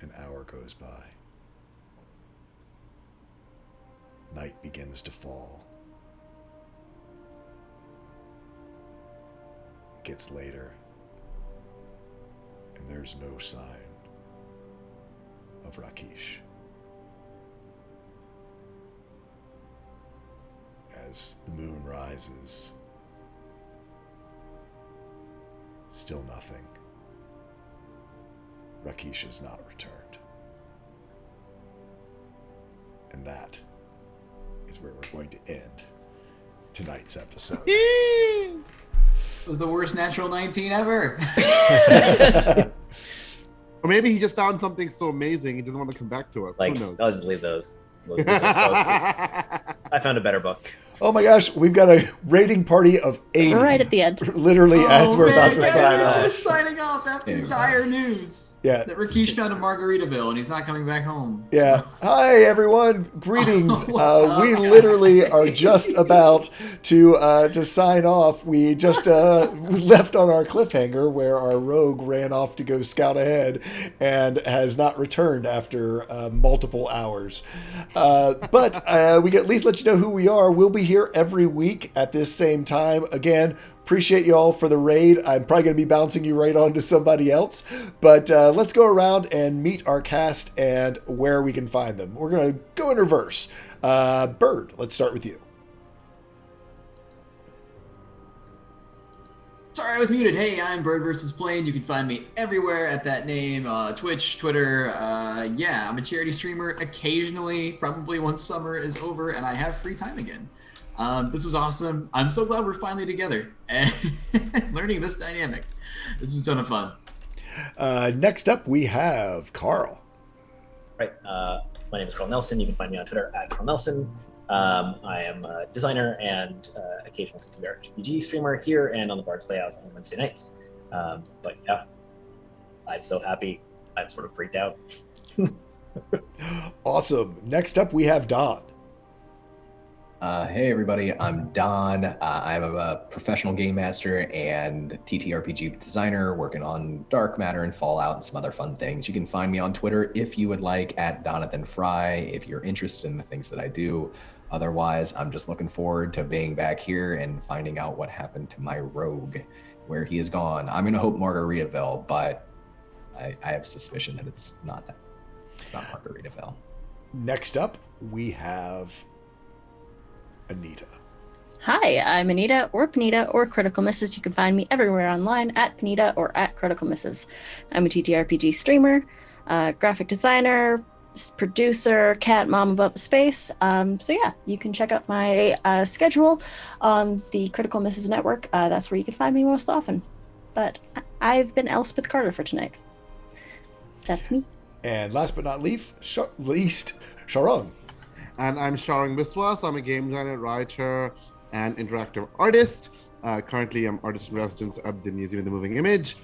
An hour goes by. Night begins to fall. It gets later, and there's no sign of Rakesh. as the moon rises. Still nothing. Rakeesh has not returned. And that is where we're going to end tonight's episode. It was the worst natural 19 ever. Or maybe he just found something so amazing he doesn't want to come back to us. Like, Who knows? I'll just leave those. Leave those folks. I found a better book. Oh my gosh, we've got a rating party of 80. Right at the end. Literally as we're about to man, sign we're off. Just signing off after Yeah. dire news Yeah. that Rakeesh found a Margaritaville and he's not coming back home. Yeah. So- Hi, everyone. Greetings. What's up, We guys? literally are just about to sign off. We just left on our cliffhanger where our rogue ran off to go scout ahead and has not returned after multiple hours. But we can at least let you know who we are. We'll be here every week at this same time. Again, appreciate you all for the raid. I'm probably going to be bouncing you right on to somebody else. But let's go around and meet our cast and where we can find them. We're going to go in reverse. Bird, let's start with you. Sorry, I was muted. Hey, I'm Bird vs. Plane. You can find me everywhere at that name. Twitch, Twitter. Yeah, I'm a charity streamer occasionally, probably once summer is over and I have free time again. This was awesome. I'm so glad we're finally together and learning this dynamic. This is a ton of fun. Next up, we have Carl. Right. My name is Carl Nelson. You can find me on Twitter at Carl Nelson. I am a designer and occasional CCBR RPG streamer here and on the Bard's Playhouse on Wednesday nights. But yeah, I'm so happy. I'm sort of freaked out. Awesome. Next up, we have Don. Hey everybody, I'm Don. I'm a professional game master and TTRPG designer working on Dark Matter and Fallout and some other fun things. You can find me on Twitter if you would like at Donathan Fry if you're interested in the things that I do. Otherwise, I'm just looking forward to being back here and finding out what happened to my rogue, where he is gone. I'm gonna hope Margaritaville, but I have suspicion that it's not that. It's not Margaritaville. Next up, we have Anita. Hi, I'm Anita or Panita or Critical Misses. You can find me everywhere online at Panita or at Critical Misses. I'm a TTRPG streamer, graphic designer, producer, cat mom above the space. So yeah, you can check out my schedule on the Critical Misses Network. That's where you can find me most often. But I've been Elspeth Carter for tonight. That's me. And last but not least, Sharong. And I'm Sharang Biswas. I'm a game designer, writer, and interactive artist. Currently, I'm artist in residence at the Museum of the Moving Image.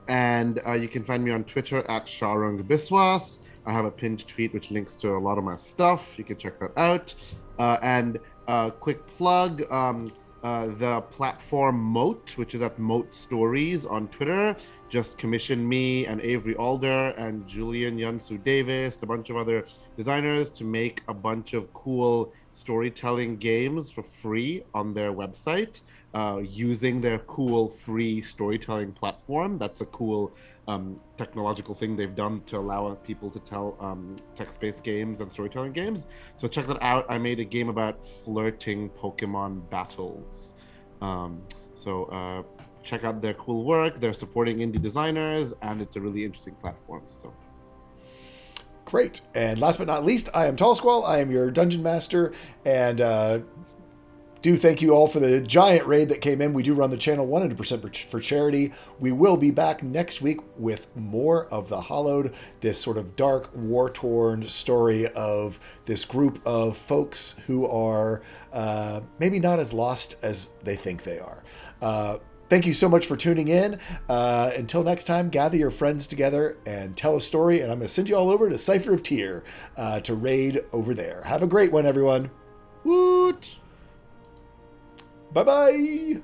And you can find me on Twitter at Sharang Biswas. I have a pinned tweet which links to a lot of my stuff. You can check that out. And quick plug, the platform Moat, which is at Moat Stories on Twitter, just commissioned me and Avery Alder and Julian Yunsu Davis, a bunch of other designers, to make a bunch of cool storytelling games for free on their website using their cool free storytelling platform. That's a cool technological thing they've done to allow people to tell text-based games and storytelling games. So check that out. I made a game about flirting Pokemon battles. So check out their cool work. They're supporting indie designers, and it's a really interesting platform. So Great. And last but not least, I am Tall Squall. I am your dungeon master, and do thank you all for the giant raid that came in. We do run the channel 100% for charity. We will be back next week with more of The Hollowed, this sort of dark, war-torn story of this group of folks who are maybe not as lost as they think they are. Thank you so much for tuning in. Until next time, gather your friends together and tell a story. And I'm going to send you all over to Cypher of Tyr to raid over there. Have a great one, everyone. woot! Bye-bye.